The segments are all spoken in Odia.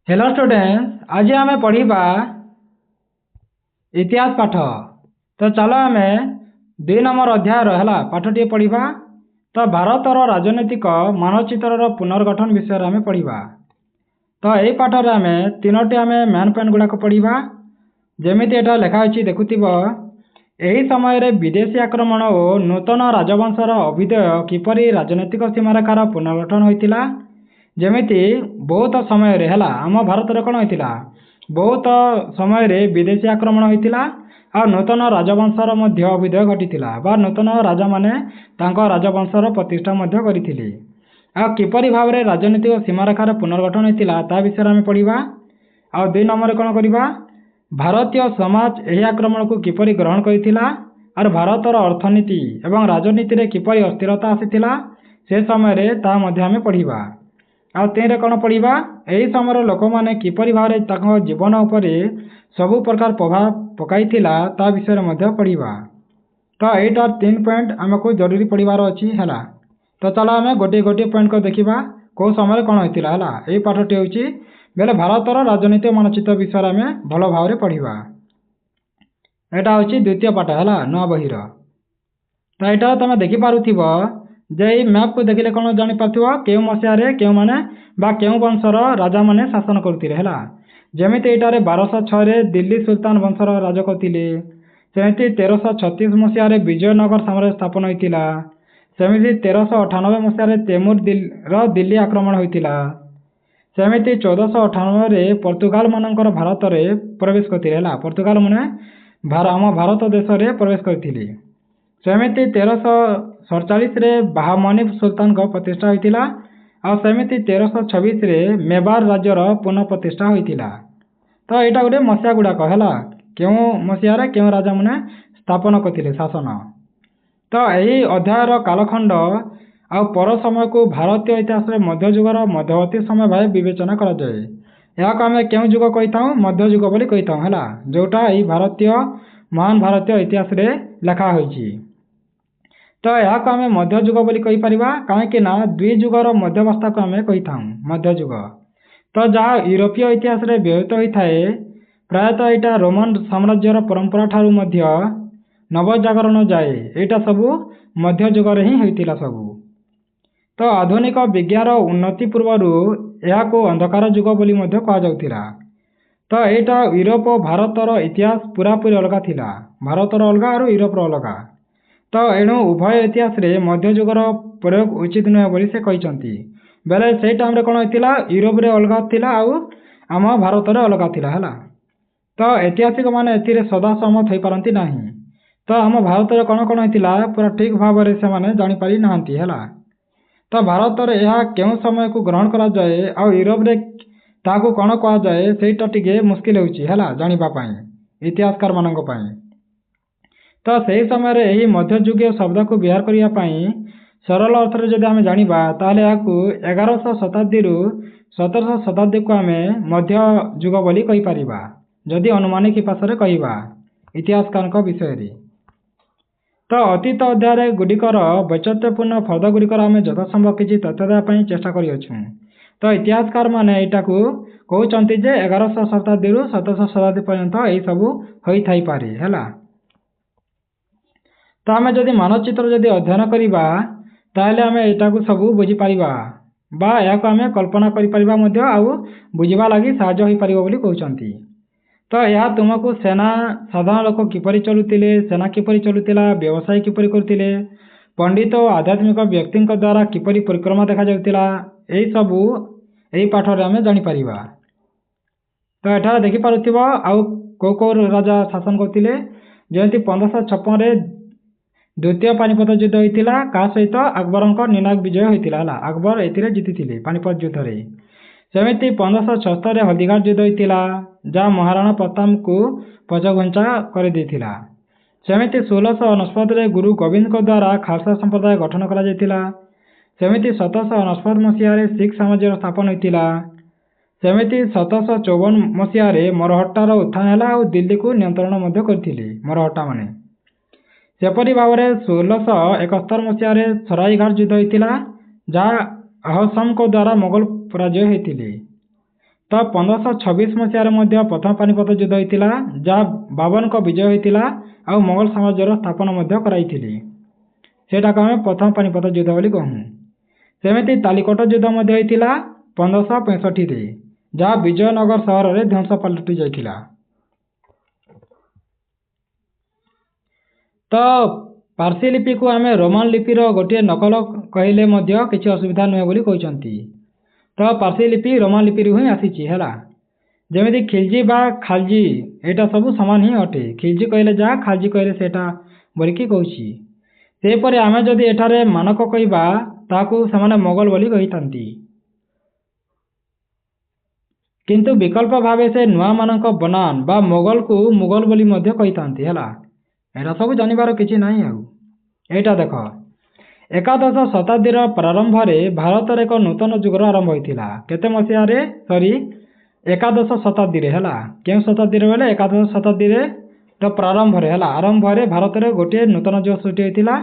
हेलो स्टूडेंट्स, आज आम पढ़ा इतिहास पाठ। तो चलो आम 2 नंबर अध्यायर है पाठ टी पढ़ा। तो भारतर राजनैतिक मानचित्र पुनर्गठन विषय आम पढ़ा। तो यही पाठर आम 3टी आम मेन पॉइंट गुड़ाक पढ़ा। जमी एटा लिखाई देखुव यही समय विदेशी आक्रमण और नूतन राजवंशर अभ्युदय किपरि राजनैतिक सीमारेखार पुनर्गठन होता। जमीती बहुत समय है आम भारत में कौन होता बहुत समय विदेशी आक्रमण होता और नूतन राजवंशर अभ्युदय घटी नूतन राजा माने राजवंशर प्रतिष्ठा करते किपरि भाव में राजनीतिक सीमारेखार पुनर्गठन होता विषय आम पढ़ा। आ 2 नंबर कौन करवा भारतीय समाज यह आक्रमण को किपरि ग्रहण करथिला और भारतर अर्थनीति एवं राजनीति रे किपरि अस्थिरता आसीथिला से समय ता मध्य आम पढ़ा। आ 3 कौन पढ़ा यही समय लोक मैंने किपरि भाव में जीवन उपर सबु प्रकार प्रभाव पकाइथिला ता विषय मध्य पढ़ा। तो यहीटा 3 पॉइंट आमको जरूरी पढ़ार अच्छी है। तो चलो आम गोटे गोटे पॉइंट को देखा कौ समय कौन होता है। यही पाठटी हूँ बेले भारतर राजनीतिक मानचित्र विषय आम भल भाव में पढ़ा। यहाँ हूँ द्वितीय पाठ है नुआ बहीर। तो यहाँ तुम देखिपुव जे मैप को देखिले कौन जापार क्यों मसीह क्यों मैंने क्यों वंशर राजा मैंने शासन करते है। जमीती यहाँ 1206 दिल्ली सुल्तान वंशर राज करते। सेमती 1336 मसीह विजयनगर साम्राज्य स्थापन होता। सेमती 1398 मसीह तैमूर दिल्ली आक्रमण होता। सेमती 1498 पोर्तुगाल मानकर भारत में प्रवेश करते पोर्तुगाल मैंने आम भारत देश में प्रवेश करते। सेमती 1347 बहामनी सुल्तान को प्रतिष्ठा होता और सेमती 1326 मेवार राज्यर पुनः प्रतिष्ठा होता। तो यहाँ गोटे मसीहा गुड़ाक है क्यों मसीह क्यों राजा मैंने स्थापन करते शासन। तो यही अध्यायर कालखंड आ पर समय को भारतीय इतिहास में मध्ययुगर मध्यवर्ती समय भाव विवेचना कराए। यहाँ आम क्यों युग कही था मध्ययुग बोली कही था है जोटा यही भारतीय महान भारतीय इतिहास रे लिखा होती। तो यहाँ आम मध्ययुग बोली कही परिबा कहीं द्विजुगर मध्यवस्था को आम कही था मध्ययुग। तो जहाँ यूरोपीय इतिहास रे व्यवहित होता है प्रायतः यहाँ रोमन साम्राज्यर परंपरा ठारू मध्य नवजागरण जाए यहाँ सबू मध्ययुग ही होता सबू। तो आधुनिक विज्ञान उन्नति पूर्वर यह को अंधकार युग बोली कहुला। तो यहाँ यूरोप और भारतर इतिहास पूरापूरी अलग थिला भारतर अलग और यूरोपर अलग। तो एणु उभय इतिहास रे मध्ययुगर प्रयोग उचित नुहे बोली से कहते बेले से टाइम कौन होता यूरोप रे अलग थिला आम भारत में अलग थिला है। तो ऐतिहासिक माने एथिरे सदा सहमत हो पारती नहीं। तो आम भारत में कौन कौन होता पूरा ठीक भाव में से जापारी ना है। तो भारत में यह क्यों समय को ग्रहण करा जाए और यूरोप रे ताकू कौन कह जाए सेटा टिके मुस्किल है जानापी इतिहासकार मानक पई। तो सही समय यही मध्ययुगीय शब्द को व्यवहार करने सरल अर्थ में जब आम जाना ताले या 1100 शताब्दी 1700 शताब्दी को आम मध्ययुग बोली कही परिबा जदि अनुमानिक भाषा में कहवा इतिहासकार विषय। तो अतीत अध्याय गुड़िकर वैचित्र्यपूर्ण फर्द गुड़िकर आम यथासंभव किसी तथ्य देवाई चेष्टा करूँ। तो इतिहासकार मैंने यहाँ को कहते 1100 शताब्दी 1700 शताब्दी पर्यंत यही सबू हो पारे है। तो आम जदि मानचित्र जदि अध्ययन करवा ताहले आम यहाँ को सबू बुझीपर या आम कल्पना कर बुझा लगी साहय हो पार बोली कहते। तो यह तुमको सेना साधारण लोक किपरि चलुतिले सेना किपरि चलुतिला व्यवसाय किपरि करतिले पंडित और आध्यात्मिक व्यक्ति द्वारा किपरि परिक्रमा देखा जाउतिला यही सबू यही पाठ आम जापर। तो यहाँ देखिपुव आउ कौ कौ राजा शासन करते जमी 1556 द्वितीय पानीपत युद्ध होता क्या सहित अकबर निर्णायक विजय होता अकबर ए जीति पानीपत युद्ध में। सेमती 1576 हल्दीघाट युद्ध होता जहाँ महाराणा प्रताप को पछघुंचा कर देथिला। सेमती 1669 गुरु गोविंद को द्वारा खालसा संप्रदाय गठन करा जायतिला। सेमती 1769 मसीह सिख साम्राज्य स्थापन होता। सेमती 1754 मसीह मरहट्टार उत्थान है और दिल्ली को नियंत्रण करथिले मरहट्टा माने। सेपरी भाव में 1671 मसीह सरायघाट युद्ध होता जहाँ अहसम को द्वारा मोगल पराजय होते। ତ 1526 ମସିହାରେ ମଧ୍ୟ ପ୍ରଥମ ପାନିପତ ଯୁଦ୍ଧ ହୋଇଥିଲା, ଯାହା ବାବରଙ୍କ ବିଜୟ ହୋଇଥିଲା ଆଉ ମୋଗଲ ସାମ୍ରାଜ୍ୟର ସ୍ଥାପନ ମଧ୍ୟ କରାଇଥିଲେ। ସେଟାକୁ ଆମେ ପ୍ରଥମ ପାନିପତ ଯୁଦ୍ଧ ବୋଲି କହୁ। ସେମିତି ତାଲିକୋଟ ଯୁଦ୍ଧ ମଧ୍ୟ ହୋଇଥିଲା 1565ରେ, ଯାହା ବିଜୟନଗର ସହରରେ ଧ୍ୱଂସ ପାଲଟି ଯାଇଥିଲା। ତ ପାର୍ସି ଲିପିକୁ ଆମେ ରୋମାନ ଲିପିର ଗୋଟିଏ ନକଲ କହିଲେ ମଧ୍ୟ କିଛି ଅସୁବିଧା ନୁହେଁ ବୋଲି କହିଛନ୍ତି। ତ ପାର୍ସି ଲିପି ରୋମାନ ଲିପିରୁ ହିଁ ଆସିଛି ହେଲା। ଯେମିତି ଖିଲଜି ବା ଖାଲଜି, ଏଇଟା ସବୁ ସମାନ ହିଁ ଅଟେ। ଖିଲଜି କହିଲେ ଯାହା, ଖାଲଜି କହିଲେ ସେଇଟା ବୋଲିକି କହୁଛି। ସେହିପରି ଆମେ ଯଦି ଏଠାରେ ମାନକ କହିବା, ତାହାକୁ ସେମାନେ ମୋଗଲ ବୋଲି କହିଥାନ୍ତି। କିନ୍ତୁ ବିକଳ୍ପ ଭାବେ ସେ ନୂଆମାନଙ୍କ ବନାନ ବା ମୋଗଲକୁ ମୁଗଲ ବୋଲି ମଧ୍ୟ କହିଥାନ୍ତି ହେଲା। ଏଇଟା ସବୁ ଜାଣିବାର କିଛି ନାହିଁ। ଆଉ ଏଇଟା ଦେଖ, ଏକାଦଶ ଶତାବ୍ଦୀର ପ୍ରାରମ୍ଭରେ ଭାରତରେ ଏକ ନୂତନ ଯୁଗର ଆରମ୍ଭ ହୋଇଥିଲା। କେତେ ମସିହାରେ? ଏକାଦଶ ଶତାବ୍ଦୀରେ ହେଲା। କେଉଁ ଶତାବ୍ଦୀରେ ବୋଲେ ଏକାଦଶ ଶତାବ୍ଦୀରେ ପ୍ରାରମ୍ଭରେ ହେଲା। ଆରମ୍ଭରେ ଭାରତରେ ଗୋଟିଏ ନୂତନ ଯୁଗ ସୃଷ୍ଟି ହୋଇଥିଲା,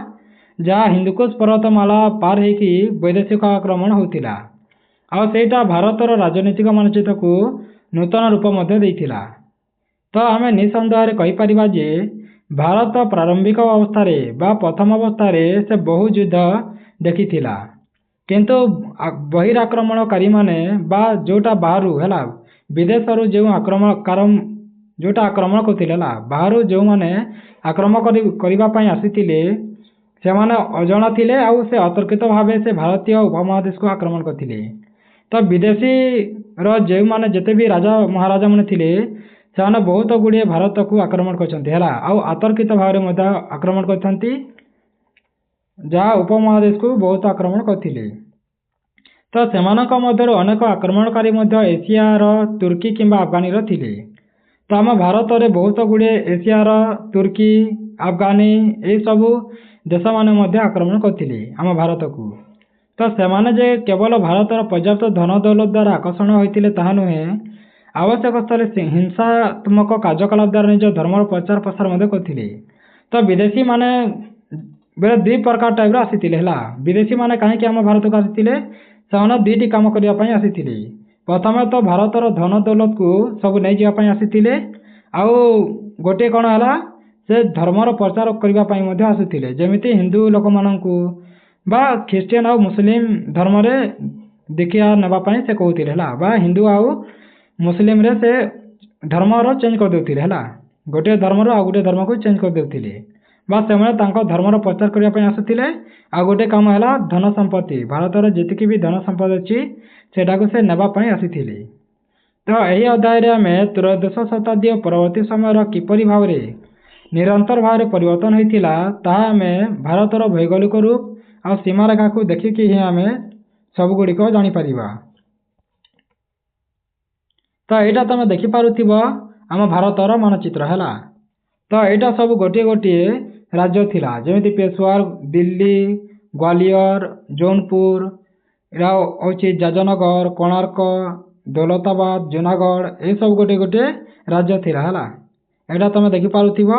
ଯାହା ହିନ୍ଦୁକୁଶ ପର୍ବତମାଳା ପାର ହେଇକି ବୈଦେଶିକ ଆକ୍ରମଣ ହେଉଥିଲା। ଆଉ ସେଇଟା ଭାରତର ରାଜନୈତିକ ମାନଚିତ୍ରକୁ ନୂତନ ରୂପ ମଧ୍ୟ ଦେଇଥିଲା। ତ ଆମେ ନିଃସନ୍ଦେହରେ କହିପାରିବା ଯେ ଭାରତ ପ୍ରାରମ୍ଭିକ ଅବସ୍ଥାରେ ବା ପ୍ରଥମ ଅବସ୍ଥାରେ ସେ ବହୁ ଯୁଦ୍ଧ ଦେଖିଥିଲା। କିନ୍ତୁ ବହିରାକ୍ରମଣକାରୀମାନେ ବା ଯୋଉଟା ବାହାରୁ ହେଲା, ବିଦେଶରୁ ଯେଉଁ ଆକ୍ରମଣ କରୁଥିଲେ ହେଲା, ବାହାରୁ ଯେଉଁମାନେ ଆକ୍ରମଣ କରିବା ପାଇଁ ଆସିଥିଲେ, ସେମାନେ ଅଜଣା ଥିଲେ ଆଉ ସେ ଅତର୍କିତ ଭାବେ ସେ ଭାରତୀୟ ଉପମହାଦେଶକୁ ଆକ୍ରମଣ କରିଥିଲେ। ତ ବିଦେଶୀର ଯେଉଁମାନେ ଯେତେ ବି ରାଜା ମହାରାଜା ମାନେ ଥିଲେ, ସେମାନେ ବହୁତ ଗୁଡ଼ିଏ ଭାରତକୁ ଆକ୍ରମଣ କରିଛନ୍ତି ହେଲା, ଆଉ ଅତର୍କିତ ଭାବରେ ମଧ୍ୟ ଆକ୍ରମଣ କରିଥାନ୍ତି, ଯାହା ଉପମହାଦେଶକୁ ବହୁତ ଆକ୍ରମଣ କରିଥିଲେ। ତ ସେମାନଙ୍କ ମଧ୍ୟରୁ ଅନେକ ଆକ୍ରମଣକାରୀ ମଧ୍ୟ ଏସିଆର ତୁର୍କୀ କିମ୍ବା ଆଫଗାନିର ଥିଲେ। ତ ଆମ ଭାରତରେ ବହୁତ ଗୁଡ଼ିଏ ଏସିଆର, ତୁର୍କୀ, ଆଫଗାନି ଏହିସବୁ ଦେଶମାନେ ମଧ୍ୟ ଆକ୍ରମଣ କରିଥିଲେ ଆମ ଭାରତକୁ। ତ ସେମାନେ ଯେ କେବଳ ଭାରତର ପର୍ଯ୍ୟାପ୍ତ ଧନ ଦୌଲତ ଦ୍ୱାରା ଆକର୍ଷଣ ହୋଇଥିଲେ ତାହା ନୁହେଁ, ଆବଶ୍ୟକ ସ୍ଥଳେ ହିଂସାତ୍ମକ କାର୍ଯ୍ୟକଳାପ ଦ୍ୱାରା ନିଜ ଧର୍ମର ପ୍ରଚାର ପ୍ରସାର ମଧ୍ୟ କରିଥିଲେ। ତ ବିଦେଶୀମାନେ ବେଳ ଦୁଇ ପ୍ରକାର ଟାଇପ୍ର ଆସିଥିଲେ ହେଲା। ବିଦେଶୀମାନେ କାହିଁକି ଆମ ଭାରତକୁ ଆସିଥିଲେ? ସେମାନେ ଦୁଇଟି କାମ କରିବା ପାଇଁ ଆସିଥିଲେ। ପ୍ରଥମେ ତ ଭାରତର ଧନ ଦୌଲତକୁ ସବୁ ନେଇଯିବା ପାଇଁ ଆସିଥିଲେ, ଆଉ ଗୋଟିଏ କ'ଣ ହେଲା, ସେ ଧର୍ମର ପ୍ରଚାର କରିବା ପାଇଁ ମଧ୍ୟ ଆସୁଥିଲେ। ଯେମିତି ହିନ୍ଦୁ ଲୋକମାନଙ୍କୁ ବା ଖ୍ରୀଷ୍ଟିଆନ ଆଉ ମୁସଲିମ ଧର୍ମରେ ଦୀକ୍ଷା ନେବା ପାଇଁ ସେ କହୁଥିଲେ ହେଲା, ବା ହିନ୍ଦୁ ଆଉ ମୁସଲିମରେ ସେ ଧର୍ମର ଚେଞ୍ଜ କରିଦେଉଥିଲେ ହେଲା। ଗୋଟିଏ ଧର୍ମରୁ ଆଉ ଗୋଟିଏ ଧର୍ମକୁ ଚେଞ୍ଜ କରିଦେଉଥିଲେ, ବା ସେମାନେ ତାଙ୍କ ଧର୍ମର ପ୍ରଚାର କରିବା ପାଇଁ ଆସୁଥିଲେ। ଆଉ ଗୋଟିଏ କାମ ହେଲା ଧନ ସମ୍ପତ୍ତି, ଭାରତର ଯେତିକି ବି ଧନ ସମ୍ପତ୍ତି ଅଛି ସେଟାକୁ ସେ ନେବା ପାଇଁ ଆସିଥିଲେ। ତ ଏହି ଅଧ୍ୟାୟରେ ଆମେ ତ୍ରୟୋଦଶ ଶତାବ୍ଦୀ ଓ ପରବର୍ତ୍ତୀ ସମୟର କିପରି ଭାବରେ ନିରନ୍ତର ଭାବରେ ପରିବର୍ତ୍ତନ ହୋଇଥିଲା, ତାହା ଆମେ ଭାରତର ଭୌଗୋଳିକ ରୂପ ଆଉ ସୀମାରେଖାକୁ ଦେଖିକି ହିଁ ଆମେ ସବୁଗୁଡ଼ିକ ଜାଣିପାରିବା। ତ ଏଇଟା ତମେ ଦେଖିପାରୁଥିବ ଆମ ଭାରତର ମାନଚିତ୍ର ହେଲା। ତ ଏଇଟା ସବୁ ଗୋଟିଏ ଗୋଟିଏ ରାଜ୍ୟ ଥିଲା, ଯେମିତି ପେଶୱାର, ଦିଲ୍ଲୀ, ଗ୍ୱାଲିୟର, ଜୌନପୁର, ଏଇଟା ହେଉଛି ଜାଜନଗର, କୋଣାର୍କ, ଦୌଲତାବାଦ, ଜୁନାଗଡ଼, ଏସବୁ ଗୋଟିଏ ଗୋଟିଏ ରାଜ୍ୟ ଥିଲା ହେଲା। ଏଇଟା ତମେ ଦେଖିପାରୁଥିବ।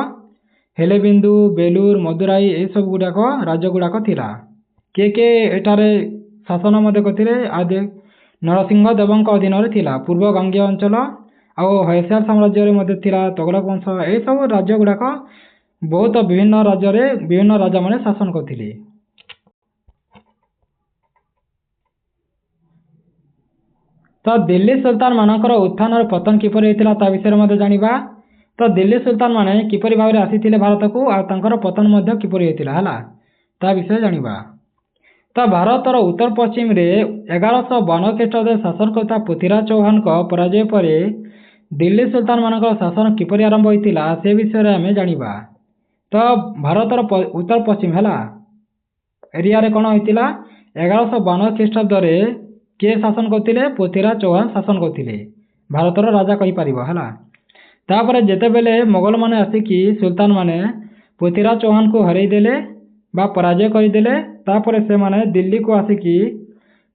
ହେଲେବିନ୍ଦୁ, ବେଲୁର, ମଦୁରାଇ ଏସବୁ ଗୁଡ଼ାକ ରାଜ୍ୟ ଗୁଡ଼ାକ ଥିଲା। କିଏ କିଏ ଏଠାରେ ଶାସନ ମଧ୍ୟ କରିଥିଲେ? ଆଦି ନରସିଂହ ଦେବଙ୍କ ଅଧୀନରେ ଥିଲା ପୂର୍ବ ଗାଙ୍ଗେୟ ଅଞ୍ଚଳ, ଆଉ ହୈସାର ସାମ୍ରାଜ୍ୟରେ ମଧ୍ୟ ଥିଲା ତଗଲକ ବଂଶ। ଏହିସବୁ ରାଜ୍ୟ ଗୁଡ଼ାକ ବହୁତ ବିଭିନ୍ନ ରାଜ୍ୟରେ ବିଭିନ୍ନ ରାଜାମାନେ ଶାସନ କରିଥିଲେ। ତ ଦିଲ୍ଲୀ ସୁଲତାନ ମାନଙ୍କର ଉତ୍ଥାନର ପତନ କିପରି ହୋଇଥିଲା ତା ବିଷୟରେ ମଧ୍ୟ ଜାଣିବା। ତ ଦିଲ୍ଲୀ ସୁଲତାନ ମାନେ କିପରି ଭାବରେ ଆସିଥିଲେ ଭାରତକୁ, ଆଉ ତାଙ୍କର ପତନ ମଧ୍ୟ କିପରି ହୋଇଥିଲା ହେଲା, ତା ବିଷୟରେ ଜାଣିବା। ତ ଭାରତର ଉତ୍ତର ପଶ୍ଚିମରେ 1152 ଖ୍ରୀଷ୍ଟାବ୍ଦରେ ଶାସନ କରୁଥିବା ପୃଥ୍ୱୀରାଜ ଚୌହାନଙ୍କ ପରାଜୟ ପରେ ଦିଲ୍ଲୀ ସୁଲତାନ ମାନଙ୍କର ଶାସନ କିପରି ଆରମ୍ଭ ହୋଇଥିଲା ସେ ବିଷୟରେ ଆମେ ଜାଣିବା। ତ ଭାରତର ଉତ୍ତର ପଶ୍ଚିମ ହେଲା ଏରିଆରେ କ'ଣ ହୋଇଥିଲା? 1152 ଖ୍ରୀଷ୍ଟାବ୍ଦରେ କିଏ ଶାସନ କରୁଥିଲେ? ପୃଥ୍ୱୀରାଜ ଚୌହାନ ଶାସନ କରୁଥିଲେ, ଭାରତର ରାଜା କହିପାରିବ ହେଲା। ତାପରେ ଯେତେବେଳେ ମୋଗଲମାନେ ଆସିକି ସୁଲତାନ ମାନେ ପୃଥ୍ୱୀରାଜ ଚୌହାନକୁ ହରେଇ ଦେଲେ ବା ପରାଜୟ କରିଦେଲେ, ତାପରେ ସେମାନେ ଦିଲ୍ଲୀକୁ ଆସିକି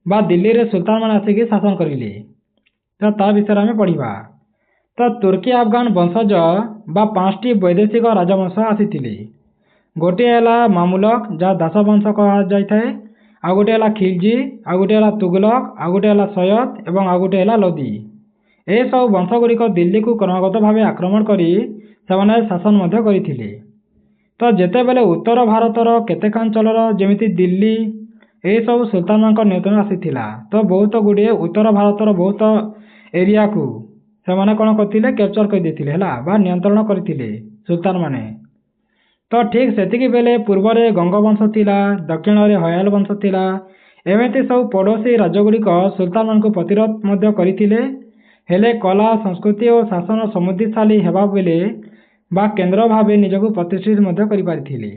ବା ଦିଲ୍ଲୀରେ ସୁଲତାନ ମାନେ ଆସିକି ଶାସନ କରିଲେ। ତ ତା ବିଷୟରେ ଆମେ ପଢ଼ିବା। ତ ତୁର୍କୀ ଆଫଗାନ ବଂଶଜ ବା 5ଟି ବୈଦେଶିକ ରାଜବଂଶ ଆସିଥିଲେ। ଗୋଟିଏ ହେଲା ମାମୁଲକ, ଯାହା ଦାସ ବଂଶ କୁହାଯାଇଥାଏ, ଆଉ ଗୋଟିଏ ହେଲା ଖିଲଜି, ଆଉ ଗୋଟିଏ ହେଲା ତୁଗଲକ, ଆଉ ଗୋଟିଏ ହେଲା ସୟଦ ଏବଂ ଆଉ ଗୋଟିଏ ହେଲା ଲୋଦି। ଏସବୁ ବଂଶଗୁଡ଼ିକ ଦିଲ୍ଲୀକୁ କ୍ରମାଗତ ଭାବେ ଆକ୍ରମଣ କରି ସେମାନେ ଶାସନ ମଧ୍ୟ କରିଥିଲେ। ତ ଯେତେବେଳେ ଉତ୍ତର ଭାରତର କେତେକ ଅଞ୍ଚଳର ଯେମିତି ଦିଲ୍ଲୀ ଏସବୁ ସୁଲତାନମାନଙ୍କ ନିୟନ୍ତ୍ରଣ ଆସିଥିଲା, ତ ବହୁତ ଗୁଡ଼ିଏ ଉତ୍ତର ଭାରତର ବହୁତ ଏରିଆକୁ ସେମାନେ କ'ଣ କରିଥିଲେ, କ୍ୟାପଚର କରିଦେଇଥିଲେ ହେଲା, ବା ନିୟନ୍ତ୍ରଣ କରିଥିଲେ ସୁଲତାନମାନେ। ତ ଠିକ୍ ସେତିକି ବେଳେ ପୂର୍ବରେ ଗଙ୍ଗବଂଶ ଥିଲା, ଦକ୍ଷିଣରେ ହୟାଲ ବଂଶ ଥିଲା। ଏମିତି ସବୁ ପଡ଼ୋଶୀ ରାଜ୍ୟଗୁଡ଼ିକ ସୁଲତାନମାନଙ୍କୁ ପ୍ରତିରୋଧ ମଧ୍ୟ କରିଥିଲେ। ହେଲେ କଲା, ସଂସ୍କୃତି ଓ ଶାସନ ସମୃଦ୍ଧିଶାଳୀ ହେବା ବେଳେ ବା କେନ୍ଦ୍ର ଭାବେ ନିଜକୁ ପ୍ରତିଷ୍ଠିତ ମଧ୍ୟ କରିପାରିଥିଲେ।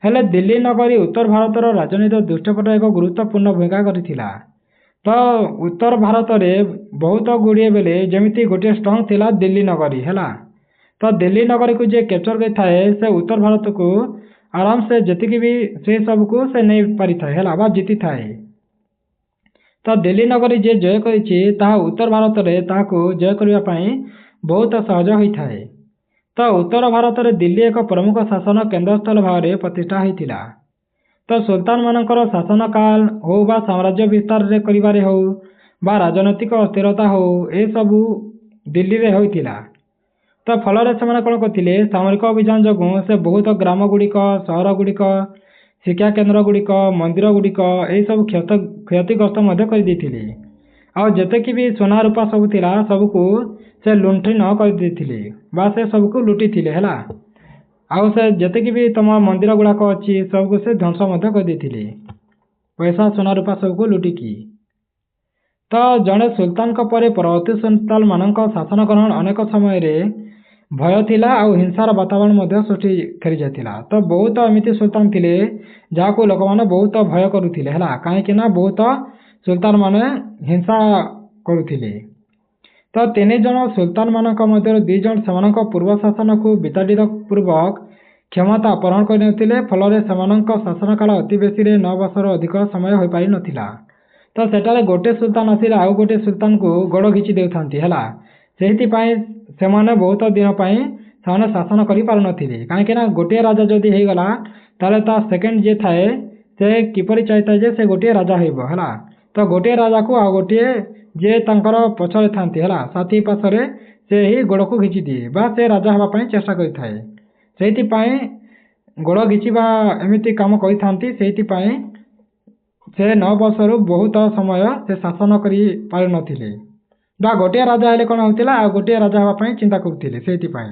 ହେଲେ ଦିଲ୍ଲୀ ନଗରୀ ଉତ୍ତର ଭାରତର ରାଜନୈତିକ ଦୃଷ୍ଟିପଟରେ ଏକ ଗୁରୁତ୍ୱପୂର୍ଣ୍ଣ ଭୂମିକା କରିଥିଲା। ତ ଉତ୍ତର ଭାରତରେ ବହୁତ ଗୁଡ଼ିଏ ବେଳେ ଯେମିତି ଗୋଟିଏ ଷ୍ଟ୍ରଙ୍ଗ ଥିଲା ଦିଲ୍ଲୀ ନଗରୀ ହେଲା। ତ ଦିଲ୍ଲୀ ନଗରୀକୁ ଯିଏ କ୍ୟାପଚର କରିଥାଏ ସେ ଉତ୍ତର ଭାରତକୁ ଆରାମସେ ଯେତିକି ବି ସେ ସବୁକୁ ସେ ନେଇ ପାରିଥାଏ ହେଲା, ବା ଜିତିଥାଏ। ତ ଦିଲ୍ଲୀ ନଗରୀ ଯିଏ ଜୟ କରିଛି ତାହା ଉତ୍ତର ଭାରତରେ ତାହାକୁ ଜୟ କରିବା ପାଇଁ ବହୁତ ସହଜ ହୋଇଥାଏ। ତ ଉତ୍ତର ଭାରତରେ ଦିଲ୍ଲୀ ଏକ ପ୍ରମୁଖ ଶାସନ କେନ୍ଦ୍ରସ୍ଥଳ ଭାବରେ ପ୍ରତିଷ୍ଠା ହୋଇଥିଲା। ତ ସୁଲତାନମାନଙ୍କର ଶାସନକାଳ ହେଉ ବା ସାମ୍ରାଜ୍ୟ ବିସ୍ତାରରେ କରିବାରେ ହେଉ ବା ରାଜନୈତିକ ଅସ୍ଥିରତା ହେଉ, ଏସବୁ ଦିଲ୍ଲୀରେ ହୋଇଥିଲା। ତ ଫଳରେ ସେମାନେ କ'ଣ କରିଥିଲେ, ସାମରିକ ଅଭିଯାନ ଯୋଗୁଁ ସେ ବହୁତ ଗ୍ରାମ ଗୁଡ଼ିକ, ସହର ଗୁଡ଼ିକ, ଶିକ୍ଷା କେନ୍ଦ୍ର ଗୁଡ଼ିକ, ମନ୍ଦିର ଗୁଡ଼ିକ ଏହିସବୁ କ୍ଷତିଗ୍ରସ୍ତ ମଧ୍ୟ କରିଦେଇଥିଲେ। ଆଉ ଯେତିକି ବି ସୁନା ରୂପା ସବୁ ଥିଲା ସବୁକୁ ସେ ଲୁଣ୍ଠନ କରିଦେଇଥିଲେ ବା ସେ ସବୁକୁ ଲୁଟିଥିଲେ ହେଲା। ଆଉ ସେ ଯେତିକି ବି ତମ ମନ୍ଦିର ଗୁଡ଼ାକ ଅଛି ସବୁକୁ ସେ ଧ୍ୱଂସ ମଧ୍ୟ କରିଦେଇଥିଲେ, ପଇସା ସୁନା ରୂପା ସବୁକୁ ଲୁଟିକି। ତ ଜଣେ ସୁଲତାନଙ୍କ ପରେ ପରବର୍ତ୍ତୀ ସୁଲତାନମାନଙ୍କ ଶାସନ ଗ୍ରହଣ ଅନେକ ସମୟରେ ଭୟ ଥିଲା ଆଉ ହିଂସାର ବାତାବରଣ ମଧ୍ୟ ସୃଷ୍ଟି କରିଯାଇଥିଲା। ତ ବହୁତ ଏମିତି ସୁଲତାନ ଥିଲେ ଯାହାକୁ ଲୋକମାନେ ବହୁତ ଭୟ କରୁଥିଲେ ହେଲା, କାହିଁକି ନା ବହୁତ ସୁଲତାନମାନେ ହିଂସା କରୁଥିଲେ। ତ 3 ଜଣ ସୁଲତାନମାନଙ୍କ ମଧ୍ୟରୁ 2 ଜଣ ସେମାନଙ୍କ ପୂର୍ବ ଶାସନକୁ ବିତାଡ଼ିତ ପୂର୍ବକ କ୍ଷମତା ଅପହରଣ କରିନେଉଥିଲେ। ଫଳରେ ସେମାନଙ୍କ ଶାସନକାଳ ଅତି ବେଶୀରେ 9 ବର୍ଷର ଅଧିକ ସମୟ ହୋଇପାରିନଥିଲା। ତ ସେଠାରେ ଗୋଟେ ସୁଲତାନ ଆସିଲେ ଆଉ ଗୋଟେ ସୁଲତାନକୁ ଗୋଡ଼ ଘିଚି ଦେଉଥାନ୍ତି ହେଲା। ସେଇଥିପାଇଁ ସେମାନେ ବହୁତ ଦିନ ପାଇଁ ସେମାନେ ଶାସନ କରିପାରୁନଥିଲେ, କାହିଁକି ନା ଗୋଟିଏ ରାଜା ଯଦି ହେଇଗଲା ତାହେଲେ ତା ସେକେଣ୍ଡ ଯିଏ ଥାଏ ସେ କିପରି ଚାହିଁଥାଏ ଯେ ସେ ଗୋଟିଏ ରାଜା ହେବ ହେଲା। ତ ଗୋଟିଏ ରାଜାକୁ ଆଉ ଗୋଟିଏ ଯିଏ ତାଙ୍କର ପଛରେ ଥାନ୍ତି ହେଲା, ସାଥୀ ପାଶରେ ସେ ହିଁ ଗୋଡ଼କୁ ଘିଚି ଦିଏ ବା ସେ ରାଜା ହେବା ପାଇଁ ଚେଷ୍ଟା କରିଥାଏ। ସେଇଥିପାଇଁ ଗୋଡ଼ ଘିଚିବା ଏମିତି କାମ କରିଥାନ୍ତି। ସେଇଥିପାଇଁ ସେ 9 ବର୍ଷରୁ ବହୁତ ସମୟ ସେ ଶାସନ କରିପାରୁନଥିଲେ ବା ଗୋଟିଏ ରାଜା ହେଲେ କ'ଣ ହେଉଥିଲା ଆଉ ଗୋଟିଏ ରାଜା ହେବା ପାଇଁ ଚିନ୍ତା କରୁଥିଲେ। ସେଇଥିପାଇଁ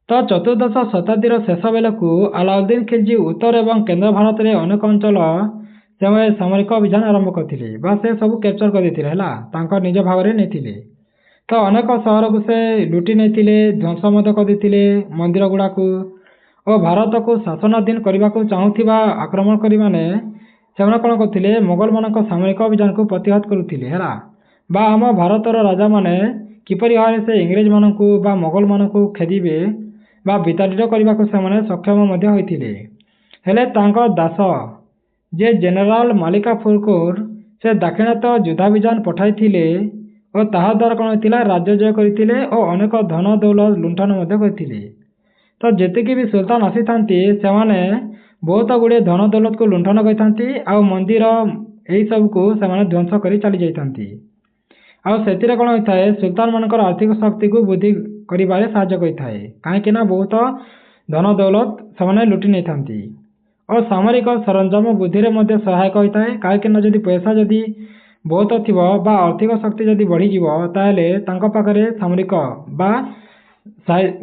ତ ଚତୁର୍ଦ୍ଦଶ ଶତାବ୍ଦୀର ଶେଷ ବେଳକୁ ଆଲାଉଦ୍ଦିନ ଖିଲଜୀ ଉତ୍ତର ଏବଂ କେନ୍ଦ୍ର ଭାରତରେ ଅନେକ ଅଞ୍ଚଳ ସେମାନେ ସାମରିକ ଅଭିଯାନ ଆରମ୍ଭ କରିଥିଲେ ବା ସେ ସବୁ କ୍ୟାପଚର କରିଦେଇଥିଲେ ହେଲା, ତାଙ୍କ ନିଜ ଭାଗରେ ନେଇଥିଲେ। ତ ଅନେକ ସହରକୁ ସେ ଲୁଟି ନେଇଥିଲେ, ଧ୍ୱଂସ ମଧ୍ୟ କରିଦେଇଥିଲେ ମନ୍ଦିର ଗୁଡ଼ାକୁ। ଓ ଭାରତକୁ ଶାସନାଧୀନ କରିବାକୁ ଚାହୁଁଥିବା ଆକ୍ରମଣକାରୀମାନେ ସେମାନେ କ'ଣ କରୁଥିଲେ, ମୋଗଲମାନଙ୍କ ସାମରିକ ଅଭିଯାନକୁ ପ୍ରତିହତ କରୁଥିଲେ ହେଲା। ବା ଆମ ଭାରତର ରାଜାମାନେ କିପରି ଭାବରେ ସେ ଇଂରେଜମାନଙ୍କୁ ବା ମୋଗଲମାନଙ୍କୁ ଖେଦିବେ ବା ବିତାଡ଼ିତ କରିବାକୁ ସେମାନେ ସକ୍ଷମ ମଧ୍ୟ ହୋଇଥିଲେ। ହେଲେ ତାଙ୍କ ଦାସ ଯେ ଜେନେରାଲ ମାଲିକା ଫୁରକୁର ସେ ଦାକ୍ଷିଣାତ୍ୟ ଯୁଦ୍ଧାଭିଯାନ ପଠାଇଥିଲେ ଓ ତାହା ଦ୍ୱାରା କ'ଣ ହୋଇଥିଲା, ରାଜ୍ୟ ଜୟ କରିଥିଲେ ଓ ଅନେକ ଧନ ଦୌଲତ ଲୁଣ୍ଠନ ମଧ୍ୟ କରିଥିଲେ। ତ ଯେତିକି ବି ସୁଲତାନ ଆସିଥାନ୍ତି ସେମାନେ ବହୁତ ଗୁଡ଼ିଏ ଧନ ଦୌଲତକୁ ଲୁଣ୍ଠନ କରିଥାନ୍ତି ଆଉ ମନ୍ଦିର ଏହିସବୁକୁ ସେମାନେ ଧ୍ୱଂସ କରି ଚାଲି ଯାଇଥାନ୍ତି। ଆଉ ସେଥିରେ କ'ଣ ହୋଇଥାଏ, ସୁଲତାନମାନଙ୍କର ଆର୍ଥିକ ଶକ୍ତିକୁ ବୃଦ୍ଧି କରିବାରେ ସାହାଯ୍ୟ କରିଥାଏ, କାହିଁକି ନା ବହୁତ ଧନ ଦୌଲତ ସେମାନେ ଲୁଟି ନେଇଥାନ୍ତି। ଓ ସାମରିକ ସରଞ୍ଜାମ ବୃଦ୍ଧିରେ ମଧ୍ୟ ସହାୟକ ହୋଇଥାଏ, କାହିଁକି ନା ଯଦି ପଇସା ଯଦି ବହୁତ ଥିବ ବା ଆର୍ଥିକ ଶକ୍ତି ଯଦି ବଢ଼ିଯିବ ତାହେଲେ ତାଙ୍କ ପାଖରେ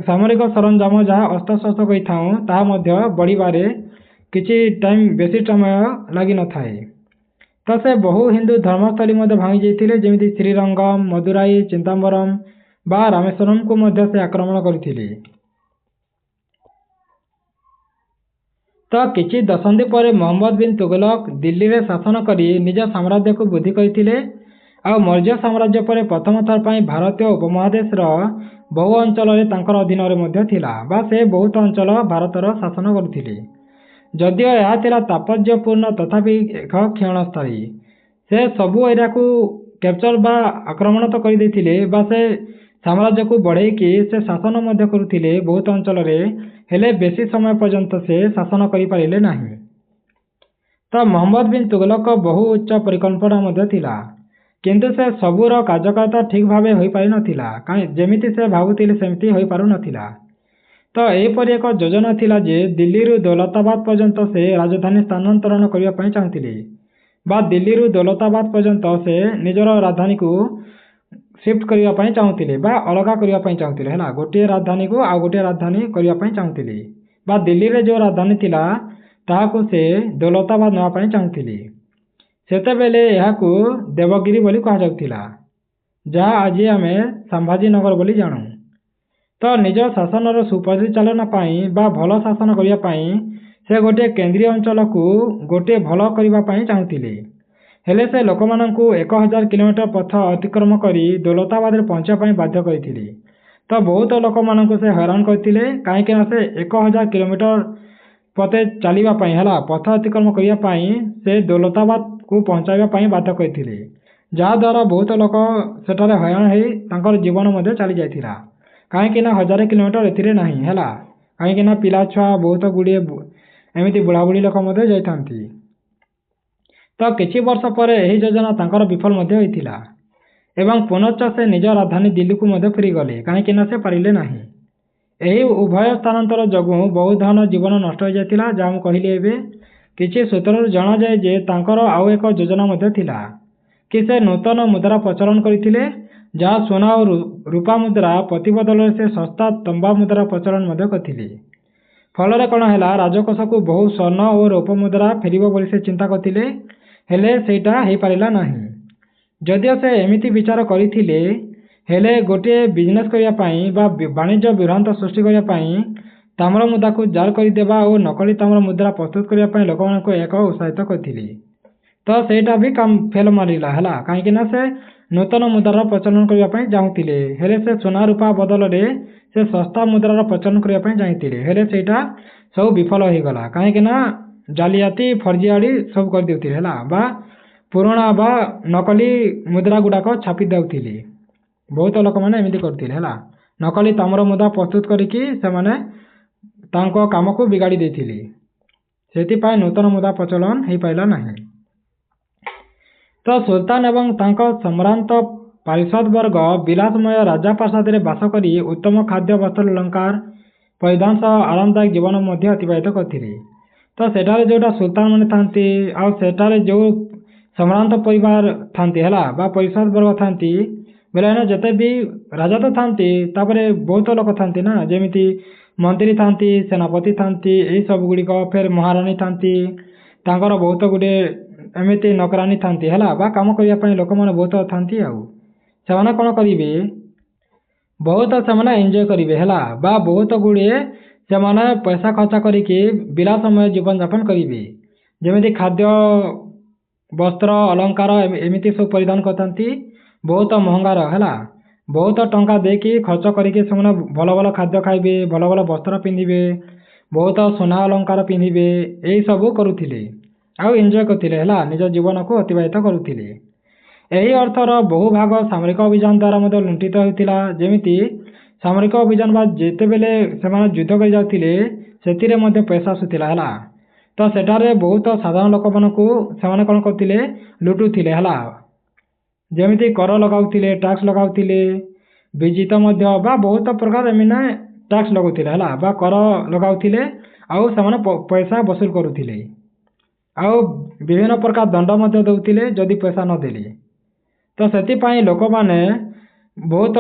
ସାମରିକ ସରଞ୍ଜାମ ଯାହା ଅସ୍ତ୍ରଶସ୍ତ୍ର କହିଥାଉ ତାହା ମଧ୍ୟ ବଢ଼ିବାରେ କିଛି ଟାଇମ୍ ବେଶୀ ସମୟ ଲାଗିନଥାଏ। ତ ସେ ବହୁ ହିନ୍ଦୁ ଧର୍ମସ୍ଥଳୀ ମଧ୍ୟ ଭାଙ୍ଗି ଯାଇଥିଲେ, ଯେମିତି ଶ୍ରୀରଙ୍ଗମ, ମଦୁରାଇ, ଚିଦାମ୍ବରମ ବା ରାମେଶ୍ୱରମକୁ ମଧ୍ୟ ସେ ଆକ୍ରମଣ କରିଥିଲେ। ତ କିଛି ଦଶନ୍ଧି ପରେ ମହମ୍ମଦ ବିନ୍ ତୁଗଲକ ଦିଲ୍ଲୀରେ ଶାସନ କରି ନିଜ ସାମ୍ରାଜ୍ୟକୁ ବୃଦ୍ଧି କରିଥିଲେ। ଆଉ ମୌର୍ଯ୍ୟ ସାମ୍ରାଜ୍ୟ ପରେ ପ୍ରଥମ ଥର ପାଇଁ ଭାରତୀୟ ଉପମହାଦେଶର ବହୁ ଅଞ୍ଚଳରେ ତାଙ୍କର ଅଧୀନରେ ମଧ୍ୟ ଥିଲା ବା ସେ ବହୁତ ଅଞ୍ଚଳ ଭାରତର ଶାସନ କରୁଥିଲେ। ଯଦିଓ ଏହା ଥିଲା ତାତ୍ପର୍ଯ୍ୟପୂର୍ଣ୍ଣ ତଥାପି ଏକ କ୍ଷଣସ୍ଥାୟୀ। ସେ ସବୁ ଏରିଆକୁ କ୍ୟାପଚର ବା ଆକ୍ରମଣ ତ କରିଦେଇଥିଲେ ବା ସେ ସାମ୍ରାଜ୍ୟକୁ ବଢ଼େଇକି ସେ ଶାସନ ମଧ୍ୟ କରୁଥିଲେ ବହୁତ ଅଞ୍ଚଳରେ, ହେଲେ ବେଶୀ ସମୟ ପର୍ଯ୍ୟନ୍ତ ସେ ଶାସନ କରିପାରିଲେ ନାହିଁ। ତ ମହମ୍ମଦ ବିନ୍ ତୁଗଲକଙ୍କ ବହୁ ଉଚ୍ଚ ପରିକଳ୍ପନା ମଧ୍ୟ ଥିଲା, କିନ୍ତୁ ସେ ସବୁର କାର୍ଯ୍ୟକାରିତା ଠିକ୍ ଭାବେ ହୋଇପାରିନଥିଲା, ଯେମିତି ସେ ଭାବୁଥିଲେ ସେମିତି ହୋଇପାରୁନଥିଲା। ତ ଏହିପରି ଏକ ଯୋଜନା ଥିଲା ଯେ ଦିଲ୍ଲୀରୁ ଦୌଲତାବାଦ ପର୍ଯ୍ୟନ୍ତ ସେ ରାଜଧାନୀ ସ୍ଥାନାନ୍ତରଣ କରିବା ପାଇଁ ଚାହୁଁଥିଲେ, ବା ଦିଲ୍ଲୀରୁ ଦୌଲତାବାଦ ପର୍ଯ୍ୟନ୍ତ ସେ ନିଜର ରାଜଧାନୀକୁ ସିଫ୍ଟ କରିବା ପାଇଁ ଚାହୁଁଥିଲେ ବା ଅଲଗା କରିବା ପାଇଁ ଚାହୁଁଥିଲେ। ହେଲା, ଗୋଟିଏ ରାଜଧାନୀକୁ ଆଉ ଗୋଟିଏ ରାଜଧାନୀ କରିବା ପାଇଁ ଚାହୁଁଥିଲେ, ବା ଦିଲ୍ଲୀରେ ଯେଉଁ ରାଜଧାନୀ ଥିଲା ତାହାକୁ ସେ ଦୌଲତାବାଦ ନେବା ପାଇଁ ଚାହୁଁଥିଲେ। ସେତେବେଳେ ଏହାକୁ ଦେବଗିରି ବୋଲି କୁହାଯାଉଥିଲା, ଯାହା ଆଜି ଆମେ ସମ୍ଭାଜୀନଗର ବୋଲି ଜାଣୁ। ତ ନିଜ ଶାସନର ସୁପରିଚାଳନା ପାଇଁ ବା ଭଲ ଶାସନ କରିବା ପାଇଁ ସେ ଗୋଟିଏ କେନ୍ଦ୍ରୀୟ ଅଞ୍ଚଳକୁ ଗୋଟିଏ ଭଲ କରିବା ପାଇଁ ଚାହୁଁଥିଲେ। ହେଲେ ସେ ଲୋକମାନଙ୍କୁ 1000 କିଲୋମିଟର ପଥ ଅତିକ୍ରମ କରି ଦୌଲତାବାଦରେ ପହଞ୍ଚିବା ପାଇଁ ବାଧ୍ୟ କରିଥିଲେ। ତ ବହୁତ ଲୋକମାନଙ୍କୁ ସେ ହଇରାଣ କରିଥିଲେ, କାହିଁକିନା ସେ 1000 କିଲୋମିଟର ପଥେ ଚାଲିବା ପାଇଁ, ହେଲା, ପଥ ଅତିକ୍ରମ କରିବା ପାଇଁ ସେ ଦୌଲତାବାଦକୁ ପହଞ୍ଚାଇବା ପାଇଁ ବାଧ୍ୟ କରିଥିଲେ, ଯାହାଦ୍ୱାରା ବହୁତ ଲୋକ ସେଠାରେ ହଇରାଣ ହୋଇ ତାଙ୍କର ଜୀବନ ମଧ୍ୟ ଚାଲି ଯାଇଥିଲା। କାହିଁକିନା 1000 କିଲୋମିଟର ଏଥିରେ ନାହିଁ, ହେଲା, କାହିଁକିନା ପିଲା ଛୁଆ ବହୁତ ଗୁଡ଼ିଏ ଏମିତି ବୁଢ଼ାବୁଢ଼ୀ ଲୋକ ମଧ୍ୟ ଯାଇଥାନ୍ତି। ତ କିଛି ବର୍ଷ ପରେ ଏହି ଯୋଜନା ତାଙ୍କର ବିଫଳ ମଧ୍ୟ ହୋଇଥିଲା ଏବଂ ପୁନଶ୍ଚ ସେ ନିଜ ରାଜଧାନୀ ଦିଲ୍ଲୀକୁ ମଧ୍ୟ ଫେରିଗଲେ, କାହିଁକିନା ସେ ପାରିଲେ ନାହିଁ। ଏହି ଉଭୟ ସ୍ଥାନାନ୍ତର ଯୋଗୁଁ ବହୁତ ଧନ ଜୀବନ ନଷ୍ଟ ହୋଇଯାଇଥିଲା, ଯାହା ମୁଁ କହିଲି। ଏବେ କିଛି ସୂତ୍ରରୁ ଜଣାଯାଏ ଯେ ତାଙ୍କର ଆଉ ଏକ ଯୋଜନା ମଧ୍ୟ ଥିଲା କି ସେ ନୂତନ ମୁଦ୍ରା ପ୍ରଚଳନ କରିଥିଲେ, ଯାହା ସୁନା ଓ ରୂପା ମୁଦ୍ରା ପ୍ରତିବଦଳରେ ସେ ଶସ୍ତା ତମ୍ବା ମୁଦ୍ରା ପ୍ରଚଳନ ମଧ୍ୟ କରିଥିଲେ। ଫଳରେ କ'ଣ ହେଲା, ରାଜକୋଷକୁ ବହୁ ସ୍ୱର୍ଣ୍ଣ ଓ ରୌପ୍ୟ ମୁଦ୍ରା ଫେରିବ ବୋଲି ସେ ଚିନ୍ତା କରିଥିଲେ, ହେଲେ ସେଇଟା ହୋଇପାରିଲା ନାହିଁ। ଯଦିଓ ସେ ଏମିତି ବିଚାର କରିଥିଲେ, ହେଲେ ଗୋଟିଏ ବିଜନେସ୍ କରିବା ପାଇଁ ବା ବାଣିଜ୍ୟ ବିଭ୍ରାନ୍ତ ସୃଷ୍ଟି କରିବା ପାଇଁ ତାମ୍ର ମୁଦ୍ରାକୁ ଜାଲ କରିଦେବା ଓ ନକଲି ତାମ୍ର ମୁଦ୍ରା ପ୍ରସ୍ତୁତ କରିବା ପାଇଁ ଲୋକମାନଙ୍କୁ ଏକ ଉତ୍ସାହିତ କରିଥିଲେ। ତ ସେଇଟା ବି ଫେଲ ମାରିଲା, ହେଲା, କାହିଁକିନା ସେ ନୂତନ ମୁଦ୍ରାର ପ୍ରଚଳନ କରିବା ପାଇଁ ଚାହୁଁଥିଲେ, ହେଲେ ସେ ସୁନା ରୂପା ବଦଳରେ ସେ ଶସ୍ତା ମୁଦ୍ରାର ପ୍ରଚଳନ କରିବା ପାଇଁ ଚାହିଁଥିଲେ, ହେଲେ ସେଇଟା ସବୁ ବିଫଳ ହୋଇଗଲା, କାହିଁକିନା ଜାଲିଆତି ଫର୍ଜିଆଡ଼ି ସବୁ କରିଦେଉଥିଲେ, ହେଲା, ବା ପୁରୁଣା ବା ନକଲି ମୁଦ୍ରା ଗୁଡ଼ାକ ଛାପି ଦେଉଥିଲେ। ବହୁତ ଲୋକମାନେ ଏମିତି କରୁଥିଲେ, ହେଲା, ନକଲି ତାମ୍ର ମୁଦ୍ରା ପ୍ରସ୍ତୁତ କରିକି ସେମାନେ ତାଙ୍କ କାମକୁ ବିଗାଡ଼ି ଦେଇଥିଲେ। ସେଥିପାଇଁ ନୂତନ ମୁଦ୍ରା ପ୍ରଚଳନ ହୋଇପାରିଲା ନାହିଁ। ତ ସୁଲତାନ ଏବଂ ତାଙ୍କ ସମ୍ଭ୍ରାନ୍ତ ପାରିଷଦ ବର୍ଗ ବିଳାସମୟ ରାଜପ୍ରାସାଦରେ ବାସ କରି ଉତ୍ତମ ଖାଦ୍ୟ ବସ୍ତ୍ର ଅଲଙ୍କାର ପରିଧାନ ସହ ଆରାମଦାୟକ ଜୀବନ ମଧ୍ୟ ଅତିବାହିତ କରିଥିଲେ। ତ ସେଠାରେ ଯେଉଁଟା ସୁଲତାନ ମାନେ ଥାନ୍ତି ଆଉ ସେଠାରେ ଯେଉଁ ସମ୍ଭ୍ରାନ୍ତ ପରିବାର ଥାନ୍ତି, ହେଲା, ବା ପାରିଷଦ ବର୍ଗ ଥାନ୍ତି, ବେଲେ ଯେତେ ବି ରାଜା ତ ଥାନ୍ତି, ତାପରେ ବହୁତ ଲୋକ ଥାନ୍ତି ନା, ଯେମିତି ମନ୍ତ୍ରୀ ଥାନ୍ତି, ସେନାପତି ଥାନ୍ତି, ଏହି ସବୁ ଗୁଡ଼ିକ, ଫେର ମହାରାଣୀ ଥାନ୍ତି, ତାଙ୍କର ବହୁତ ଗୁଡ଼ିଏ ଏମିତି ନକରାଣୀ ଥାନ୍ତି, ହେଲା, ବା କାମ କରିବା ପାଇଁ ଲୋକମାନେ ବହୁତ ଥାନ୍ତି। ଆଉ ସେମାନେ କ'ଣ କରିବେ, ବହୁତ ସେମାନେ ଏନ୍ଜୟ କରିବେ, ହେଲା, ବା ବହୁତ ଗୁଡ଼ିଏ ସେମାନେ ପଇସା ଖର୍ଚ୍ଚ କରିକି ବିଳାସମୟ ଜୀବନଯାପନ କରିବେ, ଯେମିତି ଖାଦ୍ୟ ବସ୍ତ୍ର ଅଲଙ୍କାର ଏମିତି ସବୁ ପରିଧାନ କରିଥାନ୍ତି, ବହୁତ ମହଙ୍ଗାର, ହେଲା, ବହୁତ ଟଙ୍କା ଦେଇକି ଖର୍ଚ୍ଚ କରିକି ସେମାନେ ଭଲ ଭଲ ଖାଦ୍ୟ ଖାଇବେ, ଭଲ ଭଲ ବସ୍ତ୍ର ପିନ୍ଧିବେ, ବହୁତ ସୁନା ଅଲଙ୍କାର ପିନ୍ଧିବେ, ଏହିସବୁ କରୁଥିଲେ ଆଉ ଏନ୍ଜୟ କରୁଥିଲେ, ହେଲା, ନିଜ ଜୀବନକୁ ଅତିବାହିତ କରୁଥିଲେ। ଏହି ଅର୍ଥର ବହୁ ଭାଗ ସାମରିକ ଅଭିଯାନ ଦ୍ୱାରା ମଧ୍ୟ ଲୁଣ୍ଠିତ ହେଉଥିଲା। ଯେମିତି ସାମରିକ ଅଭିଯାନ ବା ଯେତେବେଳେ ସେମାନେ ଯୁଦ୍ଧ କରି ଯାଉଥିଲେ, ସେଥିରେ ମଧ୍ୟ ପଇସା ଆସୁଥିଲା, ହେଲା, ତ ସେଠାରେ ବହୁତ ସାଧାରଣ ଲୋକମାନଙ୍କୁ ସେମାନେ କ'ଣ କରୁଥିଲେ, ଲୁଟୁଥିଲେ, ହେଲା, ଯେମିତି କର ଲଗାଉଥିଲେ, ଟ୍ୟାକ୍ସ ଲଗାଉଥିଲେ, ବିଜିତ ମଧ୍ୟ ବା ବହୁତ ପ୍ରକାର ଏମାନେ ଟ୍ୟାକ୍ସ ଲଗାଉଥିଲେ, ହେଲା, ବା କର ଲଗାଉଥିଲେ, ଆଉ ସେମାନେ ପଇସା ବସୁଲ କରୁଥିଲେ, ଆଉ ବିଭିନ୍ନ ପ୍ରକାର ଦଣ୍ଡ ମଧ୍ୟ ଦେଉଥିଲେ ଯଦି ପଇସା ନଦେଲେ। ତ ସେଥିପାଇଁ ଲୋକମାନେ ବହୁତ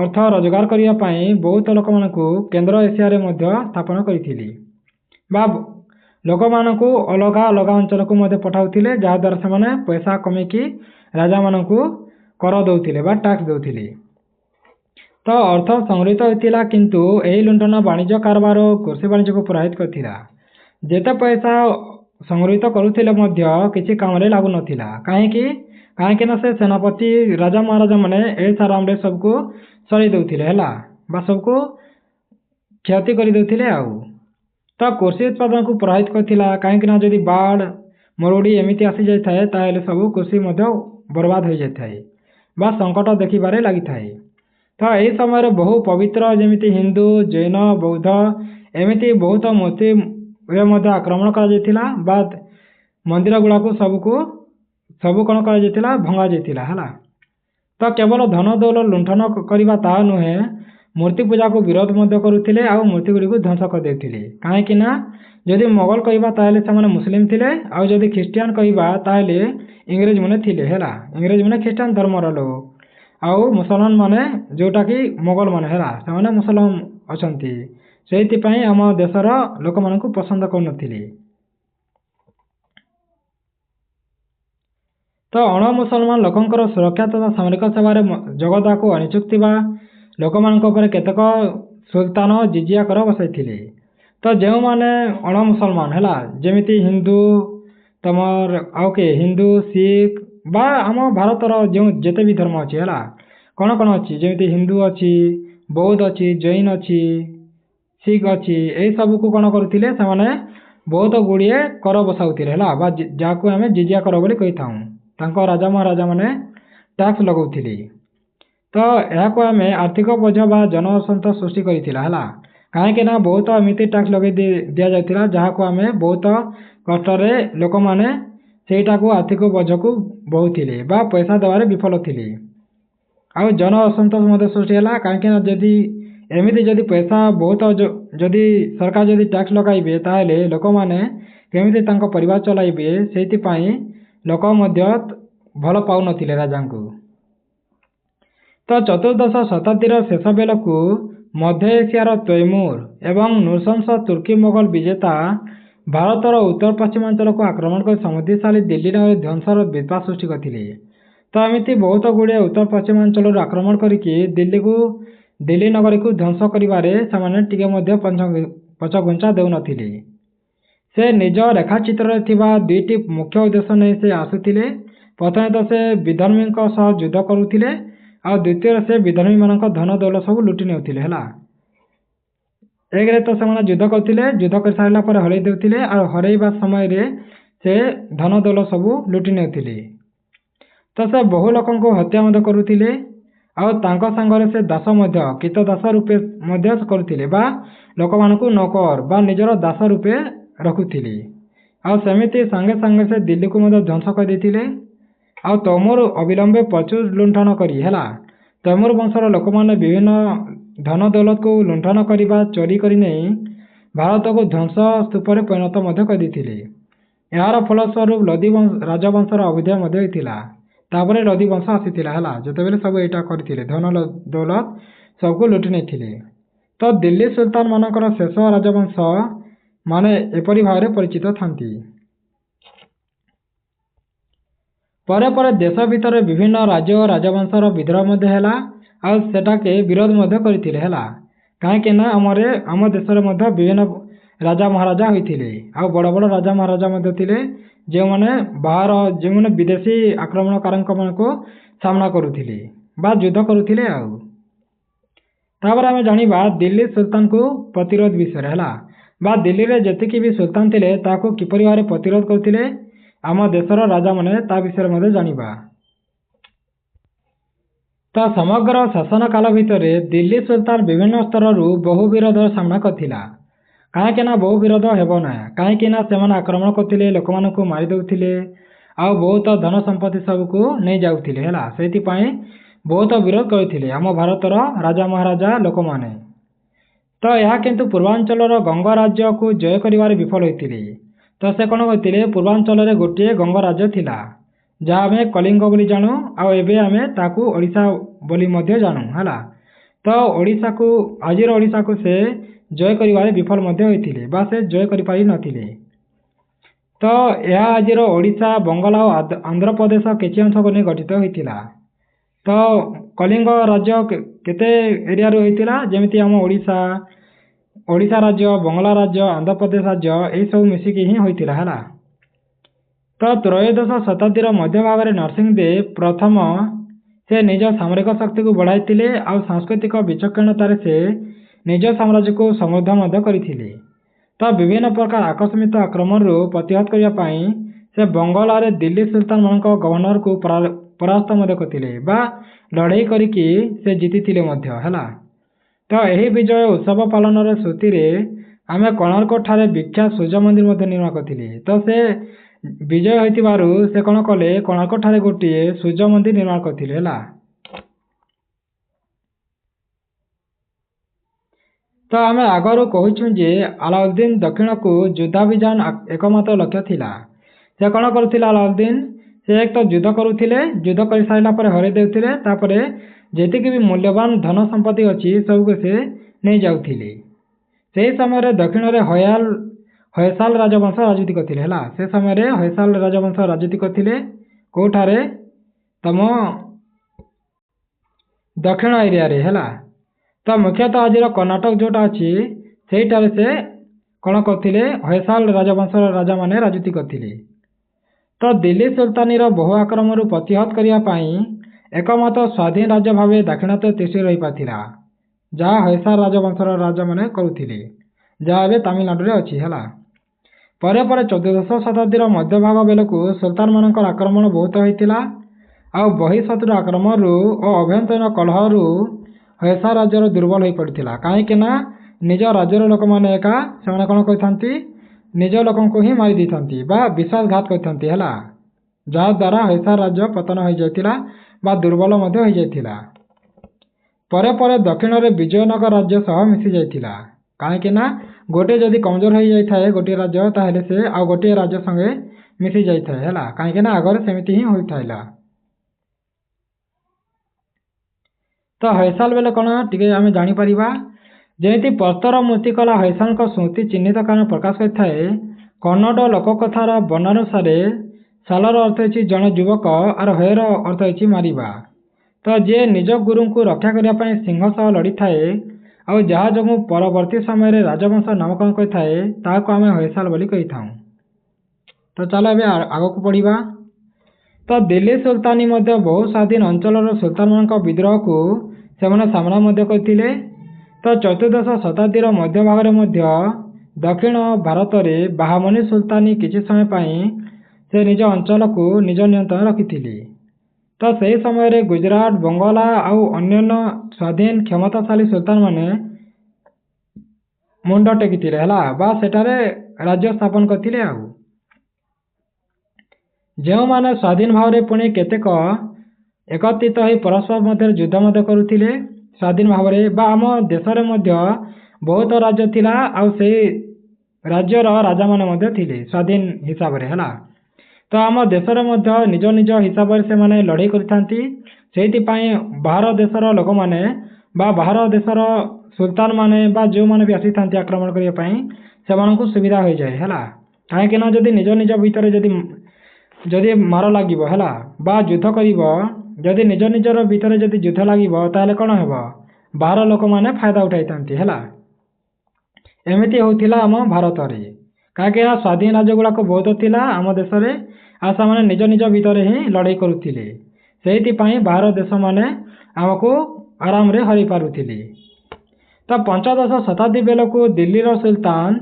ଅର୍ଥ ରୋଜଗାର କରିବା ପାଇଁ ବହୁତ ଲୋକମାନଙ୍କୁ କେନ୍ଦ୍ର ଏସିଆରେ ମଧ୍ୟ ସ୍ଥାପନ କରିଥିଲେ, ବା ଲୋକମାନଙ୍କୁ ଅଲଗା ଅଲଗା ଅଞ୍ଚଳକୁ ମଧ୍ୟ ପଠାଉଥିଲେ, ଯାହାଦ୍ୱାରା ସେମାନେ ପଇସା କମେଇକି ରାଜାମାନଙ୍କୁ କର ଦେଉଥିଲେ ବା ଟ୍ୟାକ୍ସ ଦେଉଥିଲେ। ତ ଅର୍ଥ ସଂଗୃହୀତ ହୋଇଥିଲା, କିନ୍ତୁ ଏହି ଲୁଣ୍ଠନ ବାଣିଜ୍ୟ କାରବାର ଓ କୃଷି ବାଣିଜ୍ୟକୁ ପ୍ରଭାବିତ କରିଥିଲା। ଯେତେ ପଇସା ସଂଗୃହୀତ କରୁଥିଲେ ମଧ୍ୟ କିଛି କାମରେ ଲାଗୁନଥିଲା। କାହିଁକିନା ସେ ସେନାପତି ରାଜା ମହାରାଜା ମାନେ ଏହି ସାରାମରେ ସବୁକୁ ସରେଇ ଦେଉଥିଲେ, ହେଲା, ବା ସବୁକୁ କ୍ଷତି କରିଦେଉଥିଲେ। ଆଉ ତ କୃଷି ଉତ୍ପାଦନକୁ ପ୍ରଭାବିତ କରିଥିଲା, କାହିଁକିନା ଯଦି ବାଢ଼ ମରୁଡ଼ି ଏମିତି ଆସିଯାଇଥାଏ, ତାହେଲେ ସବୁ କୃଷି ମଧ୍ୟ ବର୍ବାଦ ହୋଇଯାଇଥାଏ ବା ସଙ୍କଟ ଦେଖିବାରେ ଲାଗିଥାଏ। ତ ଏହି ସମୟରେ ବହୁ ପବିତ୍ର ଯେମିତି ହିନ୍ଦୁ, ଜୈନ, ବୌଦ୍ଧ ଏମିତି ବହୁତ ମୂର୍ତ୍ତିରେ ମଧ୍ୟ ଆକ୍ରମଣ କରାଯାଇଥିଲା, ବା ମନ୍ଦିର ଗୁଡ଼ାକୁ ସବୁ କ'ଣ କରାଯାଇଥିଲା, ଭଙ୍ଗା ଯାଇଥିଲା, ହେଲା। ତ କେବଳ ଧନ ଦୌଲ ଲୁଣ୍ଠନ କରିବା ତାହା ନୁହେଁ, ମୂର୍ତ୍ତି ପୂଜାକୁ ବିରୋଧ ମଧ୍ୟ କରୁଥିଲେ ଆଉ ମୂର୍ତ୍ତି ଗୁଡ଼ିକୁ ଧ୍ୱଂସ କରିଦେଉଥିଲେ। କାହିଁକି ନା ଯଦି ମୋଗଲ କହିବା ତାହେଲେ ସେମାନେ ମୁସଲିମ ଥିଲେ, ଆଉ ଯଦି ଖ୍ରୀଷ୍ଟିଆନ କହିବା ତାହେଲେ ଇଂରେଜ ମାନେ ଥିଲେ ହେଲା। ଇଂରେଜ ମାନେ ଖ୍ରୀଷ୍ଟିଆନ ଧର୍ମର ଲୋକ, ଆଉ ମୁସଲମାନ ମାନେ ଯୋଉଟାକି ମୋଗଲ ମାନେ ହେଲା, ସେମାନେ ମୁସଲମାନ ଅଛନ୍ତି। ସେଇଥିପାଇଁ ଆମ ଦେଶର ଲୋକମାନଙ୍କୁ ପସନ୍ଦ କରୁନଥିଲେ। ତ ଅଣ ମୁସଲମାନ ଲୋକଙ୍କର ସୁରକ୍ଷା ତଥା ସାମରିକ ସେବାରେ ଯୋଗ ଦେବାକୁ ଅନିଚ୍ଛୁକ ଥିବା ଲୋକମାନଙ୍କ ଉପରେ କେତେକ ସୁଲତାନ ଜିଜିଆ କର ବସାଇଥିଲେ। ତ ଯେଉଁମାନେ ଅଣ ମୁସଲମାନ ହେଲା, ଯେମିତି ହିନ୍ଦୁ, ତମର ଆଉ କିଏ ହିନ୍ଦୁ, ଶିଖ ବା ଆମ ଭାରତର ଯେଉଁ ଯେତେ ବି ଧର୍ମ ଅଛି ହେଲା, କ'ଣ କ'ଣ ଅଛି, ଯେମିତି ହିନ୍ଦୁ ଅଛି, ବୌଦ୍ଧ ଅଛି, ଜୈନ ଅଛି, ଶିଖ ଅଛି, ଏଇ ସବୁକୁ କ'ଣ କରୁଥିଲେ, ସେମାନେ ବହୁତ ଗୁଡ଼ିଏ କର ବସାଉଥିଲେ ହେଲା, ବା ଯାହାକୁ ଆମେ ଜିଜିଆ କର ବୋଲି କହିଥାଉ। ତାଙ୍କ ରାଜା ମହାରାଜା ମାନେ ଟ୍ୟାକ୍ସ ଲଗାଉଥିଲେ। ତ ଏହାକୁ ଆମେ ଆର୍ଥିକ ବୋଝ ବା ଜନସନ୍ତୋଷ ସୃଷ୍ଟି କରିଥିଲା ହେଲା। କାହିଁକି ନା ବହୁତ ଏମିତି ଟ୍ୟାକ୍ସ ଲଗାଇ ଦିଆଯାଉଥିଲା ଯାହାକୁ ଆମେ ବହୁତ କଷ୍ଟରେ ଲୋକମାନେ ସେଇଟାକୁ ଆର୍ଥିକ ବୋଝକୁ ବହୁଥିଲେ ବା ପଇସା ଦେବାରେ ବିଫଳ ଥିଲେ। ଆଉ ଜନ ଅସନ୍ତୋଷ ମଧ୍ୟ ସୃଷ୍ଟି ହେଲା। କାହିଁକି ନା ଯଦି ଏମିତି ଯଦି ପଇସା ବହୁତ ଯଦି ସରକାର ଯଦି ଟ୍ୟାକ୍ସ ଲଗାଇବେ ତାହେଲେ ଲୋକମାନେ କେମିତି ତାଙ୍କ ପରିବାର ଚଳାଇବେ, ସେଇଥିପାଇଁ ଲୋକ ମଧ୍ୟ ଭଲ ପାଉନଥିଲେ ରାଜାଙ୍କୁ। ତ ଚତୁର୍ଦ୍ଦଶ ଶତାବ୍ଦୀର ଶେଷ ବେଳକୁ ମଧ୍ୟ ଏସିଆର ତୈମୁର ଏବଂ ନୃଶଂସ ତୁର୍କୀ ମୋଗଲ ବିଜେତା ଭାରତର ଉତ୍ତର ପଶ୍ଚିମାଞ୍ଚଳକୁ ଆକ୍ରମଣ କରି ସମୃଦ୍ଧିଶାଳୀ ଦିଲ୍ଲୀ ନଗରୀ ଧ୍ୱଂସର ବିପଦ ସୃଷ୍ଟି କରିଥିଲେ। ତ ଏମିତି ବହୁତ ଗୁଡ଼ିଏ ଉତ୍ତର ପଶ୍ଚିମାଞ୍ଚଳରୁ ଆକ୍ରମଣ କରିକି ଦିଲ୍ଲୀ ନଗରୀକୁ ଧ୍ୱଂସ କରିବାରେ ସେମାନେ ଟିକେ ମଧ୍ୟ ପଛଘୁଞ୍ଚା ଦେଉନଥିଲେ। ସେ ନିଜ ରେଖାଚିତ୍ରରେ ଥିବା ଦୁଇଟି ମୁଖ୍ୟ ଉଦ୍ଦେଶ୍ୟ ନେଇ ସେ ଆସୁଥିଲେ। ପ୍ରଥମେ ତ ସେ ବିଧର୍ମୀଙ୍କ ସହ ଯୁଦ୍ଧ କରୁଥିଲେ, ଆଉ ଦ୍ୱିତୀୟରେ ସେ ବିଧର୍ମୀମାନଙ୍କ ଧନ ଦୌଲ ସବୁ ଲୁଟି ନେଉଥିଲେ ହେଲା। ଏକରେ ତ ସେମାନେ ଯୁଦ୍ଧ କରୁଥିଲେ, ଯୁଦ୍ଧ କରିସାରିଲା ପରେ ହରେଇ ଦେଉଥିଲେ, ଆଉ ହରେଇବା ସମୟରେ ସେ ଧନ ଦୌଲ ସବୁ ଲୁଟି ନେଉଥିଲେ। ତ ସେ ବହୁ ଲୋକଙ୍କୁ ହତ୍ୟା ମଧ୍ୟ କରୁଥିଲେ, ଆଉ ତାଙ୍କ ସାଙ୍ଗରେ ସେ ଦାସ ମଧ୍ୟ କୀଟ ଦାସ ରୂପେ ମଧ୍ୟ କରୁଥିଲେ, ବା ଲୋକମାନଙ୍କୁ ନୌକର ବା ନିଜର ଦାସ ରୂପେ ରଖୁଥିଲେ। ଆଉ ସେମିତି ସାଙ୍ଗେ ସାଙ୍ଗେ ସେ ଦିଲ୍ଲୀକୁ ମଧ୍ୟ ଧ୍ୱଂସ କରିଦେଇଥିଲେ। ଆଉ ତୈମୁର ଅବିଳମ୍ବେ ପ୍ରଚୁର ଲୁଣ୍ଠନ କରି ହେଲା, ତୈମୁର ବଂଶର ଲୋକମାନେ ବିଭିନ୍ନ ଧନ ଦୌଲତକୁ ଲୁଣ୍ଠନ କରିବା ଚୋରି କରି ନେଇ ଭାରତକୁ ଧ୍ୱଂସ ସ୍ତୂପରେ ପରିଣତ ମଧ୍ୟ କରିଦେଇଥିଲେ। ଏହାର ଫଳସ୍ୱରୂପ ଲୋଦୀ ରାଜବଂଶର ଅଭ୍ୟୁଦୟ ମଧ୍ୟ ହୋଇଥିଲା। ତାପରେ ଲୋଦୀ ବଂଶ ଆସିଥିଲା ହେଲା, ଯେତେବେଳେ ସବୁ ଏଇଟା କରିଥିଲେ, ଧନ ଦୌଲତ ସବୁକୁ ଲୁଟି ନେଇଥିଲେ। ତ ଦିଲ୍ଲୀ ସୁଲତାନ ମାନଙ୍କର ଶେଷ ରାଜବଂଶ ମାନେ ଏପରି ଭାବରେ ପରିଚିତ ଥାନ୍ତି। ପରେ ପରେ ଦେଶ ଭିତରେ ବିଭିନ୍ନ ରାଜ୍ୟ ଓ ରାଜବଂଶର ବିଦ୍ରୋହ ମଧ୍ୟ ହେଲା, ଆଉ ସେଟାକେ ବିରୋଧ ମଧ୍ୟ କରିଥିଲେ ହେଲା। କାହିଁକି ନା ଆମ ଦେଶରେ ମଧ୍ୟ ବିଭିନ୍ନ ରାଜା ମହାରାଜା ହୋଇଥିଲେ, ଆଉ ବଡ଼ ବଡ଼ ରାଜା ମହାରାଜା ମଧ୍ୟ ଥିଲେ, ଯେଉଁମାନେ ବିଦେଶୀ ଆକ୍ରମଣକାରୀଙ୍କ ମାନଙ୍କୁ ସାମ୍ନା କରୁଥିଲେ ବା ଯୁଦ୍ଧ କରୁଥିଲେ। ଆଉ ତାପରେ ଆମେ ଜାଣିବା ଦିଲ୍ଲୀ ସୁଲତାନକୁ ପ୍ରତିରୋଧ ବିଷୟରେ ହେଲା, ବା ଦିଲ୍ଲୀରେ ଯେତିକି ବି ସୁଲତାନ ଥିଲେ ତାହାକୁ କିପରି ଭାବରେ ପ୍ରତିରୋଧ କରୁଥିଲେ ଆମ ଦେଶର ରାଜାମାନେ, ତା ବିଷୟରେ ମଧ୍ୟ ଜାଣିବା। ତ ସମଗ୍ର ଶାସନ କାଳ ଭିତରେ ଦିଲ୍ଲୀ ସୁଲତାନ ବିଭିନ୍ନ ସ୍ତରରୁ ବହୁ ବିରୋଧର ସାମ୍ନା କରିଥିଲା। କାହିଁକି ନା ବହୁ ବିରୋଧ ହେବ ନାହିଁ, କାହିଁକି ନା ସେମାନେ ଆକ୍ରମଣ କରୁଥିଲେ, ଲୋକମାନଙ୍କୁ ମାରି ଦେଉଥିଲେ, ଆଉ ବହୁତ ଧନ ସମ୍ପତ୍ତି ସବୁକୁ ନେଇଯାଉଥିଲେ ହେଲା। ସେଇଥିପାଇଁ ବହୁତ ବିରୋଧ କରିଥିଲେ ଆମ ଭାରତର ରାଜା ମହାରାଜା ଲୋକମାନେ। ତ ଏହା କିନ୍ତୁ ପୂର୍ବାଞ୍ଚଳର ଗଙ୍ଗ ରାଜ୍ୟକୁ ଜୟ କରିବାରେ ବିଫଳ ହୋଇଥିଲେ। ତ ସେ କ'ଣ କରିଥିଲେ, ପୂର୍ବାଞ୍ଚଳରେ ଗୋଟିଏ ଗଙ୍ଗ ରାଜ୍ୟ ଥିଲା ଯାହା ଆମେ କଳିଙ୍ଗ ବୋଲି ଜାଣୁ, ଆଉ ଏବେ ଆମେ ତାକୁ ଓଡ଼ିଶା ବୋଲି ମଧ୍ୟ ଜାଣୁ ହେଲା। ତ ଆଜିର ଓଡ଼ିଶାକୁ ସେ ଜୟ କରିବାରେ ବିଫଳ ମଧ୍ୟ ହୋଇଥିଲେ, ବା ସେ ଜୟ କରିପାରି ନଥିଲେ। ତ ଏହା ଆଜିର ଓଡ଼ିଶା, ବଙ୍ଗଳା ଓ ଆନ୍ଧ୍ରପ୍ରଦେଶ କିଛି ଅଂଶକୁ ନେଇ ଗଠିତ ହୋଇଥିଲା। ତ କଳିଙ୍ଗ ରାଜ୍ୟ କେତେ ଏରିଆରୁ ହୋଇଥିଲା, ଯେମିତି ଆମ ଓଡ଼ିଶା ରାଜ୍ୟ, ବଙ୍ଗଳା ରାଜ୍ୟ, ଆନ୍ଧ୍ରପ୍ରଦେଶ ରାଜ୍ୟ, ଏହିସବୁ ମିଶିକି ହିଁ ହୋଇଥିଲା ହେଲା। ତ ତ୍ରୟୋଦଶ ଶତାବ୍ଦୀର ମଧ୍ୟଭାଗରେ ନରସିଂହଦେବ ପ୍ରଥମ ସେ ନିଜ ସାମରିକ ଶକ୍ତିକୁ ବଢ଼ାଇଥିଲେ, ଆଉ ସାଂସ୍କୃତିକ ବିଚକ୍ଷଣତାରେ ସେ ନିଜ ସାମ୍ରାଜ୍ୟକୁ ସମୃଦ୍ଧ ମଧ୍ୟ କରିଥିଲେ। ତ ବିଭିନ୍ନ ପ୍ରକାର ଆକସ୍ମିକ ଆକ୍ରମଣରୁ ପ୍ରତିହତ କରିବା ପାଇଁ ସେ ବଙ୍ଗଳାରେ ଦିଲ୍ଲୀ ସୁଲତାନ ମାନଙ୍କ ଗଭର୍ଣ୍ଣରକୁ ପରାସ୍ତ ମଧ୍ୟ କରିଥିଲେ, ବା ଲଢ଼େଇ କରିକି ସେ ଜିତିଥିଲେ ମଧ୍ୟ ହେଲା। ତ ଏହି ବିଜୟ ଉତ୍ସବ ପାଳନର ସ୍ମୃତିରେ ଆମେ କୋଣାର୍କ ଠାରେ ବିଖ୍ୟାତ ସୂର୍ଯ୍ୟ ମନ୍ଦିର ମଧ୍ୟ ନିର୍ମାଣ କରିଥିଲେ। ତ ସେ ବିଜୟ ହୋଇଥିବାରୁ ସେ କ'ଣ କଲେ, କୋଣାର୍କ ଠାରେ ଗୋଟିଏ ସୂର୍ଯ୍ୟ ମନ୍ଦିର ନିର୍ମାଣ କରିଥିଲେ ହେଲା। तो आम आगु कहूँ जे अलाउद्दीन दक्षिण को युद्धाभियान एकमात्र लक्ष्य थिला। से कौन करुथिला अलाउद्दीन? से एक तो युद्ध करुथिले, युद्ध कर सारा पर हरई देउथिले, तापरे जेतिकी भी मूल्यवान धन संपत्ति अच्छी सबको से नहीं जाउथिले। से समय दक्षिण में हयसाल राजवंश राजनीति करथिले हला। से समय हयसाल राजवंश राजनीति करथिले कोठारे तम दक्षिण एरिया रे हला। तो मुख्यतः आज कर्णाटक जोटा अच्छी से कौन करथिले हयसाल राजवंश राजा माने राजनीति करथिले। तो दिल्ली सुल्तानीर बहु आक्रमण प्रतिहत करने एकमात्र स्वाधीन राज्य भाव दाक्षिणात्य तिष्ठि रही पाथिला, जहाँ हयसाल राजवंशर राजा माने करुथिले, जहाँ एबे तमिलनाडु रे अछि हला। परे परे 14दश शताब्दीर मध्य भाग बेलकु सुल्तान मानकर आक्रमण बहुत होइतिला। आउ बहिशत्रु आक्रमण और अभ्यंतरीण कलह हयसाल राज्यर दुर्बल हो पड़ता। कहीं निज राज्यर लोक मैंने एका से कौन करती निज लोक ही मारी देती विश्वासघात करती है, जहाद्वारा हयसाल राज्य पतन हो जाता दुर्बल हो जाता। परे परे दक्षिण में विजयनगर राज्य सह मिसी जाता। कहीं गोटे जदि कमजोर हो जाए गोटे राज्य ताहले से आ गोटे राज्य संगे मिसी जाए है, कहीं आगे सेमती ही होता। तो हयसाल बेले कौन टे आम जापर जमी प्रस्तर मूर्तिकला हयसाल स्मृति चिन्हित कारण प्रकाश करए। कन्नड़ लोककथार वर्णानुसार सालर अर्थ हो जड़े युवक और हयर अर्थ हो मारिबा। तो जे निज गुरु को रक्षा करने सिंह सह लड़ी थाए और जहाँ जो परवर्ती समय राजवंश नामकरण करके आम हयसाल बोली कही था। तो चलो ए आग को पढ़ा। तो दिल्ली सुल्तानी बहु स्वाधीन अंचल सुल्तान मान विद्रोह को से सामना करते। तो 14दश शताब्दीर मध्य भाग में दक्षिण भारत में बाहामनी सुल्तानी किसी समय से निज अंचल को निज नियंत्रण रखी। तो सही समय गुजरात बंगला आउ अन्य स्वाधीन क्षमताशाली सुल्तान माने मुंड टेकी सेठारे राज्य स्थापन करते। जो माने स्वाधीन भाव में पुणी केतेक एकत्रित हो परस्पर मध्य युद्ध करुथिले स्वाधीन भाव में आम देश में बहुत राज्य थिला आउ से राज्यर राजा माने थिले स्वाधीन हिसाब रे हला। तो आम देश में निज निज हिसाब से माने लड़ाई करथांती। बाहर देशर लोक माने बाहर देशर सुल्तान माने जो माने भी आसी थांती आक्रमण करने से सुविधा हो जाए है। कहीं जदि निज निज भितर जदि मार लगे है युद्ध कर निज निजर भितर जदि युद्ध लगे ताले कौन हे बाहर लोक मैंने फायदा उठाई है। एमती होता आम भारत में कहीं स्वाधीन राज्य गुड़ाक बहुत थिला आम देश में आशा मैंने निज निज भितर ही लड़ाई करुले से बाहर देश मैंने आमको आराम रे हरई पारुथिले। तो 15दश शताब्दी बेलू दिल्ली सुल्तान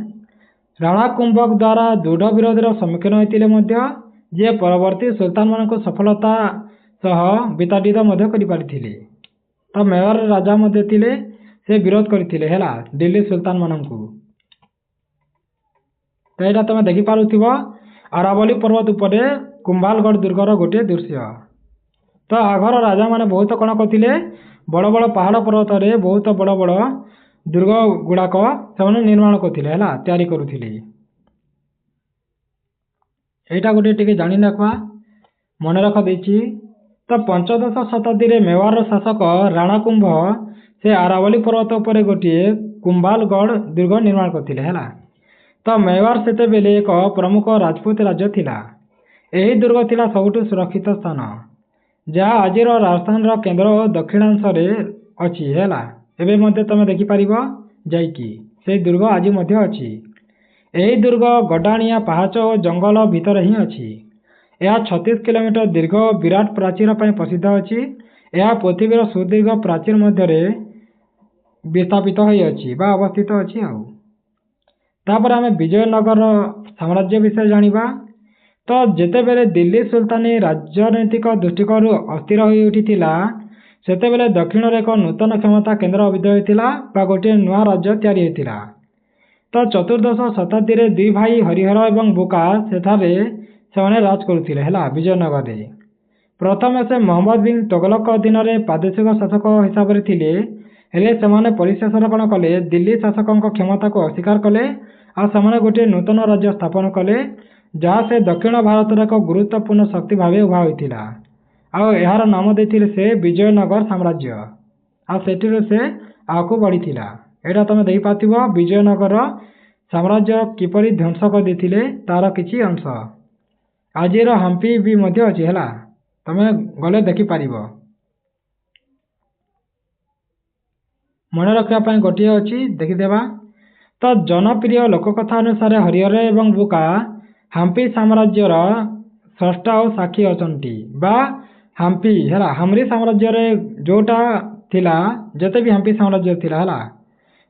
राणा कुंभक द्वारा दृढ़ विरोधर सम्मुखीन होते जे परवर्ती सुल्तान मान सफलता सह विताड़ित कर। तो मेवार राजा थे से विरोध करते है दिल्ली सुल्तान मान को। तो यहाँ तुम देखिपुव अरावली पर्वत उपरे कुंभालगढ़ दुर्गर गोटे दृश्य। तो आगर राजा माने बहुत कौन करते बड़ बड़ पहाड़ पर्वत रे बहुत बड़ बड़ दुर्ग गुड़ाक से निर्माण करते तैयारी करुले। यहाँ गोटे टे जानी रखा मन रख देछि। तो 15दश शताब्दी में मेवार शासक राणा कुंभ से अरावली पर्वत पर गोटे कुंभालगढ़ दुर्ग निर्माण करते है। तो मेवार से बेले एक प्रमुख राजपूत राज्य थिला। यही दुर्ग थिला सबुठ सुरक्षित स्थान जहाँ आज राजस्थान केन्द्र दक्षिणांश अच्छी है। एवं तुम देखिपर से दुर्ग आज अच्छी। यही दुर्ग गडाणिया पहाच और जंगल भितर ही अच्छी। यह 36 किलोमीटर दीर्घ विराट प्राचीर प्रसिद्ध अच्छी। यह पृथ्वीर सुदीर्घ प्राचीर मध्य विस्थापित होती अवस्थित अच्छी। तापर आम विजयनगर साम्राज्य विषय जानिबा। तो जेते बेले दिल्ली सुल्तानी राजनैतिक दृष्टिकोण अस्थिर हो उठिथिला सेते बेले दक्षिण रे एक नूतन क्षमता केन्द्र अभिवृद्धि होइतिला गोटे नुआ राज्य तैयारी होइतिला। तो 14दश शताब्दी रे दुई भाई हरिहर एवं बुका सेठारे से राज करुथिले है विजयनगर में। प्रथम से मोहम्मद बिन तुगलक अधीन प्रादेशिक शासक हिसाब से थिले। हेले सेमाने परिशेषरे कौन कले दिल्ली शासकों क्षमता को अस्वीकार कले और सेमाने गोटे नूतन राज्य स्थापन कले जहाँ से दक्षिण भारतर एक गुरुत्वपूर्ण शक्ति भाव उभा होता और यार नाम देते से विजयनगर साम्राज्य आ से आगू बढ़ी यहाँ तुम देखिपार विजयनगर साम्राज्य किपरि ध्वंस कर देते तार किसी अंश आज हम्पी भी अच्छी है तुम गले देखिपार मन रखापी गोटे अच्छी देखीदेवा तो जनप्रिय लोककथा अनुसार हरिहर एवं बुका हम्पी साम्राज्यर स्रष्टा और साक्षी अचंती बा हम्पी है हमरी साम्राज्य जोटा थिला जते भी हम्पी साम्राज्य थिला है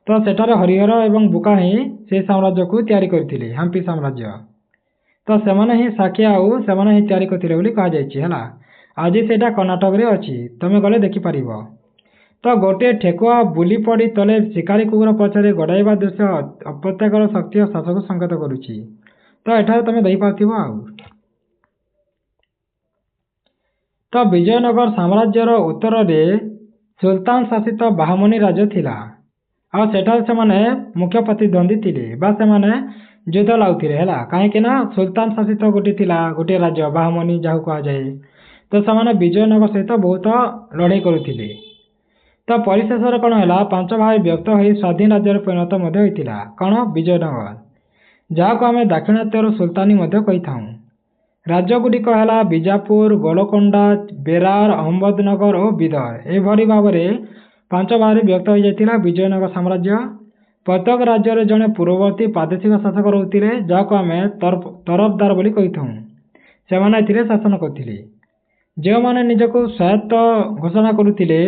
तो सेठार हरिहर एवं बुका ही से साम्राज्य को तैयारी करथिले हम्पी साम्राज्य तो सेमाने ही साक्षी आउ सेमाने ही तैयारी करथिले बोली कहा जायछि है आज सेटा कर्णाटक रे अछि तमे गले देखि परिबो तो गोटे ठेकुआ बुली पड़ी तले शिकारी कुकुर पछरे गड़ाइबा दृश्य अप्रत्यागर शक्ति और शासक संकेत करुछि तो एठारे तमे देख पाथिबो आउ तो विजयनगर साम्राज्यर उत्तर रे सुल्तान शासित बाहमनी राज्य थिला और सेठारे सेमाने मुख्य प्रतिद्वंदी थिले बा सेमाने युद्ध लाउथिले हैला काहेकि ना सुल्तान शासित गोटे थिला गोटे राज्य बाहमनी जाहु कहा जाए तो सेमाने विजयनगर सहित बहुत लड़ाई करुथिले तो परिशेष कौन है 5 भाई व्यक्त हो स्वाधीन राज्य परिणत होता कौन विजयनगर जहाँ को आम दाक्षिणात्यर सुल्तानी कही था राज्यगुड़िक है बीजापुर गोलकोंडा बेरार अहमदनगर और बीदर एभली भाव में 5 भाग व्यक्त हो जाता विजयनगर साम्राज्य प्रत्येक राज्य में जड़े पूर्ववर्ती प्रादेशिक शासक रोते जहाँ को आम तरफदार बोली कही था से शासन करते जो मैंने निजक स्वायत्त घोषणा करुले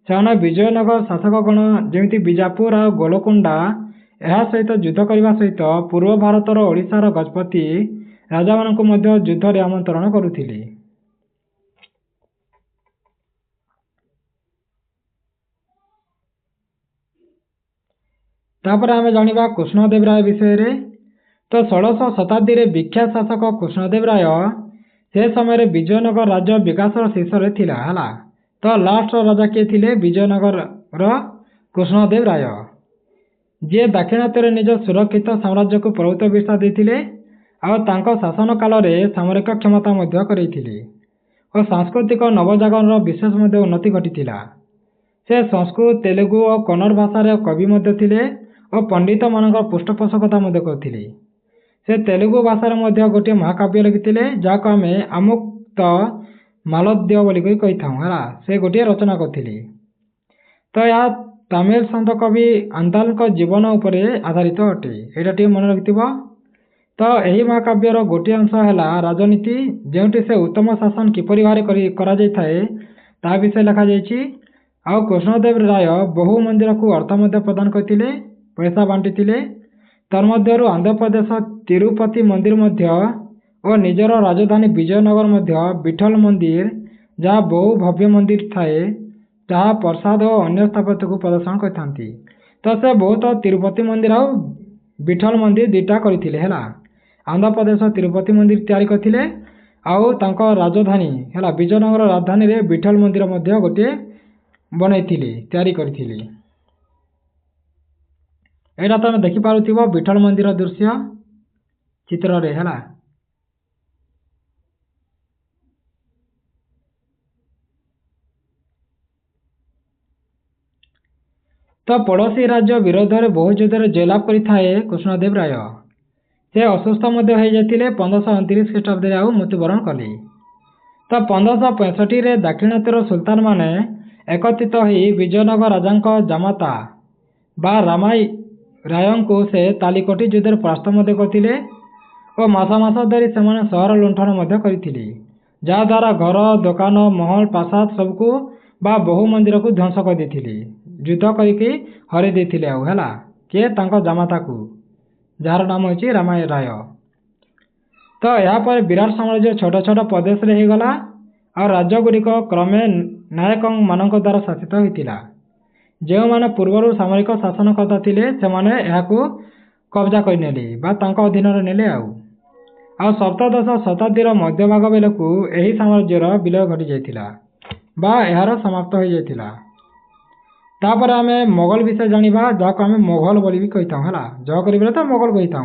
से विजयनगर शासकगण जमी बीजापुर और गोलकोंडा यह सहित युद्ध करने सहित पूर्व भारतर ओडिशार गजपति राजा मानक युद्ध में आमंत्रण करुथिले। तापर आमे जानिबा कृष्णदेव राय विषय रे तो 1600 शताब्दी रे विख्यात शासक कृष्णदेव राय से समय विजयनगर राज्य विकास शीर्ष रे थिला हला तो लास्ट राजा किए थिले विजयनगर कृष्णदेव राय जे दाक्षिणात्य निज सुरक्षित साम्राज्य को प्रभुत्व विस्तार देथिले और तांको शासन काल रे सामरिक क्षमता मध्य करैथिले और सांस्कृतिक नवजागरण विशेष मध्य उन्नति घटिथिला से संस्कृत तेलुगु और कन्नड़ भाषा कवि मध्य थिले और पंडित मानकर पृष्ठपोषकता मध्य करथिले से तेलुगु भाषा मध्य गोटे महाकाव्य लिखिथिले जाको आमे अमुक्त मालद्य बोली कही था से गोटे रचना करथिले तो यह तमिल संत कवि आंताल जीवन उपरे आधारित अटे एटा टी मन रखिथिबो तो यही महाकाव्यर गोटे अंश है राजनीति जोटी से उत्तम शासन किपरि भावे करा जाय थाए ता विषय लिखा जायछि आउ कृष्णदेव राय बहु मंदिर को अर्थ मध्य प्रदान करथिले पैसा बांटिथिले तन्मध्यरु आंध्र प्रदेश तिरुपति मंदिर मध्य और निजर राजधानी विजयनगर मध्य विठल मंदिर जहाँ बहु भव्य मंदिर थाए जहाँ प्रसाद और अन्य स्थापत्य को प्रदर्शन करथांती तो से बहुत तिरुपति मंदिर और विठल मंदिर दुईटा करथिले हैला आंध्र प्रदेश तिरुपति मंदिर तैयारी करथिले आउ तांको राजधानी हैला विजयनगर राजधानी रे विठल मंदिर मध्य गोटे बनैथिले तैयारी करथिले एटा तमे देखि पारुथिबो विठल मंदिर दृश्य चित्र रे हैला तो पड़ोसी राज्य विरोध में बहु युद्ध जयलाभ करथाए कृष्णदेव राय से असुस्थ मध्य हो जाते 1529 ख्रीष्टाब्द आउ मृत्युवरण कले तो 1565 दाक्षिणात्यर सुल्तान माने एकत्रित हो विजयनगर राजा जामाता बा रामाई राय को से तालिकोटी युद्ध परास्त करते और मस धरी से सहर लुंठन करते जहाद्वारा घर दुकान महल प्रासाद सबको बा बहु मंदिर को ध्वंस कर देथिले युद्ध करके हरे देथिले आउ हैला के तांको जामाता को जार नाम होची रामाय राय तो यहाँ पर विराट साम्राज्य छोट छोट प्रदेश रे हो गला और राज्य गुड़िक क्रमे नायक मान द्वारा शासित होता जो माने पूर्वर सामरिक शासन करता थिले से माने यहाकू कब्जा करनेले बा तांको अधीन रे नेले आउ सप्तदश शताब्दीर मध्यभाग बेलू यही साम्राज्यर विलय घटी जाइथिला बा यार समाप्त हो जाइथिला तापर आम मोगल विषय जाना जहाँ आम मोगल बोली भी कही था है जह कर तो मोगल कही था।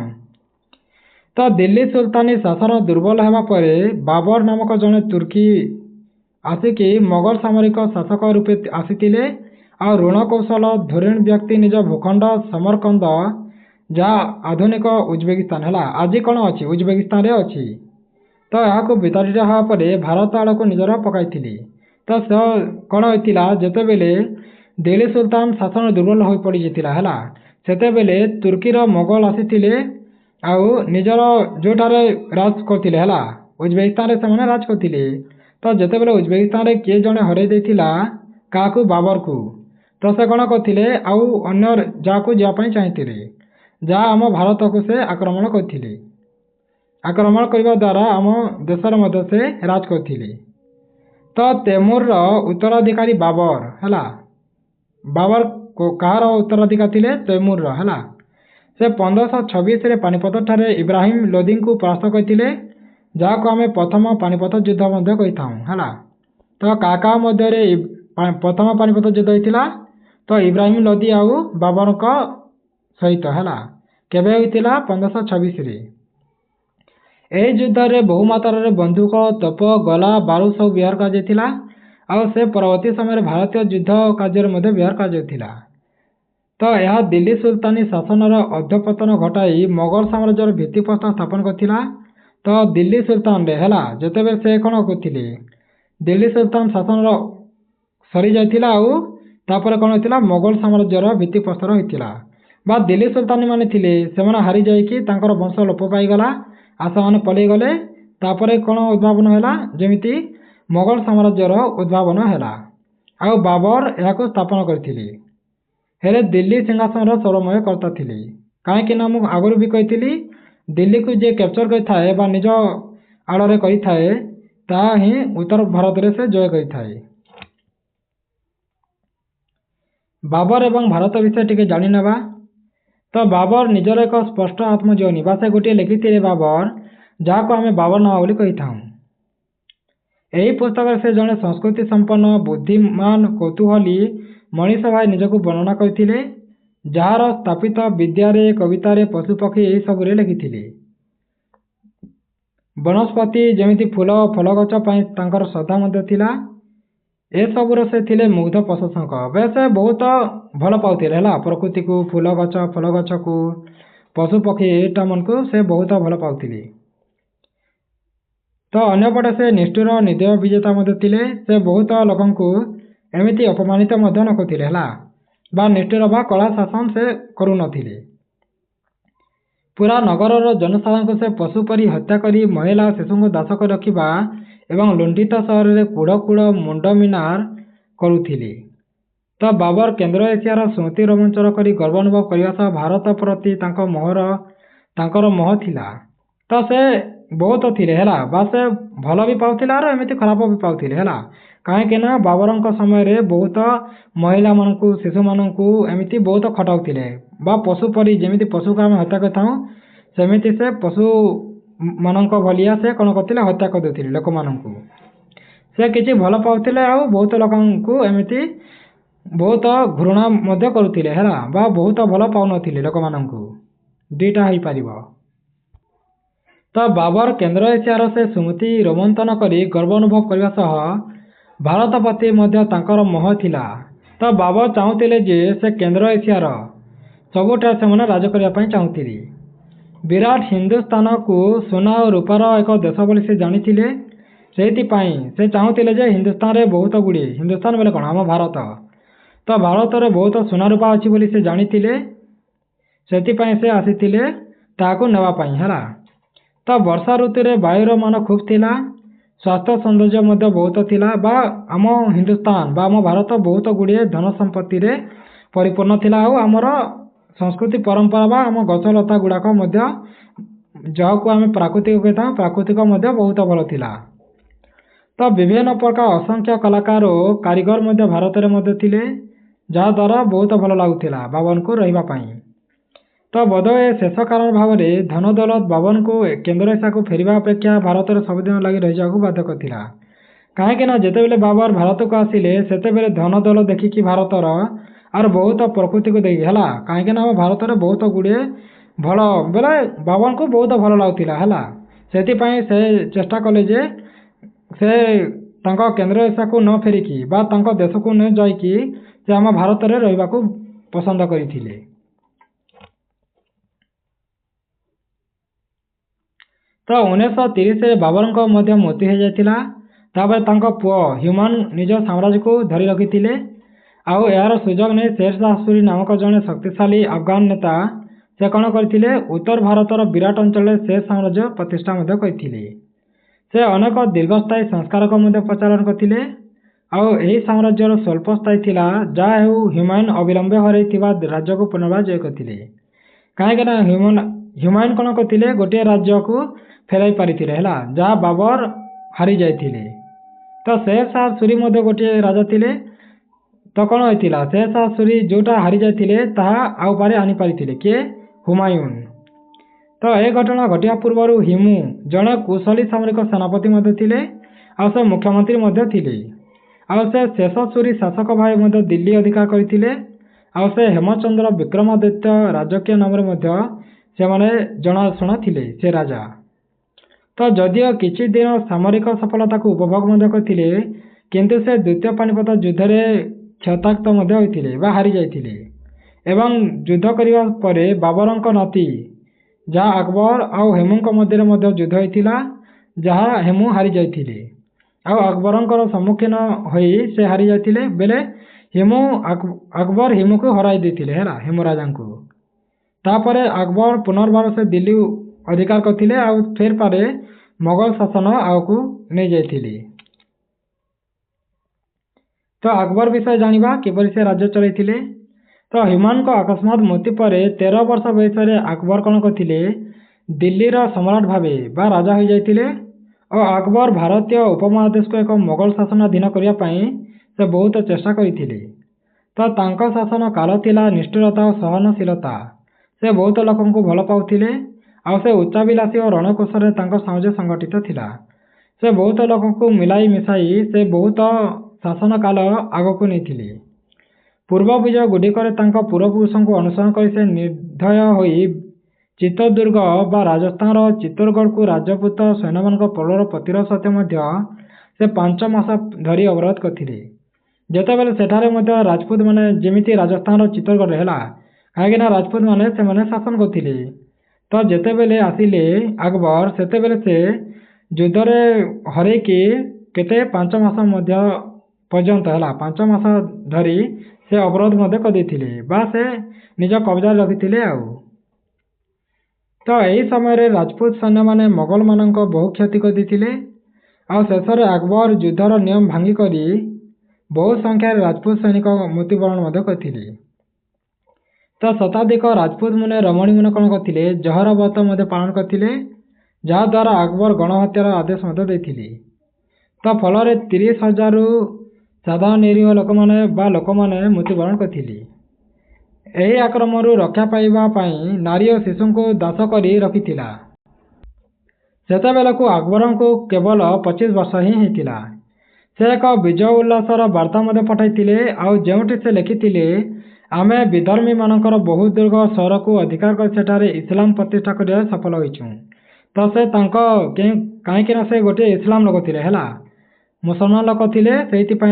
तो दिल्ली सुल्तानी शासन दुर्बल होगापर बाबर नामक जड़े तुर्की आसिकी मोगल सामरिक शासक रूपे आसीथिले आ ऋण कौशल धोरण व्यक्ति निज भूखंड समरकंद जहाँ आधुनिक उज्बेकिस्तान है आज कौन अच्छी उज्बेकिस्तान अच्छी। तो यहाँ विताड़ित होगापर भारत आड़ को निजर पकई तो कौन होता जितेबले दिल्ली सुल्तान शासन दुर्बल हो पड़ी है सेतेबेले तुर्कीर मोगल आसीथिले आउ निजर जोठारे राज करथिले है उज्बेकिस्तान से राज करथिले। तो जितेबले उज्बेकिस्तान किए जड़े हरई देथिला काकू बाबर को तो से कौन करथिले आउ अन्य जाकू जापाई चाहिए जहाँ आम भारत को से आक्रमण करथिले आक्रमण करने द्वारा आम देशर मध्य से राज करथिले। तो तैमूर उत्तराधिकारी बाबर है बाबर को कहार उत्तराधिकारी थे तैमूर है से 1526 पानीपत ठारे इब्राहिम लोदी को परास्त करते जहाँ को आम प्रथम पानीपत युद्ध कही था है। तो काका मध्य प्रथम पानीपत युद्ध होता तो इब्राहिम लोदी आउ बाबर सहित है केवे होता 1526 यही युद्ध में बहु मात्रा बंदूक तोप गला बारूद सब व्यवहार कर परवर्ती समय भारतीय युद्ध कार्य व्यवहार कर। तो यह दिल्ली सुल्तानी शासनर अधपतन घटाई मोगल साम्राज्यर भित्तिप्रस्तर स्थापन करथिला। तो दिल्ली सुल्तान है जितेबले से कौन करथिले दिल्ली सुल्तान शासन सरी जाइथिला आउ तापर कौन होता मोगल साम्राज्यर भित्तिप्रस्तर होता बा दिल्ली सुल्तानी माने थिले से हारी जाइकी तांकर वंश लोप पाईगला आशा मैंने पलि गले तापर कौन उद्भावन है जमीती मोगल साम्राज्यर उद्भावन है आउ बाबर यह स्थापन करथिले हेले दिल्ली सिंहासन सर्वमय करता थिले कहीं मुझे आगुरी भी कही दिल्ली को जे कैप्चर करें निज आड़े करें ही उत्तर भारत रे से जय करें। बाबर एवं भारत विषय टी जानी नेबा। तो बाबर निजर एक स्पष्ट आत्मजीवनी बा से गोटे लिखी बाबर जहाँ को आम बाबर नामा बोली कही था। यही पुस्तक से जड़े संस्कृति संपन्न बुद्धिमान कौतूहली मनीष भाई निजक वर्णना करते जार स्थापित विद्यारे कवितारे पशुपक्षी यही सब लिखी वनस्पति जमी फूल फल गच पर श्रद्धा थिला ए सबुर से थिले मुग्ध प्रशंसक से बहुत भल पाते है प्रकृति को फूल गच फल गच को पशुपक्षी एटा मन को से बहुत भल पाते। तो अन्यपटे से निष्ठुर निदय विजेता थिले से बहुत लोक एमती अपमानित न करथिले बा निष्ठुर बा कला शासन से करू नथिले। पूरा नगर जनसाधारण को से पशु परी हत्या करी महिला शिशु को दास कर रखिबा एवं लुंडित सहर में कूड़ कूड़ मुंड मिनार करुथिले। तो बाबर केन्द्र एशियार स्मृति रोमांचन करी गर्व अनुभव करने सह भारत प्रति तांकर मोह थिला। तो से बहुत थिले है बा से भल भी पाउथिले और एमती खराब भी पाउथिले है कहीं बाबर समय रे बहुत महिला मान शिशु मान एमती बहुत खटाउथिले बा पशु परी जमी पशु को आम हत्या करता सेमती से पशु मान भलिया से कौन करते हत्या करदे लोक मान से किसी भल पाउथिले आ बहुत लोक एमती बहुत घृणा करुथिले है बा बहुत भल पाउन लोक मान दुईटा हो पार। तो बाबर केन्द्र एशियार से स्मृति रोमंथन करी गर्व अनुभव करने सह भारत प्रति मोह थिला। तो बाबर चाहूले जे से केन्द्र एशियार सबुठा से राज करने चाहूली। विराट हिंदुस्तान को सोना और रूपार एक देश बोली से जानी से चाहूले जे हिंदुस्तान रे बहुत गुड़ी हिंदुस्तान बोले कौन आम भारत तो भारत में बहुत सोना रूपा अच्छी बोली से जानी से आसीथिले ताकू नेवाई है। तो वर्षा ऋतु रे वायुर मान खूब थिला स्वास्थ्य सौंदर्य बहुत थिला बा आम हिंदुस्तान बा आम भारत बहुत गुड़िए धन संपत्ति रे परिपूर्ण थिला आमर संस्कृति परंपरा बा आम गछलता गुड़ाक जहाँ को आम प्राकृतिक कहता प्राकृतिक बहुत भल थिला। तो विभिन्न प्रकार असंख्य कलाकार और कारीगर भारत में थिले जहाँद्वारा बहुत भल लगुला बाबन को रही। तो बोधहुए शेष कारण भाव में धन दौलत बाबन को केन्द्र एशिया को फेरिया अपेक्षा भारत में सबुदिन लगी रही जाक बाध्य करथिला कहीं जितेबले बाबर भारत को आसिले सेतेबेले धन दौलत देखिकी भारतर आर बहुत प्रकृति को देखिए है कहीं आम भारत में बहुत गुड़े भल बोले बाबन को बहुत भल लगुला है से चेष्टा कले जे से केन्द्र एशा को न फेरिकी देश को न जाइकी से आम भारत में रहा पसंद करते। तो 1930 बाबर मृत्यु हो जाता पुओ ह्यूमान निज साम्राज्य को धरी रखी आउ यार सुजोग नहीं शेरशाह सूरी नामक जड़े शक्तिशाली अफगान नेता से कौन करते उत्तर भारतर विराट अंचल से साम्राज्य प्रतिष्ठा करते से अनेक दीर्घस्थायी संस्कार प्रचार करते आई साम्राज्यर स्वल्पस्थायी थिला जहाँ ह्यूमायन अविलंबे हर राज्य को पुनर्वार जय करते कहीं ह्यूमायन कौन करते गोटे राज्य को फेराई पारी है जहाँ बाबर हारी जाते तो शेरशाह सूरी गोटे राजा थे तो कौन होता शेरशाह सूरी जोटा हारी जाते आउ पारे आनी पारी किए हुमायून। तो यह घटना घटिया पूर्व हिमू जड़े कुशली सामरिक सेनापति थे से मुख्यमंत्री थे से शेष सूरी शासक भाई दिल्ली अधिकार करते से हेमचंद्र विक्रमादित्य राजकीय नाम से जनाशुना थे से राजा। तो जदिओ किछि दिन सामरिक सफलता को उपभोग करते किंतु से द्वितीय पानीपत युद्ध में क्षताक्त होते हारी जाते एवं युद्ध करने पर बाबर नाती जहाँ अकबर आउ हेमू मध्य युद्ध होता जहाँ हेमू हारी जाते आउ अकबर सम्मुखीन हो से हारी जाते बेले हेमू अकबर हेमू को हराई देते है हेमू राजा को तापर अकबर पुनर्बार से दिल्ली अधिकार करते आउ फिर पारे मोगल शासन आगू नहीं जाते। तो अकबर विषय जानिबा किपरि से राज्य चलैथिले। तो हुमायून को अकस्मात मृत्यु पर 13 वर्ष बयस अकबर कौन करते दिल्लीर सम्राट भावे बा राजा हो जाते और अकबर भारतीय उपमहादेश को एक मोगल शासन अधीन करने से बहुत चेष्टा करते। तो तांका शासन काल थिला निष्ठुरता और सहनशीलता से बहुत लोक भल पाउथिले आ से उच्चाभिलाषी और रणकौशल सामंजस्य संगठित थिला से बहुत लोक को मिलाई मिसाई से बहुत शासन काल आग को नहीं पूर्व विजय गुड़िकर पूर्वपुरुषों को अनुसरण कर से निर्दय हो चित्तदुर्ग बा राजस्थान चित्तौड़गढ़ को राजपूत सैन्यमान प्रबल प्रतिरोध सत्य से 5 मास धरी अवरोध करते जिते बेले सेठारे राजपूत मैंने जमी राजस्थान चित्तौड़गढ़ है कहीं राजपूत मैंने से शासन करते तो जिते बेले आसिले अकबर सेते बेले से युद्ध हरैकी केते 5 मास पर्यंत है 5 मास धरी से अवरोध करते से निज कब्जा रखी आउ। तो यही समय राजपूत सैन्य मैंने मोगल मान बहु क्षति करते शेष अकबर युद्धर नियम भांगिक बहु संख्यार राजपूत सैनिक मृत्युवरण करते। तो शताधिक राजपूत मुने रमणी मुने कौन करते जहर व्रत पालन करते जहाद्वारा अकबर गणहत्यार आदेश देते। तो फल 30,000 साधारण निरीह लोक मैंने मृत्युवरण करते। यही आक्रमण रक्षा पाइबापी नारी और शिशु को दास कर रखी सेते बेला को अकबर को केवल 25 वर्ष ही होता से एक विजय उल्लासर वार्ता पठाई आउ जोटी से लिखी आमे विधर्मी मानकर बहुत दुर्ग सहर को अधिकार कर सेठारे इस्लाम प्रतिष्ठा कर सफल होइछुं। तो से कहीं से गोटे इस्लाम लोक थे है मुसलमान लोक थे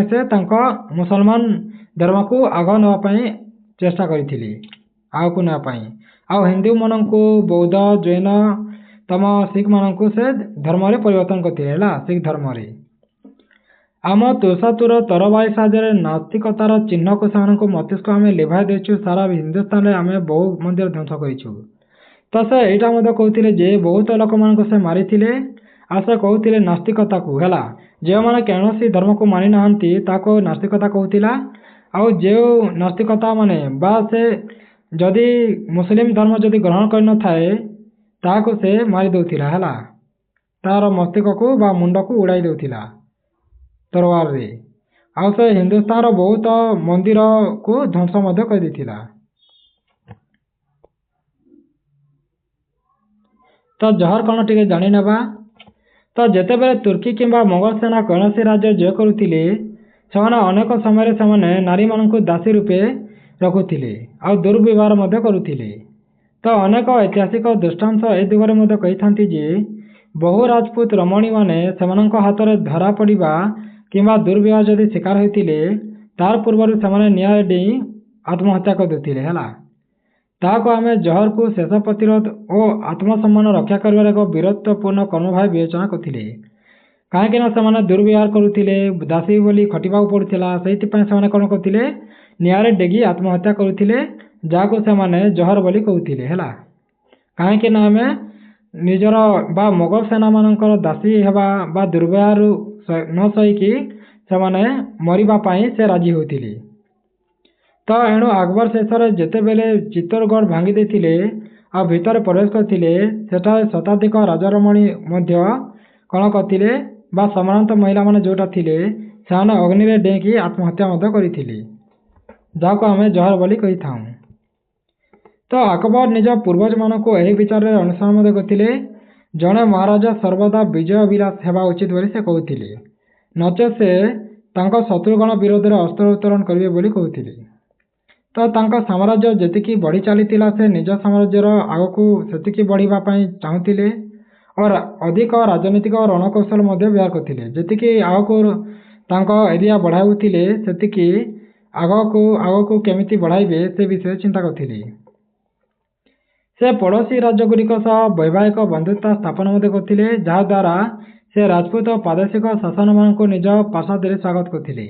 से मुसलमान धर्म को आग नापी चेष्टा करते आग को नापाई आउ हिंदू मान को बौद्ध जैन तम सिख मान को से धर्म परिवर्तन करते है सिख धर्म आम तुषातुर तरबाई साहाଯ୍ୟରେ नास्तिकतार चिन्ह को से मस्तिष्क आम लिभाई देचु सारा हिंदुस्तान में आम बहु मंदिर ध्वंस करूँ। तो से यहाँ कहते जे बहुत लोक मान से मारी आ से कहते नास्तिकता को है जो मैंने कौन धर्म को मानी ना नास्तिकता कहला आउ जो नास्तिकता माने बा से जदि मुस्लिम धर्म जदि ग्रहण कर न थाए ताको से मारी दौला है तार मस्तिष्क को बा मुंड को उड़ाई दौला तरवार रे आउ से हिंदुस्तान बहुत मंदिर को ध्वंस कर देथिला। तो जहर कौन टे जानी नेबा। तो जेते बेले तुर्की किंबा मोगल सेना कौन राज्य जय करुथिले से अनेक समय से नारी मान दासी रूपे ରଖୁଥିଲେ ଆଉ ଦୁର୍ବ୍ୟବହାର ମଧ୍ୟ କରୁଥିଲେ। ତ ଅନେକ ଐତିହାସିକ ଦୃଷ୍ଟାନ୍ତ ଏ ଦିଗରେ ମଧ୍ୟ କହିଥାନ୍ତି ଯେ ବହୁ ରାଜପୁତ ରମଣୀମାନେ ସେମାନଙ୍କ ହାତରେ ଧରା ପଡ଼ିବା କିମ୍ବା ଦୁର୍ବ୍ୟବହାର ଯଦି ଶିକାର ହୋଇଥିଲେ ତାର ପୂର୍ବରୁ ସେମାନେ ନିଆଁରେ ଡେଇଁ ଆତ୍ମହତ୍ୟା କରିଦେଉଥିଲେ ହେଲା। ତାହାକୁ ଆମେ ଜହରକୁ ଶେଷ ପ୍ରତିରୋଧ ଓ ଆତ୍ମସମ୍ମାନ ରକ୍ଷା କରିବାର ଏକ ବୀରତ୍ୱପୂର୍ଣ୍ଣ କର୍ମ ଭାବେ ବିବେଚନା କରୁଥିଲେ। କାହିଁକିନା ସେମାନେ ଦୁର୍ବ୍ୟବହାର କରୁଥିଲେ, ଦାସୀ ବୋଲି ଖଟିବାକୁ ପଡ଼ୁଥିଲା, ସେଇଥିପାଇଁ ସେମାନେ କ'ଣ କରୁଥିଲେ, ନିଆଁରେ ଡେଗି ଆତ୍ମହତ୍ୟା କରୁଥିଲେ, ଯାହାକୁ ସେମାନେ ଜହର ବୋଲି କହୁଥିଲେ ହେଲା। କାହିଁକିନା ଆମେ ନିଜର ବା ମୋଗଲ ସେନାମାନଙ୍କର ଦାସୀ ହେବା ବା ଦୁର୍ବ୍ୟବହାର ନ ସହିକି ସେମାନେ ମରିବା ପାଇଁ ସେ ରାଜି ହୋଇଥିଲେ। ତ ଏଣୁ ଆକବର ଶେଷରେ ଯେତେବେଳେ ଚିତ୍ତୋରଗଡ଼ ଭାଙ୍ଗି ଦେଇଥିଲେ ଆଉ ଭିତରେ ପ୍ରବେଶ କରିଥିଲେ, ସେଠାରେ ଶତାଧିକ ରାଜରମଣୀ ମଧ୍ୟ କ'ଣ କରିଥିଲେ ବା ସମ୍ଭ୍ରାନ୍ତ ମହିଳାମାନେ ଯେଉଁଟା ଥିଲେ ସେମାନେ ଅଗ୍ନିରେ ଡେଇଁକି ଆତ୍ମହତ୍ୟା ମଧ୍ୟ କରିଥିଲେ, ଯାହାକୁ ଆମେ ଜହର ବୋଲି କହିଥାଉ। ତ ଆକବର ନିଜ ପୂର୍ବଜମାନଙ୍କୁ ଏହି ବିଚାରରେ ଅନୁସରଣ ମଧ୍ୟ କରିଥିଲେ। ଜଣେ ମହାରାଜା ସର୍ବଦା ବିଜୟ ବିଳାସ ହେବା ଉଚିତ ବୋଲି ସେ କହୁଥିଲେ, ନଚେତ୍ ସେ ତାଙ୍କ ଶତ୍ରୁଗଣ ବିରୋଧରେ ଅସ୍ତ୍ର ଉତ୍ତୋଳନ କରିବେ ବୋଲି କହୁଥିଲେ। ତ ତାଙ୍କ ସାମ୍ରାଜ୍ୟ ଯେତିକି ବଢ଼ି ଚାଲିଥିଲା ସେ ନିଜ ସାମ୍ରାଜ୍ୟର ଆଗକୁ ସେତିକି ବଢ଼ିବା ପାଇଁ ଚାହୁଁଥିଲେ ଓ ଅଧିକ ରାଜନୈତିକ ରଣକୌଶଳ ମଧ୍ୟ ବ୍ୟବହାର କରୁଥିଲେ। ଯେତିକି ଆଗକୁ ତାଙ୍କ ଏରିଆ ବଢ଼ାଉଥିଲେ ସେତିକି ଆଗକୁ କେମିତି ବଢ଼ାଇବେ ସେ ବିଷୟରେ ଚିନ୍ତା କରୁଥିଲେ। ସେ ପଡ଼ୋଶୀ ରାଜ୍ୟଗୁଡ଼ିକ ସହ ବୈବାହିକ ବନ୍ଧୁତା ସ୍ଥାପନ ମଧ୍ୟ କରୁଥିଲେ, ଯାହାଦ୍ୱାରା ସେ ରାଜପୁତ ଓ ପ୍ରାଦେଶିକ ଶାସନମାନଙ୍କୁ ନିଜ ପ୍ରାସାଦରେ ସ୍ୱାଗତ କରୁଥିଲେ।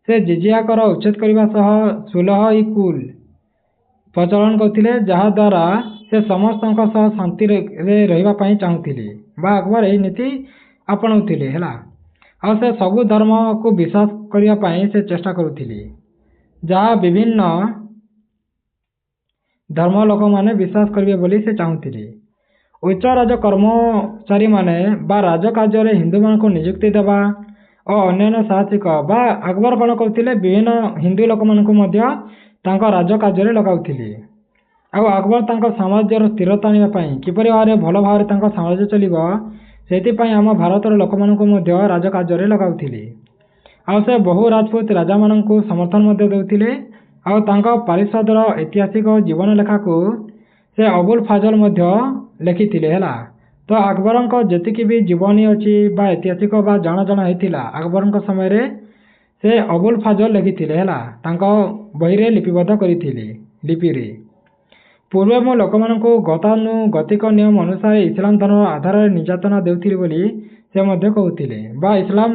ସେ ଜିଜିଆ କର ଉଚ୍ଛେଦ କରିବା ସହ ସୁଲହ-ଇ-କୁଲ ପ୍ରଚଳନ କରୁଥିଲେ, ଯାହାଦ୍ୱାରା ସେ ସମସ୍ତଙ୍କ ସହ ଶାନ୍ତିରେ ରହିବା ପାଇଁ ଚାହୁଁଥିଲେ ବା ଆକବର ଏହି ନୀତି ଆପଣାଉଥିଲେ ହେଲା। ଆଉ ସେ ସବୁ ଧର୍ମକୁ ବିଶ୍ୱାସ କରିବା ପାଇଁ ସେ ଚେଷ୍ଟା କରୁଥିଲେ, ଯାହା ବିଭିନ୍ନ ଧର୍ମ ଲୋକମାନେ ବିଶ୍ୱାସ କରିବେ ବୋଲି ସେ ଚାହୁଁଥିଲେ। ଉଚ୍ଚ ରାଜ କର୍ମଚାରୀମାନେ ବା ରାଜକାର୍ଯ୍ୟରେ ହିନ୍ଦୁମାନଙ୍କୁ ନିଯୁକ୍ତି ଦେବା ଓ ଅନ୍ୟାନ୍ୟ ସାହସିକ ବା ଆକବର କ'ଣ କରୁଥିଲେ, ବିଭିନ୍ନ ହିନ୍ଦୁ ଲୋକମାନଙ୍କୁ ମଧ୍ୟ ତାଙ୍କ ରାଜକାର୍ଯ୍ୟରେ ଲଗାଉଥିଲେ। ଆଉ ଆକବର ତାଙ୍କ ସାମ୍ରାଜ୍ୟର ସ୍ଥିରତା ଆଣିବା ପାଇଁ କିପରି ଭାବରେ ଭଲ ଭାବରେ ତାଙ୍କ ସାମ୍ରାଜ୍ୟ ଚଳିବ ସେଥିପାଇଁ ଆମ ଭାରତର ଲୋକମାନଙ୍କୁ ମଧ୍ୟ ରାଜକାର୍ଯ୍ୟରେ ଲଗାଉଥିଲେ। ଆଉ ସେ ବହୁ ରାଜପୁତ ରାଜାମାନଙ୍କୁ ସମର୍ଥନ ମଧ୍ୟ ଦେଉଥିଲେ। ଆଉ ତାଙ୍କ ପାରିଷଦର ଐତିହାସିକ ଜୀବନ ଲେଖାକୁ ସେ ଅବୁଲ ଫାଜଲ ମଧ୍ୟ ଲେଖିଥିଲେ ହେଲା। ତ ଆକବରଙ୍କ ଯେତିକି ବି ଜୀବନୀ ଅଛି ବା ଐତିହାସିକ ବା ଜଣା ହେଇଥିଲା ଆକବରଙ୍କ ସମୟରେ ସେ ଅବୁଲ ଫାଜଲ ଲେଖିଥିଲେ ହେଲା, ତାଙ୍କ ବହିରେ ଲିପିବଦ୍ଧ କରିଥିଲେ ଲିପିରେ। ପୂର୍ବେ ମୁଁ ଲୋକମାନଙ୍କୁ ଗତାନୁଗତିକ ନିୟମ ଅନୁସାରେ ଇସଲାମ ଧର୍ମର ଆଧାରରେ ନିର୍ଯାତନା ଦେଉଥିଲି ବୋଲି ସେ ମଧ୍ୟ କହୁଥିଲେ ବା ଇସଲାମ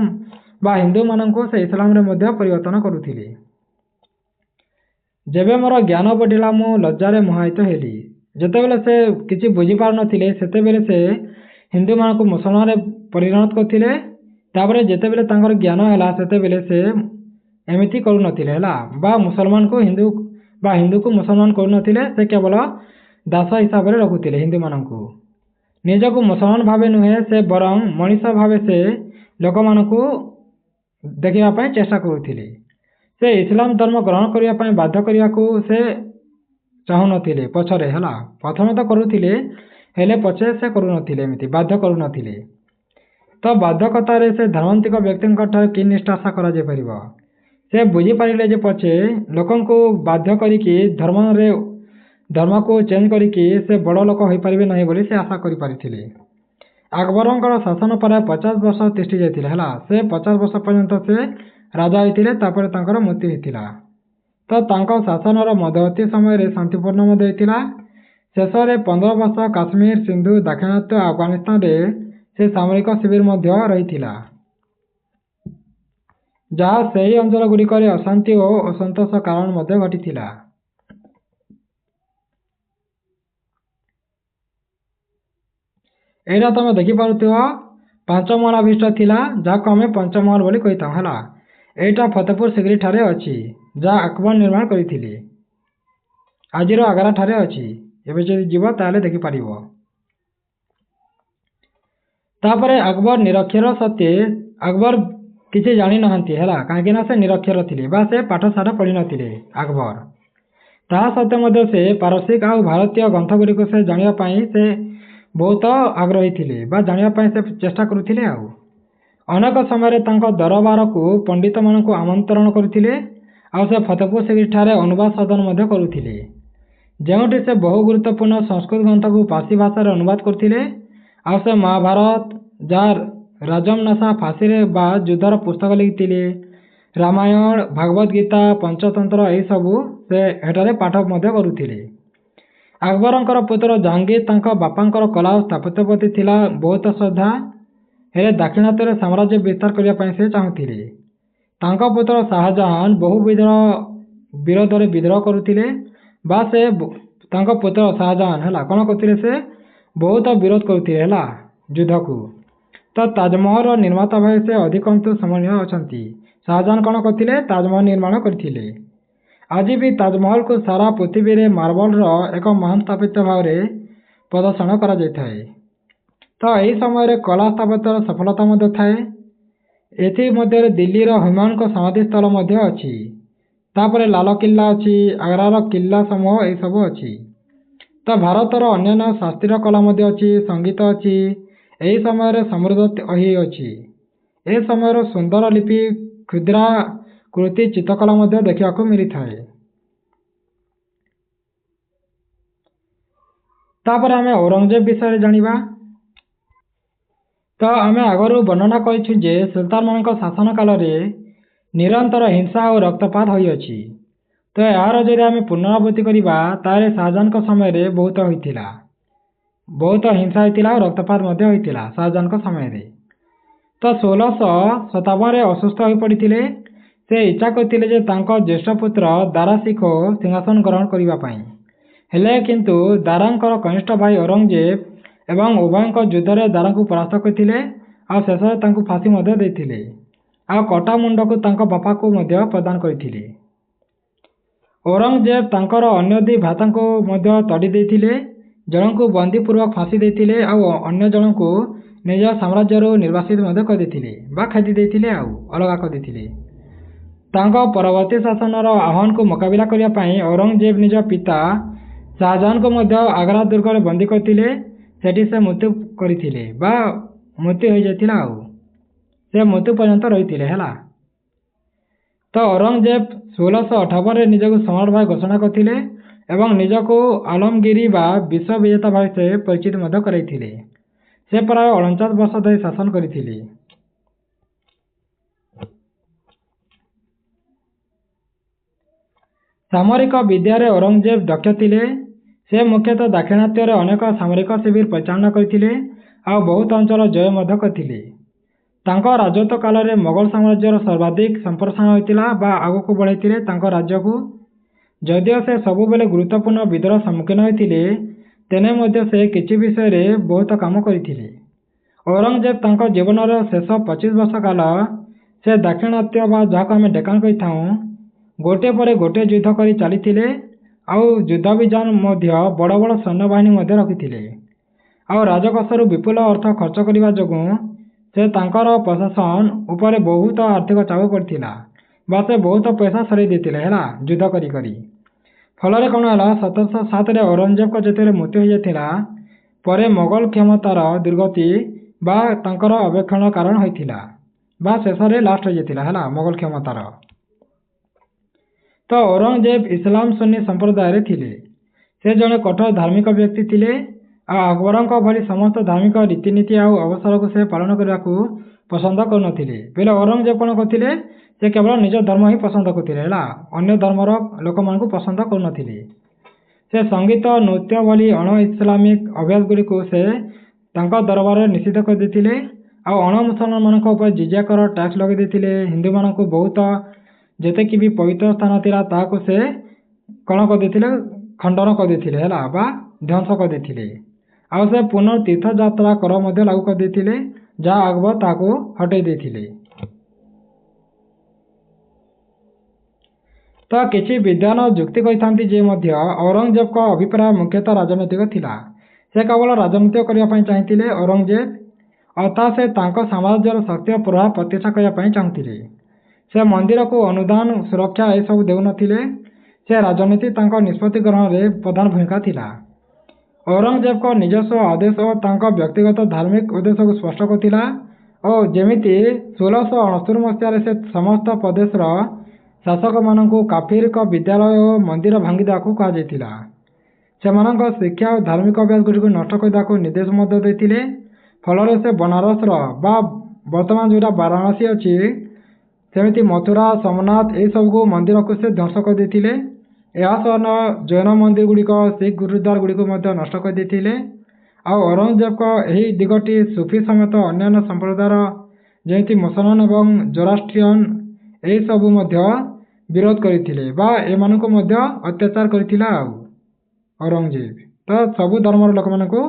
ବା ହିନ୍ଦୁମାନଙ୍କୁ ସେ ଇସଲାମରେ ମଧ୍ୟ ପରିବର୍ତ୍ତନ କରୁଥିଲେ। ଯେବେ ମୋର ଜ୍ଞାନ ବଢ଼ିଲା ମୁଁ ଲଜ୍ଜାରେ ମୋହାୟିତ ହେଲି। ଯେତେବେଳେ ସେ କିଛି ବୁଝିପାରୁନଥିଲେ ସେତେବେଳେ ସେ ହିନ୍ଦୁମାନଙ୍କୁ ମୁସଲମାନରେ ପରିଣତ କରୁଥିଲେ। ତାପରେ ଯେତେବେଳେ ତାଙ୍କର ଜ୍ଞାନ ହେଲା ସେତେବେଳେ ସେ ଏମିତି କରୁନଥିଲେ ହେଲା, ବା ମୁସଲମାନକୁ ହିନ୍ଦୁ ବା ହିନ୍ଦୁକୁ ମୁସଲମାନ କରୁନଥିଲେ, ସେ କେବଳ ଦାସ ହିସାବରେ ରଖୁଥିଲେ ହିନ୍ଦୁମାନଙ୍କୁ। ନିଜକୁ ମୁସଲମାନ ଭାବେ ନୁହେଁ, ସେ ବରଂ ମଣିଷ ଭାବେ ସେ ଲୋକମାନଙ୍କୁ ଦେଖିବା ପାଇଁ ଚେଷ୍ଟା କରୁଥିଲେ। ସେ ଇସଲାମ ଧର୍ମ ଗ୍ରହଣ କରିବା ପାଇଁ ବାଧ୍ୟ କରିବାକୁ ସେ ଚାହୁଁନଥିଲେ ପଛରେ ହେଲା, ପ୍ରଥମେ ତ କରୁଥିଲେ ହେଲେ ପଛରେ ସେ କରୁନଥିଲେ, ଏମିତି ବାଧ୍ୟ କରୁନଥିଲେ। ତ ବାଧ୍ୟକତାରେ ସେ ଧର୍ମାନ୍ତିକ ବ୍ୟକ୍ତିଙ୍କ ଠାରୁ କି ନିଷ୍ଠା ଆଶା କରାଯାଇପାରିବ। ସେ ବୁଝିପାରିଲେ ଯେ ପଛେ ଲୋକଙ୍କୁ ବାଧ୍ୟ କରିକି ଧର୍ମକୁ ଚେଞ୍ଜ କରିକି ସେ ବଡ଼ ଲୋକ ହୋଇପାରିବେ ନାହିଁ ବୋଲି ସେ ଆଶା କରିପାରିଥିଲେ। ଆକବରଙ୍କର ଶାସନ ପ୍ରାୟ 50 ବର୍ଷ ତିଷ୍ଠି ଯାଇଥିଲା ହେଲା। ସେ 50 ବର୍ଷ ପର୍ଯ୍ୟନ୍ତ ସେ ରାଜା ହୋଇଥିଲେ, ତାପରେ ତାଙ୍କର ମୃତ୍ୟୁ ହୋଇଥିଲା। ତ ତାଙ୍କ ଶାସନର ମଧ୍ୟବର୍ତ୍ତୀ ସମୟରେ ଶାନ୍ତିପୂର୍ଣ୍ଣ ମଧ୍ୟ ହୋଇଥିଲା। ଶେଷରେ 15 ବର୍ଷ କାଶ୍ମୀର, ସିନ୍ଧୁ, ଦାକ୍ଷିଣାତ୍ୟ ଆଫଗାନିସ୍ତାନରେ ସେ ସାମରିକ ଶିବିର ମଧ୍ୟ ରହିଥିଲା, ଯାହା ସେହି ଅଞ୍ଚଳଗୁଡ଼ିକରେ ଅଶାନ୍ତି ଓ ଅସନ୍ତୋଷ କାରଣ ମଧ୍ୟ ଘଟିଥିଲା। ଏଇଟା ତମେ ଦେଖିପାରୁଥିବ 5 ମହଲା ବିଶିଷ୍ଟ ଥିଲା, ଯାହାକୁ ଆମେ ପଞ୍ଚମହଲ ବୋଲି କହିଥାଉ ହେଲା। ଏଇଟା ଫତେପୁର ସିକ୍ରି ଠାରେ ଅଛି, ଯାହା ଆକବର ନିର୍ମାଣ କରିଥିଲେ। ଆଜିର ଆଗ୍ରା ଠାରେ ଅଛି, ଏବେ ଯଦି ଯିବ ତାହେଲେ ଦେଖିପାରିବ। ତାପରେ ଆକବର ନିରକ୍ଷର ସତ୍ତ୍ୱେ ଆକବର କିଛି ଜାଣିନାହାନ୍ତି ହେଲା, କାହିଁକିନା ସେ ନିରକ୍ଷର ଥିଲେ ବା ସେ ପାଠଶାଠ ପଢ଼ିନଥିଲେ ଆକବର। ତାହା ସତ୍ତ୍ୱେ ମଧ୍ୟ ସେ ପାରସିକ ଆଉ ଭାରତୀୟ ଗ୍ରନ୍ଥଗୁଡ଼ିକୁ ସେ ଜାଣିବା ପାଇଁ ସେ ବହୁତ ଆଗ୍ରହୀ ଥିଲେ ବା ଜାଣିବା ପାଇଁ ସେ ଚେଷ୍ଟା କରୁଥିଲେ। ଆଉ ଅନେକ ସମୟରେ ତାଙ୍କ ଦରବାରକୁ ପଣ୍ଡିତମାନଙ୍କୁ ଆମନ୍ତ୍ରଣ କରୁଥିଲେ ଆଉ ସେ ଫତେପୁର ସିକ୍ରି ଅନୁବାଦ ସାଧନ ମଧ୍ୟ କରୁଥିଲେ, ଯେଉଁଠି ସେ ବହୁ ଗୁରୁତ୍ୱପୂର୍ଣ୍ଣ ସଂସ୍କୃତ ଗ୍ରନ୍ଥକୁ ପାର୍ସୀ ଭାଷାରେ ଅନୁବାଦ କରୁଥିଲେ। ଆଉ ସେ ମହାଭାରତ, ଯାହା ରାଜମନାସା ଫାଶୀରେ ବା ଯୁଦ୍ଧର ପୁସ୍ତକ ଲେଖିଥିଲେ, ରାମାୟଣ, ଭାଗବତ ଗୀତା, ପଞ୍ଚତନ୍ତ୍ର ଏହିସବୁ ସେ ଏଠାରେ ପାଠ ମଧ୍ୟ କରୁଥିଲେ। ଆକବରଙ୍କର ପୁତ୍ର ଜାହାଙ୍ଗୀର ତାଙ୍କ ବାପାଙ୍କର କଲା ଓ ସ୍ଥାପତ୍ୟ ପ୍ରତି ଥିଲା ବହୁତ ଶ୍ରଦ୍ଧା, ହେଲେ ଦାକ୍ଷିଣାତ୍ୟରେ ସାମ୍ରାଜ୍ୟ ବିସ୍ତାର କରିବା ପାଇଁ ସେ ଚାହୁଁଥିଲେ। ତାଙ୍କ ପୁତ୍ର ଶାହଜାହାନ ବହୁ ବିରୋଧରେ ବିଦ୍ରୋହ କରୁଥିଲେ, ବା ସେ ତାଙ୍କ ପୁତ୍ର ଶାହଜାହାନ କ'ଣ କରୁଥିଲେ, ସେ ବହୁତ ବିରୋଧ କରୁଥିଲେ ଯୁଦ୍ଧକୁ। ତ ତାଜମହଲର ନିର୍ମାତା ଭାବେ ସେ ଅଧିକାଂଶ ସମନ୍ୱୟ ଅଛନ୍ତି। ଶାହଜାହାନ କ'ଣ କରିଥିଲେ, ତାଜମହଲ ନିର୍ମାଣ କରିଥିଲେ। ଆଜି ବି ତାଜମହଲକୁ ସାରା ପୃଥିବୀରେ ମାର୍ବଲର ଏକ ମହାନ ସ୍ଥାପତ୍ୟ ଭାବରେ ପ୍ରଦର୍ଶନ କରାଯାଇଥାଏ। ତ ଏହି ସମୟରେ କଲା ସ୍ଥାପତ୍ୟର ସଫଳତା ମଧ୍ୟ ଥାଏ। ଏଥିମଧ୍ୟରେ ଦିଲ୍ଲୀର ହୁମାୟୁନଙ୍କ ସମାଧିସ୍ଥଳ ମଧ୍ୟ ଅଛି। ତାପରେ ଲାଲକିଲ୍ଲା ଅଛି, ଆଗ୍ରାର କିଲ୍ଲା ସମୂହ ଏସବୁ ଅଛି। ତ ଭାରତର ଅନ୍ୟାନ୍ୟ ଶାସ୍ତ୍ରୀୟ କଳା ମଧ୍ୟ ଅଛି, ସଙ୍ଗୀତ ଅଛି। ଏହି ସମୟରେ ସମୃଦ୍ଧ ଅଛି। ଏ ସମୟର ସୁନ୍ଦର ଲିପି, କ୍ଷୁଦ୍ରାକୃତି ଚିତ୍ରକଳା ମଧ୍ୟ ଦେଖିବାକୁ ମିଳିଥାଏ। ତାପରେ ଆମେ ଔରଙ୍ଗଜେବ ବିଷୟରେ ଜାଣିବା। ତ ଆମେ ଆଗରୁ ବର୍ଣ୍ଣନା କରିଛୁ ଯେ ସୁଲତାନମାନଙ୍କ ଶାସନ କାଳରେ ନିରନ୍ତର ହିଂସା ଓ ରକ୍ତପାତ ହୋଇଅଛି। ତ ଏହାର ଯଦି ଆମେ ପୁନରାବୃତ୍ତି କରିବା, ତାହେଲେ ଶାହଜାହାନଙ୍କ ସମୟରେ ବହୁତ ହୋଇଥିଲା, ବହୁତ ହିଂସା ହୋଇଥିଲା ଓ ରକ୍ତପାତ ମଧ୍ୟ ହୋଇଥିଲା ଶାହଜାହାନଙ୍କ ସମୟରେ। ତ 1657ରେ ଅସୁସ୍ଥ ହୋଇପଡ଼ିଥିଲେ। ସେ ଇଚ୍ଛା କରିଥିଲେ ଯେ ତାଙ୍କ ଜ୍ୟେଷ୍ଠ ପୁତ୍ର ଦାରା ଶିକୋ ସିଂହାସନ ଗ୍ରହଣ କରିବା ପାଇଁ, ହେଲେ କିନ୍ତୁ ଦାରାଙ୍କର କନିଷ୍ଠ ଭାଇ ଔରଙ୍ଗଜେବ ଏବଂ ଉଭୟଙ୍କ ଯୁଦ୍ଧରେ ଦାରାଙ୍କୁ ପରାସ୍ତ କରିଥିଲେ ଆଉ ଶେଷରେ ତାଙ୍କୁ ଫାଶୀ ମଧ୍ୟ ଦେଇଥିଲେ ଆଉ କଟା ମୁଣ୍ଡକୁ ତାଙ୍କ ବାପାକୁ ମଧ୍ୟ ପ୍ରଦାନ କରିଥିଲେ। ଔରଙ୍ଗଜେବ ତାଙ୍କର ଅନ୍ୟ ଦୁଇ ଭ୍ରାତାଙ୍କୁ ମଧ୍ୟ ତଡ଼ି ଦେଇଥିଲେ। ଜଣଙ୍କୁ ବନ୍ଦୀପୂର୍ବକ ଫାଶୀ ଦେଇଥିଲେ ଆଉ ଅନ୍ୟ ଜଣଙ୍କୁ ନିଜ ସାମ୍ରାଜ୍ୟରୁ ନିର୍ବାସିତ ମଧ୍ୟ କରିଦେଇଥିଲେ ବା ଖେଦି ଦେଇଥିଲେ ଆଉ ଅଲଗା କରିଦେଇଥିଲେ। ତାଙ୍କ ପରବର୍ତ୍ତୀ ଶାସନର ଆହ୍ୱାନକୁ ମୁକାବିଲା କରିବା ପାଇଁ ଔରଙ୍ଗଜେବ ନିଜ ପିତା ଶାହଜାହାନଙ୍କୁ ମଧ୍ୟ ଆଗ୍ରା ଦୁର୍ଗରେ ବନ୍ଦୀ କରିଥିଲେ। ସେଠି ସେ ମୃତ୍ୟୁ କରିଥିଲେ ବା ମୃତ୍ୟୁ ହୋଇଯାଇଥିଲା ଆଉ ସେ ମୃତ୍ୟୁ ପର୍ଯ୍ୟନ୍ତ ରହିଥିଲେ ତ ଔରଙ୍ଗଜେବ 1658ରେ ନିଜକୁ ସମ୍ରାଟ ଭାବେ ଘୋଷଣା କରିଥିଲେ ଏବଂ ନିଜକୁ ଆଲମଗିରି ବା ବିଶ୍ୱ ବିଜେତା ଭାବେ ସେ ପରିଚିତ ମଧ୍ୟ କରାଇଥିଲେ। ସେ ପ୍ରାୟ 49 ବର୍ଷ ଧରି ଶାସନ କରିଥିଲେ। ସାମରିକ ବିଦ୍ୟାରେ ଔରଙ୍ଗଜେବ ଦକ୍ଷ ଥିଲେ। ସେ ମୁଖ୍ୟତଃ ଦାକ୍ଷିଣାତ୍ୟରେ ଅନେକ ସାମରିକ ଶିବିର ପରିଚାଳନା କରିଥିଲେ ଆଉ ବହୁତ ଅଞ୍ଚଳ ଜୟ ମଧ୍ୟ କରିଥିଲେ। ତାଙ୍କ ରାଜତ୍ୱ କାଳରେ ମୋଗଲ ସାମ୍ରାଜ୍ୟର ସର୍ବାଧିକ ସମ୍ପ୍ରସାରଣ ହୋଇଥିଲା ବା ଆଗକୁ ବଢ଼ାଇଥିଲେ ତାଙ୍କ ରାଜ୍ୟକୁ। ଯଦିଓ ସେ ସବୁବେଳେ ଗୁରୁତ୍ୱପୂର୍ଣ୍ଣ ବିଦ୍ରୋହର ସମ୍ମୁଖୀନ ହୋଇଥିଲେ, ତେନେ ମଧ୍ୟ ସେ କିଛି ବିଷୟରେ ବହୁତ କାମ କରିଥିଲେ। ଔରଙ୍ଗଜେବ ତାଙ୍କ ଜୀବନର ଶେଷ 25 ବର୍ଷ କାଳ ସେ ଦାକ୍ଷିଣାତ୍ୟ ବା ଯାହାକୁ ଆମେ ଡେକାନ କହିଥାଉ, ଗୋଟିଏ ପରେ ଗୋଟିଏ ଯୁଦ୍ଧ କରି ଚାଲିଥିଲେ ଆଉ ଯୁଦ୍ଧବିମାନ ମଧ୍ୟ ବଡ଼ ବଡ଼ ସୈନ୍ୟବାହିନୀ ମଧ୍ୟ ରଖିଥିଲେ। ଆଉ ରାଜକୋଷରୁ ବିପୁଳ ଅର୍ଥ ଖର୍ଚ୍ଚ କରିବା ଯୋଗୁଁ ସେ ତାଙ୍କର ପ୍ରଶାସନ ଉପରେ ବହୁତ ଆର୍ଥିକ ଚାପ ପଡ଼ିଥିଲା ବା ସେ ବହୁତ ପଇସା ସରେଇ ଦେଇଥିଲେ ଯୁଦ୍ଧ କରି କରି। ଫଳରେ କ'ଣ ହେଲା, 1707ରେ ଔରଙ୍ଗଜେବଙ୍କ ଯେତେବେଳେ ମୃତ୍ୟୁ ହୋଇଯାଇଥିଲା, ପରେ ମୋଗଲ କ୍ଷମତାର ଦୁର୍ଗତି ବା ତାଙ୍କର ଅବକ୍ଷେପଣ କାରଣ ହୋଇଥିଲା ବା ଶେଷରେ ଲାଷ୍ଟ ହୋଇଯାଇଥିଲା ମୋଗଲ କ୍ଷମତାର। ତ ଔରଙ୍ଗଜେବ ଇସଲାମ ସୁନ୍ନି ସମ୍ପ୍ରଦାୟରେ ଥିଲେ। ସେ ଜଣେ କଠୋର ଧାର୍ମିକ ବ୍ୟକ୍ତି ଥିଲେ ଆଉ ଆକବରଙ୍କ ଭଳି ସମସ୍ତ ଧାର୍ମିକ ରୀତିନୀତି ଆଉ ଅବସରକୁ ସେ ପାଳନ କରିବାକୁ ପସନ୍ଦ କରୁନଥିଲେ। ବେଲେ ଔରଙ୍ଗଜେବ କ'ଣ କରୁଥିଲେ, ସେ କେବଳ ନିଜ ଧର୍ମ ହିଁ ପସନ୍ଦ କରୁଥିଲେ ଅନ୍ୟ ଧର୍ମର ଲୋକମାନଙ୍କୁ ପସନ୍ଦ କରୁନଥିଲେ। ସେ ସଙ୍ଗୀତ, ନୃତ୍ୟ ଭଳି ଅଣ ଇସଲାମିକ ଅଭ୍ୟାସ ଗୁଡ଼ିକୁ ସେ ତାଙ୍କ ଦରବାରରେ ନିଷିଦ୍ଧ କରିଦେଇଥିଲେ ଆଉ ଅଣ ମୁସଲମାନମାନଙ୍କ ଉପରେ ଜିଜିଆ କର ଟ୍ୟାକ୍ସ ଲଗାଇ ଦେଇଥିଲେ। ହିନ୍ଦୁମାନଙ୍କୁ ବହୁତ ଯେତିକି ବି ପବିତ୍ର ସ୍ଥାନ ଥିଲା ତାହାକୁ ସେ କ'ଣ କରିଦେଇଥିଲେ, ଖଣ୍ଡନ କରିଦେଇଥିଲେ ବା ଧ୍ୱଂସ କରିଦେଇଥିଲେ। ଆଉ ସେ ପୁନଃ ତୀର୍ଥଯାତ୍ରା କର ମଧ୍ୟ ଲାଗୁ କରିଦେଇଥିଲେ, ଯାହା ଆକବର ତାହାକୁ ହଟେଇ ଦେଇଥିଲେ। ତ କିଛି ବିଦ୍ୱାନ ଯୁକ୍ତି କରିଥାନ୍ତି ଯେ ମଧ୍ୟ ଔରଙ୍ଗଜେବଙ୍କ ଅଭିପ୍ରାୟ ମୁଖ୍ୟତଃ ରାଜନୈତିକ ଥିଲା। ସେ କେବଳ ରାଜନୀତି କରିବା ପାଇଁ ଚାହିଁଥିଲେ। ଔରଙ୍ଗଜେବ ଅର୍ଥାତ୍ ସେ ତାଙ୍କ ସାମ୍ରାଜ୍ୟର ଶକ୍ତି ଓ ପ୍ରଭାବ ପ୍ରତିଷ୍ଠା କରିବା ପାଇଁ ଚାହୁଁଥିଲେ। ସେ ମନ୍ଦିରକୁ ଅନୁଦାନ, ସୁରକ୍ଷା ଏସବୁ ଦେଉନଥିଲେ। ସେ ରାଜନୀତି ତାଙ୍କ ନିଷ୍ପତ୍ତି ଗ୍ରହଣରେ ପ୍ରଧାନ ଭୂମିକା ଥିଲା। ଔରଙ୍ଗଜେବଙ୍କ ନିଜସ୍ୱ ଆଦେଶ ଓ ତାଙ୍କ ବ୍ୟକ୍ତିଗତ ଧାର୍ମିକ ଉଦ୍ଦେଶ୍ୟକୁ ସ୍ପଷ୍ଟ କରୁଥିଲା ଓ ଯେମିତି 1669 ମସିହାରେ ସେ ସମସ୍ତ ପ୍ରଦେଶର ଶାସକମାନଙ୍କୁ କାଫିରଙ୍କ ବିଦ୍ୟାଳୟ ଓ ମନ୍ଦିର ଭାଙ୍ଗିଦେବାକୁ କୁହାଯାଇଥିଲା। ସେମାନଙ୍କ ଶିକ୍ଷା ଓ ଧାର୍ମିକ ଅଭ୍ୟାସଗୁଡ଼ିକୁ ନଷ୍ଟ କରିଦେବାକୁ ନିର୍ଦ୍ଦେଶ ମଧ୍ୟ ଦେଇଥିଲେ। ଫଳରେ ସେ ବନାରସର ବା ବର୍ତ୍ତମାନ ଯେଉଁଟା ବାରାଣସୀ ଅଛି ସେମିତି ମଥୁରା, ସୋମନାଥ ଏହିସବୁକୁ ମନ୍ଦିରକୁ ସେ ଧ୍ୱଂସ କରିଦେଇଥିଲେ। ଏହା ସହ ଜୈନ ମନ୍ଦିର ଗୁଡ଼ିକ, ଶିଖ ଗୁରୁଦ୍ୱାର ଗୁଡ଼ିକୁ ମଧ୍ୟ ନଷ୍ଟ କରିଦେଇଥିଲେ। ଆଉ ଔରଙ୍ଗଜେବଙ୍କ ଏହି ଦିଗଟି ସୁଫି ସମେତ ଅନ୍ୟାନ୍ୟ ସମ୍ପ୍ରଦାୟର ଯେମିତି ମୁସଲମାନ ଏବଂ ଜୋରାଷ୍ଟ୍ରିୟନ ଏହିସବୁ ମଧ୍ୟ ବିରୋଧ କରିଥିଲେ ବା ଏମାନଙ୍କୁ ମଧ୍ୟ ଅତ୍ୟାଚାର କରିଥିଲା। ଆଉ ଔରଙ୍ଗଜେବ ତ ସବୁ ଧର୍ମର ଲୋକମାନଙ୍କୁ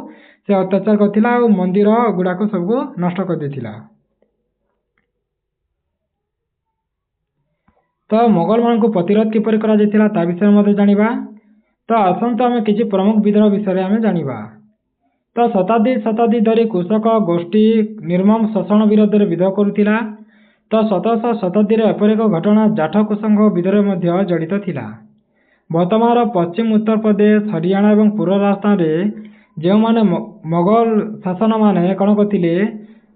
ସେ ଅତ୍ୟାଚାର କରିଥିଲା ଆଉ ମନ୍ଦିର ଗୁଡ଼ାକ ସବୁ ନଷ୍ଟ କରିଦେଇଥିଲା। ତ ମୋଗଲମାନଙ୍କୁ ପ୍ରତିରୋଧ କିପରି କରାଯାଇଥିଲା ତା ବିଷୟରେ ମଧ୍ୟ ଜାଣିବା। ତ ଆସନ୍ତୁ ଆମେ କିଛି ପ୍ରମୁଖ ବିଦ୍ରୋହ ବିଷୟରେ ଆମେ ଜାଣିବା। ତ ଶତାବ୍ଦୀ ଧରି କୃଷକ ଗୋଷ୍ଠୀ ନିର୍ମମ ଶୋଷଣ ବିରୋଧରେ ବିଦ୍ରୋହ କରୁଥିଲା। ତ 17ଶହ ଶତାବ୍ଦୀରେ ଏପରି ଏକ ଘଟଣା ଜାଠ କୁଶଙ୍କ ବିଦ୍ରୋହରେ ମଧ୍ୟ ଜଡ଼ିତ ଥିଲା। ବର୍ତ୍ତମାନର ପଶ୍ଚିମ ଉତ୍ତରପ୍ରଦେଶ, ହରିୟାଣା ଏବଂ ପୂର୍ବ ରାଜସ୍ଥାନରେ ଯେଉଁମାନେ ମୋଗଲ ଶାସନମାନେ କ'ଣ କରିଥିଲେ,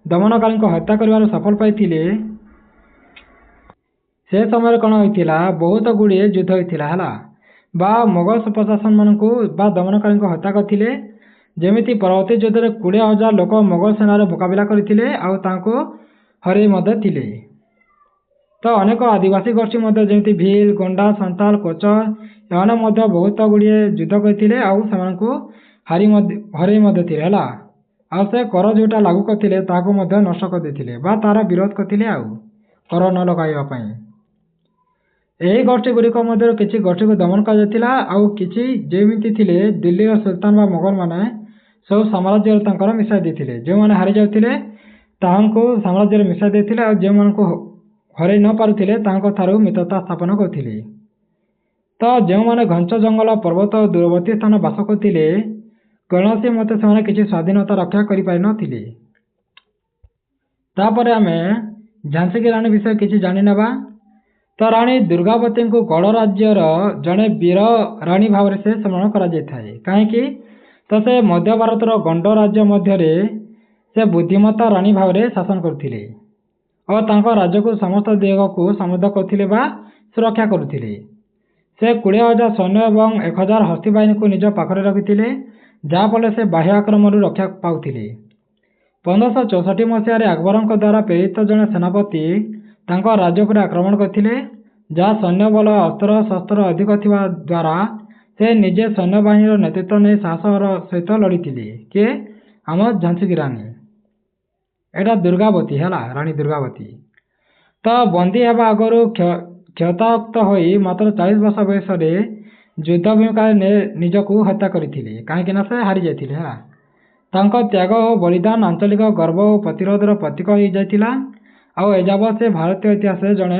ଦମନକାରୀଙ୍କୁ ହତ୍ୟା କରିବାରେ ସଫଳ ପାଇଥିଲେ, ସେ ସମୟରେ କ'ଣ ହୋଇଥିଲା, ବହୁତ ଗୁଡ଼ିଏ ଯୁଦ୍ଧ ହୋଇଥିଲା ହେଲା ବା ମୋଗଲ ପ୍ରଶାସନମାନଙ୍କୁ ବା ଦମନକାରୀଙ୍କୁ ହତ୍ୟା କରିଥିଲେ। ଯେମିତି ପରବର୍ତ୍ତୀ ଯୁଦ୍ଧରେ 20,000 ଲୋକ ମୋଗଲ ସେନାର ମୁକାବିଲା କରିଥିଲେ ଆଉ ତାଙ୍କୁ ହରାଇ ମଧ୍ୟ ଥିଲେ। ତ ଅନେକ ଆଦିବାସୀ ଗୋଷ୍ଠୀ ମଧ୍ୟ ଯେମିତି ଭୀଲ, ଗୋଣ୍ଡା, ସାନ୍ତାଳ, କୋଚର ଏମାନେ ମଧ୍ୟ ବହୁତ ଗୁଡ଼ିଏ ଯୁଦ୍ଧ କରିଥିଲେ ଆଉ ସେମାନଙ୍କୁ ହରାଇ ମଧ୍ୟ ଥିଲେ ହେଲା। ଆଉ ସେ କର ଯେଉଁଟା ଲାଗୁ କରିଥିଲେ ତାହାକୁ ମଧ୍ୟ ନଷ୍ଟ କରିଦେଇଥିଲେ ବା ତାର ବିରୋଧ କରିଥିଲେ ଆଉ କର ନ ଲଗାଇବା ପାଇଁ। ଏହି ଗୋଷ୍ଠୀ ଗୁଡ଼ିକ ମଧ୍ୟରୁ କିଛି ଗୋଷ୍ଠୀକୁ ଦମନ କରାଯାଇଥିଲା ଆଉ କିଛି ଯେମିତି ଥିଲେ ଦିଲ୍ଲୀର ସୁଲତାନ ବା ମୋଗଲମାନେ ସବୁ ସାମ୍ରାଜ୍ୟରେ ତାଙ୍କର ମିଶାଇ ଦେଇଥିଲେ। ଯେଉଁମାନେ ହାରି ଯାଉଥିଲେ ତାହାଙ୍କୁ ସାମ୍ରାଜ୍ୟରେ ମିଶାଇ ଦେଇଥିଲେ ଆଉ ଯେଉଁମାନଙ୍କୁ ହରାଇ ନ ପାରୁଥିଲେ ତାଙ୍କ ଠାରୁ ମିତ୍ରତା ସ୍ଥାପନ କରୁଥିଲେ। ତ ଯେଉଁମାନେ ଘଞ୍ଚ ଜଙ୍ଗଲ, ପର୍ବତ ଓ ଦୂରବର୍ତ୍ତୀ ସ୍ଥାନ ବାସ କରୁଥିଲେ କୌଣସି ମତେ ସେମାନେ କିଛି ସ୍ୱାଧୀନତା ରକ୍ଷା କରିପାରିନଥିଲେ। ତାପରେ ଆମେ ଝାନ୍ସୀ କି ରାଣୀ ବିଷୟରେ କିଛି ଜାଣିନେବା। ତ ରାଣୀ ଦୁର୍ଗାବତୀଙ୍କୁ ଗଡ଼ ରାଜ୍ୟର ଜଣେ ବୀର ରାଣୀ ଭାବରେ ସେ ସମ୍ମାନ କରାଯାଇଥାଏ। କାହିଁକି? ତ ସେ ମଧ୍ୟ ଭାରତର ଗଣ୍ଡ ରାଜ୍ୟ ମଧ୍ୟରେ ସେ ବୁଦ୍ଧିମତା ରାଣୀ ଭାବରେ ଶାସନ କରୁଥିଲେ ଓ ତାଙ୍କ ରାଜ୍ୟକୁ ସମସ୍ତ ଦିଗକୁ ସମୃଦ୍ଧ କରୁଥିଲେ ବା ସୁରକ୍ଷା କରୁଥିଲେ। ସେ 20,000 ସୈନ୍ୟ ଏବଂ 1,000 ହସ୍ତୀ ବାହିନୀକୁ ନିଜ ପାଖରେ ରଖିଥିଲେ, ଯାହାଫଳରେ ସେ ବାହ୍ୟ ଆକ୍ରମଣରୁ ରକ୍ଷା ପାଉଥିଲେ। 1564 ମସିହାରେ ଆକବରଙ୍କ ଦ୍ୱାରା ପ୍ରେରିତ ଜଣେ ସେନାପତି ତାଙ୍କ ରାଜ୍ୟ ଉପରେ ଆକ୍ରମଣ କରିଥିଲେ, ଯାହା ସୈନ୍ୟବଳ ଅସ୍ତ୍ର ଶସ୍ତ୍ର ଅଧିକ ଥିବା ଦ୍ୱାରା ସେ ନିଜେ ସୈନ୍ୟବାହିନୀର ନେତୃତ୍ୱ ନେଇ ସାହସର ସହିତ ଲଢ଼ିଥିଲେ। କିଏ? ଆମ ଝାନ୍ସୀ କି ରାଣୀ, ଏଇଟା ଦୁର୍ଗାବତୀ ହେଲା, ରାଣୀ ଦୁର୍ଗାବତୀ। ତ ବନ୍ଦୀ ହେବା ଆଗରୁ କ୍ଷମତାୟୁକ୍ତ ହୋଇ ମାତ୍ର 40 ବର୍ଷ ବୟସରେ ଯୁଦ୍ଧ ଭୂମିକାରେ ନିଜକୁ ହତ୍ୟା କରିଥିଲେ, କାହିଁକି ନା ସେ ହାରି ଯାଇଥିଲେ ହେଲା। ତାଙ୍କ ତ୍ୟାଗ ଓ ବଳିଦାନ ଆଞ୍ଚଳିକ ଗର୍ବ ଓ ପ୍ରତିରୋଧର ପ୍ରତୀକ ହୋଇଯାଇଥିଲା ଆଉ ଏଯାବତ୍ ସେ ଭାରତୀୟ ଇତିହାସରେ ଜଣେ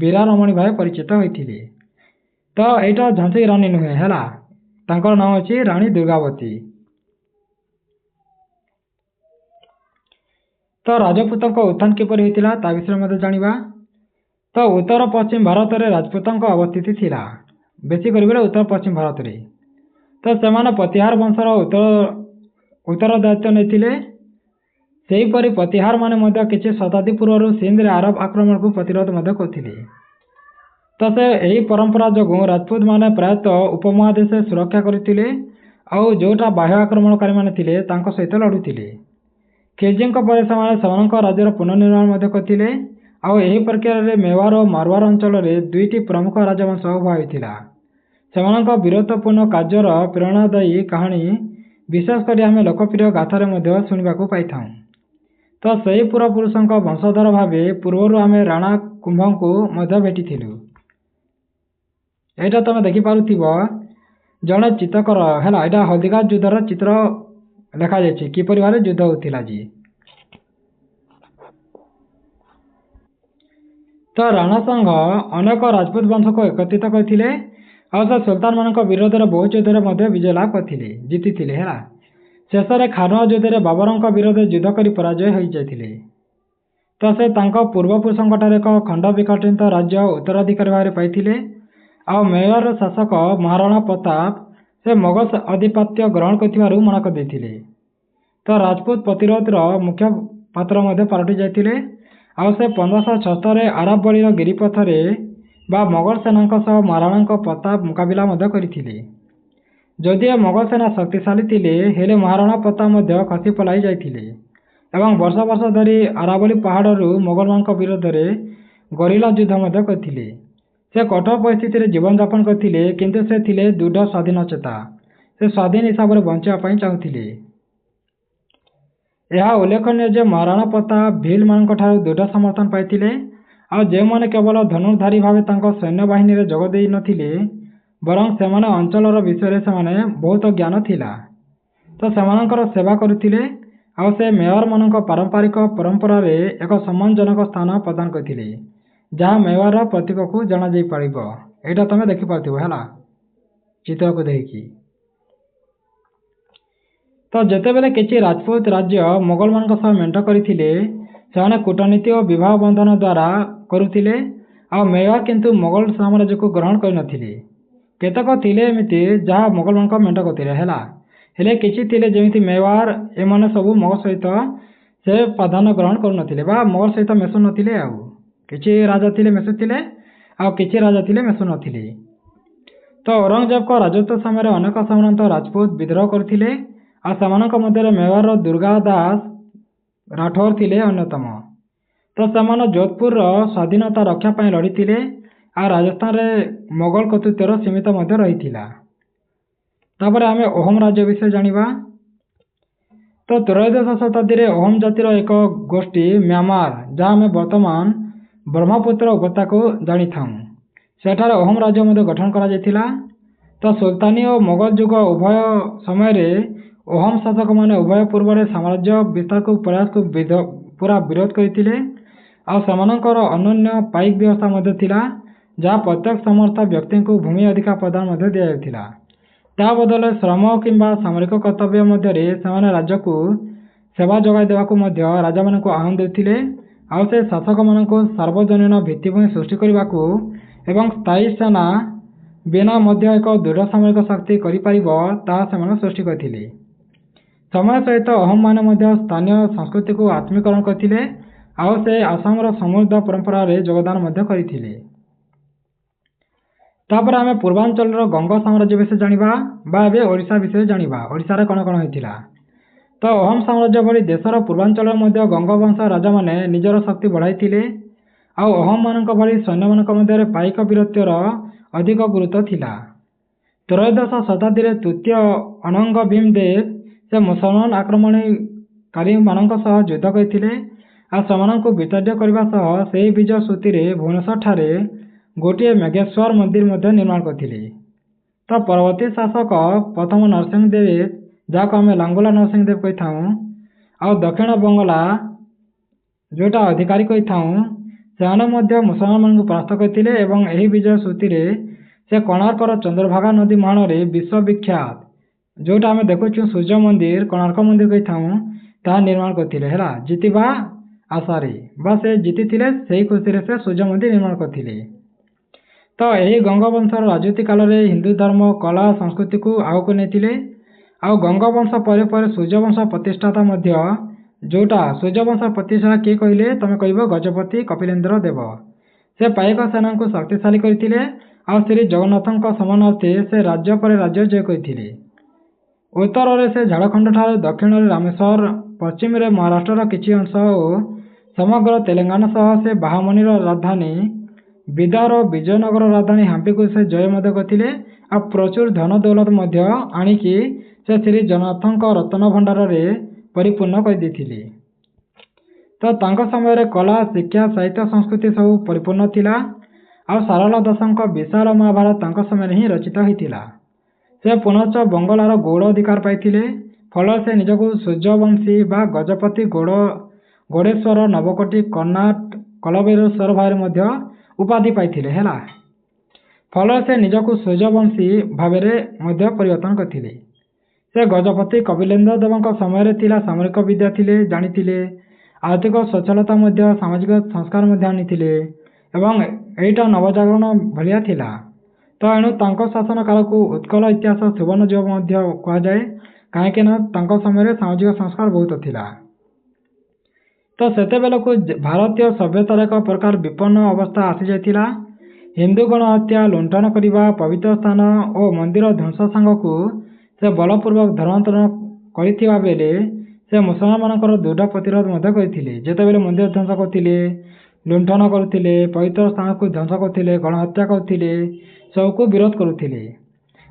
ବୀରାରମଣୀ ଭାବେ ପରିଚିତ ହୋଇଥିଲେ। ତ ଏଇଟା ଝାନ୍ସୀ ରାଣୀ ନୁହେଁ ହେଲା, ତାଙ୍କର ନାମ ଅଛି ରାଣୀ ଦୁର୍ଗାବତୀ। ତ ରାଜପୁତଙ୍କ ଉତ୍ଥାନ କିପରି ହୋଇଥିଲା ତା ବିଷୟରେ ମଧ୍ୟ ଜାଣିବା। ତ ଉତ୍ତର ପଶ୍ଚିମ ଭାରତରେ ରାଜପୁତଙ୍କ ଅବସ୍ଥିତି ଥିଲା, ବେଶୀ କରି ଉତ୍ତର ପଶ୍ଚିମ ଭାରତରେ। ତ ସେମାନେ ପ୍ରତିହାର ବଂଶର ଉତ୍ତରଦାୟିତ୍ୱ ନେଇଥିଲେ। ସେହିପରି ପ୍ରତିହାର ମାନେ ମଧ୍ୟ କିଛି ଶତାବ୍ଦୀ ପୂର୍ବରୁ ସିନ୍ଧରେ ଆରବ ଆକ୍ରମଣକୁ ପ୍ରତିରୋଧ ମଧ୍ୟ କରୁଥିଲେ। ତ ସେ ଏହି ପରମ୍ପରା ଯୋଗୁଁ ରାଜପୁତ ମାନେ ପ୍ରାୟତଃ ଉପମହାଦେଶରେ ସୁରକ୍ଷା କରିଥିଲେ ଆଉ ଯେଉଁଟା ବାହ୍ୟ ଆକ୍ରମଣକାରୀମାନେ ଥିଲେ ତାଙ୍କ ସହିତ ଲଢ଼ୁଥିଲେ। ଖିଲଜୀଙ୍କ ପରେ ସେମାନେ ସେମାନଙ୍କ ରାଜ୍ୟର ପୁନର୍ନିର୍ମାଣ ମଧ୍ୟ କରିଥିଲେ ଆଉ ଏହି ପ୍ରକ୍ରିୟାରେ ମେୱାର ଓ ମାରୱାର ଅଞ୍ଚଳରେ ଦୁଇଟି ପ୍ରମୁଖ ରାଜବଂଶ ଉଭା ହୋଇଥିଲା। ସେମାନଙ୍କ ବୀରତ୍ୱପୂର୍ଣ୍ଣ କାର୍ଯ୍ୟର ପ୍ରେରଣାଦାୟୀ କାହାଣୀ ବିଶେଷ କରି ଆମେ ଲୋକପ୍ରିୟ ଗାଥାରେ ମଧ୍ୟ ଶୁଣିବାକୁ ପାଇଥାଉ। ତ ସେହି ପୂର୍ବପୁରୁଷଙ୍କ ବଂଶଧର ଭାବେ ପୂର୍ବରୁ ଆମେ ରାଣା କୁମ୍ଭଙ୍କୁ ମଧ୍ୟ ଭେଟିଥିଲୁ। ଏଇଟା ତମେ ଦେଖିପାରୁଥିବ ଜଣେ ଚିତ୍ରକର ହେଲା, ଏଇଟା ହଳଦୀଘାଟ ଯୁଦ୍ଧର ଚିତ୍ର ଲେଖାଯାଇଛି କିପରି ଭାବରେ ଯୁଦ୍ଧ ହେଉଥିଲା ଯେ। ତ ରାଣା ସଂଘ ଅନେକ ରାଜପୁତ ବଂଶକୁ ଏକତ୍ରିତ କରିଥିଲେ ଆଉ ସେ ସୁଲତାନମାନଙ୍କ ବିରୋଧରେ ବହୁ ଯୁଦ୍ଧରେ ମଧ୍ୟ ବିଜୟ ଲାଭ କରିଥିଲେ, ଜିତିଥିଲେ ହେଲା। ଶେଷରେ ଖାନୱା ଯୁଦ୍ଧରେ ବାବରଙ୍କ ବିରୋଧରେ ଯୁଦ୍ଧ କରି ପରାଜୟ ହୋଇଯାଇଥିଲେ। ତ ସେ ତାଙ୍କ ପୂର୍ବପୁରୁଷଙ୍କଠାରେ ଏକ ଖଣ୍ଡ ବିଖଣ୍ଡିତ ରାଜ୍ୟ ଉତ୍ତରାଧିକାରୀ ଭାବରେ ପାଇଥିଲେ ଆଉ ମେୱାରର ଶାସକ ମହାରାଣା ପ୍ରତାପ ସେ ମୋଗଲ ଆଧିପତ୍ୟ ଗ୍ରହଣ କରିଥିବାରୁ ମନା କରିଦେଇଥିଲେ। ତ ରାଜପୁତ ପ୍ରତିରୋଧର ମୁଖ୍ୟ ପାତ୍ର ମଧ୍ୟ ପାଲଟି ଯାଇଥିଲେ ଆଉ ସେ 1576ରେ ଆରବ ବଳିର ଗିରିପଥରେ ବା ମୋଗଲ ସେନାଙ୍କ ସହ ମହାରାଣାଙ୍କ ପ୍ରତାପ ମୁକାବିଲା ମଧ୍ୟ କରିଥିଲେ। ଯଦିଓ ମୋଗଲ ସେନା ଶକ୍ତିଶାଳୀ ଥିଲେ, ହେଲେ ମହାରାଣା ପ୍ରତାପ ମଧ୍ୟ ଖସି ପଳାଇ ଯାଇଥିଲେ ଏବଂ ବର୍ଷ ବର୍ଷ ଧରି ଆରାବଳୀ ପାହାଡ଼ରୁ ମୋଗଲମାନଙ୍କ ବିରୋଧରେ ଗରିଲା ଯୁଦ୍ଧ ମଧ୍ୟ କରିଥିଲେ। ସେ କଠୋର ପରିସ୍ଥିତିରେ ଜୀବନଯାପନ କରିଥିଲେ, କିନ୍ତୁ ସେ ଥିଲେ ଦୃଢ଼ ସ୍ୱାଧୀନଚେତା। ସେ ସ୍ୱାଧୀନ ହିସାବରେ ବଞ୍ଚିବା ପାଇଁ ଚାହୁଁଥିଲେ। ଏହା ଉଲ୍ଲେଖନୀୟ ଯେ ମହାରାଣା ପ୍ରତାପ ଭୀଲମାନଙ୍କଠାରୁ ଦୃଢ଼ ସମର୍ଥନ ପାଇଥିଲେ, ଆଉ ଯେଉଁମାନେ କେବଳ ଧନୁର୍ଦ୍ଧାରୀ ଭାବେ ତାଙ୍କ ସୈନ୍ୟବାହିନୀରେ ଯୋଗ ଦେଇନଥିଲେ, ବରଂ ସେମାନେ ଅଞ୍ଚଳର ବିଷୟରେ ସେମାନେ ବହୁତ ଜ୍ଞାନ ଥିଲା, ତ ସେମାନଙ୍କର ସେବା କରୁଥିଲେ। ଆଉ ସେ ମେୱାରମାନଙ୍କ ପାରମ୍ପରିକ ପରମ୍ପରାରେ ଏକ ସମ୍ମାନଜନକ ସ୍ଥାନ ପ୍ରଦାନ କରିଥିଲେ, ଯାହା ମେୱାରର ପ୍ରତୀକକୁ ଜଣାଯାଇପାରିବ। ଏଇଟା ତମେ ଦେଖିପାରୁଥିବ ହେଲା ଚିତ୍ରକୁ ଦେଖିକି। ତ ଯେତେବେଳେ କିଛି ରାଜପୁତ ରାଜ୍ୟ ମୋଗଲମାନଙ୍କ ସହ ମେଣ୍ଟ କରିଥିଲେ, ସେମାନେ କୂଟନୀତି ଓ ବିବାହ ବନ୍ଧନ ଦ୍ୱାରା କରୁଥିଲେ, ଆଉ ମେୱାର କିନ୍ତୁ ମୋଗଲ ସାମ୍ରାଜ୍ୟକୁ ଗ୍ରହଣ କରିନଥିଲେ। କେତେକ ଥିଲେ ଏମିତି ଯାହା ମୋଗଲମାନଙ୍କ ମେଣ୍ଟ କରିଥିଲେ ହେଲା, ହେଲେ କିଛି ଥିଲେ ଯେମିତି ମେୱାର, ଏମାନେ ସବୁ ମୋଗଲ ସହିତ ସେ ପ୍ରାଧାନ୍ୟ ଗ୍ରହଣ କରୁନଥିଲେ ବା ମୋଗଲ ସହିତ ମିଶୁନଥିଲେ। ଆଉ କିଛି ରାଜା ଥିଲେ ମିଶୁଥିଲେ, ଆଉ କିଛି ରାଜା ଥିଲେ ମିଶୁନଥିଲେ। ତ ଔରଙ୍ଗଜେବଙ୍କ ରାଜତ୍ୱ ସମୟରେ ଅନେକ ସାମନ୍ତ ରାଜପୁତ ବିଦ୍ରୋହ କରିଥିଲେ, ଆଉ ସେମାନଙ୍କ ମଧ୍ୟରେ ମେୱାରର ଦୁର୍ଗା ଦାସ ରାଠୋର ଥିଲେ ଅନ୍ୟତମ। ତ ସେମାନେ ଯୋଧପୁରର ସ୍ୱାଧୀନତା ରକ୍ଷା ପାଇଁ ଲଢ଼ିଥିଲେ, ଆଉ ରାଜସ୍ଥାନରେ ମୋଗଲ କର୍ତ୍ତୃତ୍ୱର ସୀମିତ ମଧ୍ୟ ରହିଥିଲା। ତାପରେ ଆମେ ଅହୋମ ରାଜ୍ୟ ବିଷୟରେ ଜାଣିବା। ତ ତ୍ରୟୋଦଶ ଶତାବ୍ଦୀରେ ଅହୋମ ଜାତିର ଏକ ଗୋଷ୍ଠୀ ମ୍ୟାମାର, ଯାହା ଆମେ ବର୍ତ୍ତମାନ ବ୍ରହ୍ମପୁତ୍ର ଉପତ୍ୟକାକୁ ଜାଣିଥାଉ, ସେଠାରେ ଅହୋମ ରାଜ୍ୟ ମଧ୍ୟ ଗଠନ କରାଯାଇଥିଲା। ତ ସୁଲତାନୀ ଓ ମୋଗଲ ଯୁଗ ଉଭୟ ସମୟରେ ଅହୋମ ଶାସକମାନେ ଉଭୟ ପୂର୍ବରେ ସାମ୍ରାଜ୍ୟ ବିସ୍ତାରକୁ ପ୍ରୟାସକୁ ପୁରା ବିରୋଧ କରିଥିଲେ, ଆଉ ସେମାନଙ୍କର ଅନନ୍ୟ ପାଇକ ବ୍ୟବସ୍ଥା ମଧ୍ୟ ଥିଲା, ଯାହା ପ୍ରତ୍ୟେକ ସମର୍ଥ ବ୍ୟକ୍ତିଙ୍କୁ ଭୂମି ଅଧିକାର ପ୍ରଦାନ ମଧ୍ୟ ଦିଆଯାଉଥିଲା। ତା ବଦଳରେ ଶ୍ରମ କିମ୍ବା ସାମରିକ କର୍ତ୍ତବ୍ୟ ମଧ୍ୟରେ ସେମାନେ ରାଜ୍ୟକୁ ସେବା ଯୋଗାଇ ଦେବାକୁ ମଧ୍ୟ ରାଜାମାନଙ୍କୁ ଆହ୍ୱାନ ଦେଉଥିଲେ, ଆଉ ସେ ଶାସକମାନଙ୍କୁ ସାର୍ବଜନୀନ ଭିତ୍ତିଭୂମି ସୃଷ୍ଟି କରିବାକୁ ଏବଂ ସ୍ଥାୟୀ ସେନା ବିନା ମଧ୍ୟ ଏକ ଦୃଢ଼ ସାମରିକ ଶକ୍ତି କରିପାରିବ ତାହା ସେମାନେ ସୃଷ୍ଟି କରିଥିଲେ। ସମୟ ସହିତ ଅହୋମମାନେ ମଧ୍ୟ ସ୍ଥାନୀୟ ସଂସ୍କୃତିକୁ ଆତ୍ମୀକରଣ କରିଥିଲେ, ଆଉ ସେ ଆସାମର ସମୃଦ୍ଧ ପରମ୍ପରାରେ ଯୋଗଦାନ ମଧ୍ୟ କରିଥିଲେ। ତାପରେ ଆମେ ପୂର୍ବାଞ୍ଚଳର ଗଙ୍ଗ ସାମ୍ରାଜ୍ୟ ବିଷୟରେ ଜାଣିବା, ବା ଏବେ ଓଡ଼ିଶା ବିଷୟରେ ଜାଣିବା। ଓଡ଼ିଶାରେ କ'ଣ କ'ଣ ହୋଇଥିଲା। ତ ଅହୋମ ସାମ୍ରାଜ୍ୟ ଭଳି ଦେଶର ପୂର୍ବାଞ୍ଚଳରେ ମଧ୍ୟ ଗଙ୍ଗବଂଶ ରାଜାମାନେ ନିଜର ଶକ୍ତି ବଢ଼ାଇଥିଲେ, ଆଉ ଅହୋମମାନଙ୍କ ଭଳି ସୈନ୍ୟମାନଙ୍କ ମଧ୍ୟରେ ପାଇକ ବୀରତ୍ୱର ଅଧିକ ଗୁରୁତ୍ୱ ଥିଲା। ତ୍ରୟୋଦଶ ଶତାବ୍ଦୀରେ ତୃତୀୟ ଅନଙ୍ଗ ଭୀମ ଦେବ ସେ ମୁସଲମାନ ଆକ୍ରମଣକାରୀମାନଙ୍କ ସହ ଯୁଦ୍ଧ କରିଥିଲେ, ଆଉ ସେମାନଙ୍କୁ ବିତାଡ୍ୟ କରିବା ସହ ସେହି ବିଜୟ ସ୍ମୃତିରେ ଭୁବନେଶ୍ୱରଠାରେ ଗୋଟିଏ ମେଘେଶ୍ୱର ମନ୍ଦିର ମଧ୍ୟ ନିର୍ମାଣ କରିଥିଲେ। ତ ପରବର୍ତ୍ତୀ ଶାସକ ପ୍ରଥମ ନରସିଂହ ଦେବ, ଯାହାକୁ ଆମେ ଲାଙ୍ଗୁଳା ନରସିଂହ ଦେବ କହିଥାଉ, ଆଉ ଦକ୍ଷିଣ ବଙ୍ଗଳା ଯେଉଁଟା ଅଧିକାରୀ କହିଥାଉ, ସେମାନେ ମଧ୍ୟ ମୁସଲମାନମାନଙ୍କୁ ପରାସ୍ତ କରିଥିଲେ ଏବଂ ଏହି ବିଜୟ ସ୍ମୃତିରେ ସେ କୋଣାର୍କର ଚନ୍ଦ୍ରଭାଗା ନଦୀ ମୁହାଣରେ ବିଶ୍ୱବିଖ୍ୟାତ, ଯେଉଁଟା ଆମେ ଦେଖୁଛୁ ସୂର୍ଯ୍ୟ ମନ୍ଦିର, କୋଣାର୍କ ମନ୍ଦିର କହିଥାଉ, ତାହା ନିର୍ମାଣ କରିଥିଲେ ହେଲା, ଜିତିବା ଆଶାରେ ବା ସେ ଜିତିଥିଲେ ସେହି ଖୁସିରେ ସେ ସୂର୍ଯ୍ୟ ମନ୍ଦିର ନିର୍ମାଣ କରିଥିଲେ। ତ ଏହି ଗଙ୍ଗବଂଶର ରାଜୁତି କାଳରେ ହିନ୍ଦୁ ଧର୍ମ, କଳା, ସଂସ୍କୃତିକୁ ଆଗକୁ ନେଇଥିଲେ, ଆଉ ଗଙ୍ଗବଂଶ ପରେ ପରେ ସୂର୍ଯ୍ୟବଂଶ ପ୍ରତିଷ୍ଠାତା ମଧ୍ୟ, ଯେଉଁଟା ସୂର୍ଯ୍ୟବଂଶ ପ୍ରତିଷ୍ଠା କିଏ କହିଲେ ତମେ କହିବ ଗଜପତି କପିଳେନ୍ଦ୍ର ଦେବ। ସେ ପାଇକ ସେନାଙ୍କୁ ଶକ୍ତିଶାଳୀ କରିଥିଲେ, ଆଉ ଶ୍ରୀ ଜଗନ୍ନାଥଙ୍କ ସମନାର୍ଥେ ସେ ରାଜ୍ୟ ପରେ ରାଜ୍ୟ ଜୟ କରିଥିଲେ। ଉତ୍ତରରେ ସେ ଝାଡ଼ଖଣ୍ଡଠାରୁ ଦକ୍ଷିଣରେ ରାମେଶ୍ୱର, ପଶ୍ଚିମରେ ମହାରାଷ୍ଟ୍ରର କିଛି ଅଂଶ ଓ ସମଗ୍ର ତେଲେଙ୍ଗାନା ସହ ସେ ବାହାମଣିର ରାଜଧାନୀ ବିଦାର ଓ ବିଜୟନଗର ରାଜଧାନୀ ହାମ୍ପିକୁ ସେ ଜୟ ମଧ୍ୟ କରିଥିଲେ, ଆଉ ପ୍ରଚୁର ଧନ ଦୌଲତ ମଧ୍ୟ ଆଣିକି ସେ ଶ୍ରୀ ଜଗନ୍ନାଥଙ୍କ ରତ୍ନ ଭଣ୍ଡାରରେ ପରିପୂର୍ଣ୍ଣ କରିଦେଇଥିଲେ। ତ ତାଙ୍କ ସମୟରେ କଳା, ଶିକ୍ଷା, ସାହିତ୍ୟ, ସଂସ୍କୃତି ସବୁ ପରିପୂର୍ଣ୍ଣ ଥିଲା, ଆଉ ସାରଳା ଦାସଙ୍କ ବିଶାଳ ମହାଭାରତ ତାଙ୍କ ସମୟରେ ହିଁ ରଚିତ ହୋଇଥିଲା। ସେ ପୁନଶ୍ଚ ବଙ୍ଗଳାର ଗୌଡ଼ ଅଧିକାର ପାଇଥିଲେ, ଫଳରେ ସେ ନିଜକୁ ସୂର୍ଯ୍ୟବଂଶୀ ବା ଗଜପତି ଗୌଡ଼େଶ୍ୱର, ନବକୋଟି, କର୍ଣ୍ଣାଟ, କଲବୈରେଶ୍ୱର ଭାବରେ ମଧ୍ୟ ଉପାଧି ପାଇଥିଲେ ହେଲା। ଫଳରେ ସେ ନିଜକୁ ସୂର୍ଯ୍ୟବଂଶୀ ଭାବରେ ମଧ୍ୟ ପରିବର୍ତ୍ତନ କରିଥିଲେ। ସେ ଗଜପତି କପିଳେନ୍ଦ୍ର ଦେବଙ୍କ ସମୟରେ ଥିଲା ସାମରିକ ବିଦ୍ୟା ଥିଲେ, ଜାଣିଥିଲେ, ଆର୍ଥିକ ସ୍ୱଚ୍ଛଳତା ମଧ୍ୟ, ସାମାଜିକ ସଂସ୍କାର ମଧ୍ୟ ଆଣିଥିଲେ, ଏବଂ ଏଇଟା ନବଜାଗରଣ ଭଳିଆ ଥିଲା। ତ ଏଣୁ ତାଙ୍କ ଶାସନ କାଳକୁ ଉତ୍କଳ ଇତିହାସ ସୁବର୍ଣ୍ଣ ଯୁଗ ମଧ୍ୟ କୁହାଯାଏ, କାହିଁକି ନା ତାଙ୍କ ସମୟରେ ସାମାଜିକ ସଂସ୍କାର ବହୁତ ଥିଲା। ତ ସେତେବେଳକୁ ଭାରତୀୟ ସଭ୍ୟତାର ଏକ ପ୍ରକାର ବିପନ୍ନ ଅବସ୍ଥା ଆସିଯାଇଥିଲା। ହିନ୍ଦୁ ଗଣହତ୍ୟା, ଲୁଣ୍ଠନ କରିବା, ପବିତ୍ର ସ୍ଥାନ ଓ ମନ୍ଦିର ଧ୍ୱଂସ ସାଙ୍ଗକୁ ସେ ବଳପୂର୍ବକ ଧର୍ମାନ୍ତରଣ କରିଥିବା ବେଳେ ସେ ମୁସଲମାନମାନଙ୍କର ଦୃଢ଼ ପ୍ରତିରୋଧ ମଧ୍ୟ କରିଥିଲେ। ଯେତେବେଳେ ମନ୍ଦିର ଧ୍ୱଂସ କରୁଥିଲେ, ଲୁଣ୍ଠନ କରୁଥିଲେ, ପବିତ୍ର ସ୍ଥାନକୁ ଧ୍ୱଂସ କରୁଥିଲେ, ଗଣହତ୍ୟା କରୁଥିଲେ, ସବୁକୁ ବିରୋଧ କରୁଥିଲେ।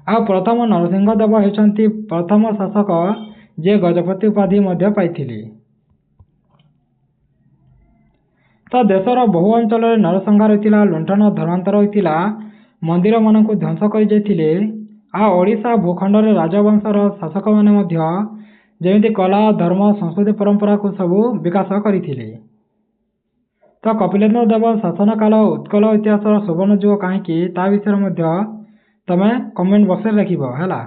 ଆଉ ପ୍ରଥମ ନରସିଂହ ଦେବ ହେଉଛନ୍ତି ପ୍ରଥମ ଶାସକ ଯିଏ ଗଜପତି ଉପାଧି ମଧ୍ୟ ପାଇଥିଲେ। ତ ଦେଶର ବହୁ ଅଞ୍ଚଳରେ ନରସଂହାର ହୋଇଥିଲା, ଲୁଣ୍ଠନ, ଧର୍ମାନ୍ତର ହୋଇଥିଲା, ମନ୍ଦିରମାନଙ୍କୁ ଧ୍ୱଂସ କରିଯାଇଥିଲେ। ଆଉ ଓଡ଼ିଶା ଭୂଖଣ୍ଡରେ ରାଜବଂଶର ଶାସକମାନେ ମଧ୍ୟ ଯେମିତି କଲା, ଧର୍ମ, ସଂସ୍କୃତି, ପରମ୍ପରାକୁ ସବୁ ବିକାଶ କରିଥିଲେ। ତ କପିଳେନ୍ଦ୍ର ଦେବ ଶାସନ କାଳ ଉତ୍କଳ ଇତିହାସର ସୁବର୍ଣ୍ଣ ଯୁଗ କାହିଁକି ତା ବିଷୟରେ ମଧ୍ୟ ତମେ କମେଣ୍ଟ ବକ୍ସରେ ଲେଖିବ ହେଲା।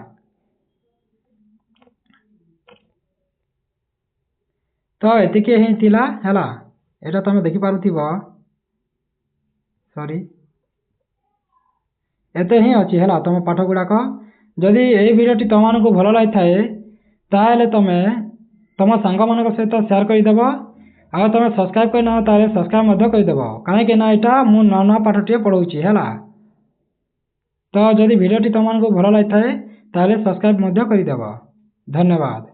ତ ଏତିକି ହିଁ ଥିଲା ହେଲା। ଏଇଟା ତମେ ଦେଖିପାରୁଥିବ, ସରି ଏତେ ହିଁ ଅଛି ହେଲା ତମ ପାଠ ଗୁଡ଼ାକ। ଯଦି ଏହି ଭିଡ଼ିଓଟି ତମମାନଙ୍କୁ ଭଲ ଲାଗିଥାଏ ତାହେଲେ ତମେ ତମ ସାଙ୍ଗମାନଙ୍କ ସହିତ ସେୟାର କରିଦେବ। ଆଉ ତମେ ସବସ୍କ୍ରାଇବ୍ କରିନାହ ତାହେଲେ ସବସ୍କ୍ରାଇବ୍ ମଧ୍ୟ କରିଦେବ, କାହିଁକି ନା ଏଇଟା ମୁଁ ନୂଆ ନୂଆ ପାଠଟିଏ ପଢ଼ଉଛି ହେଲା। ତ ଯଦି ଭିଡ଼ିଓଟି ତମମାନଙ୍କୁ ଭଲ ଲାଗିଥାଏ ତାହେଲେ ସବସ୍କ୍ରାଇବ୍ ମଧ୍ୟ କରିଦେବ। ଧନ୍ୟବାଦ।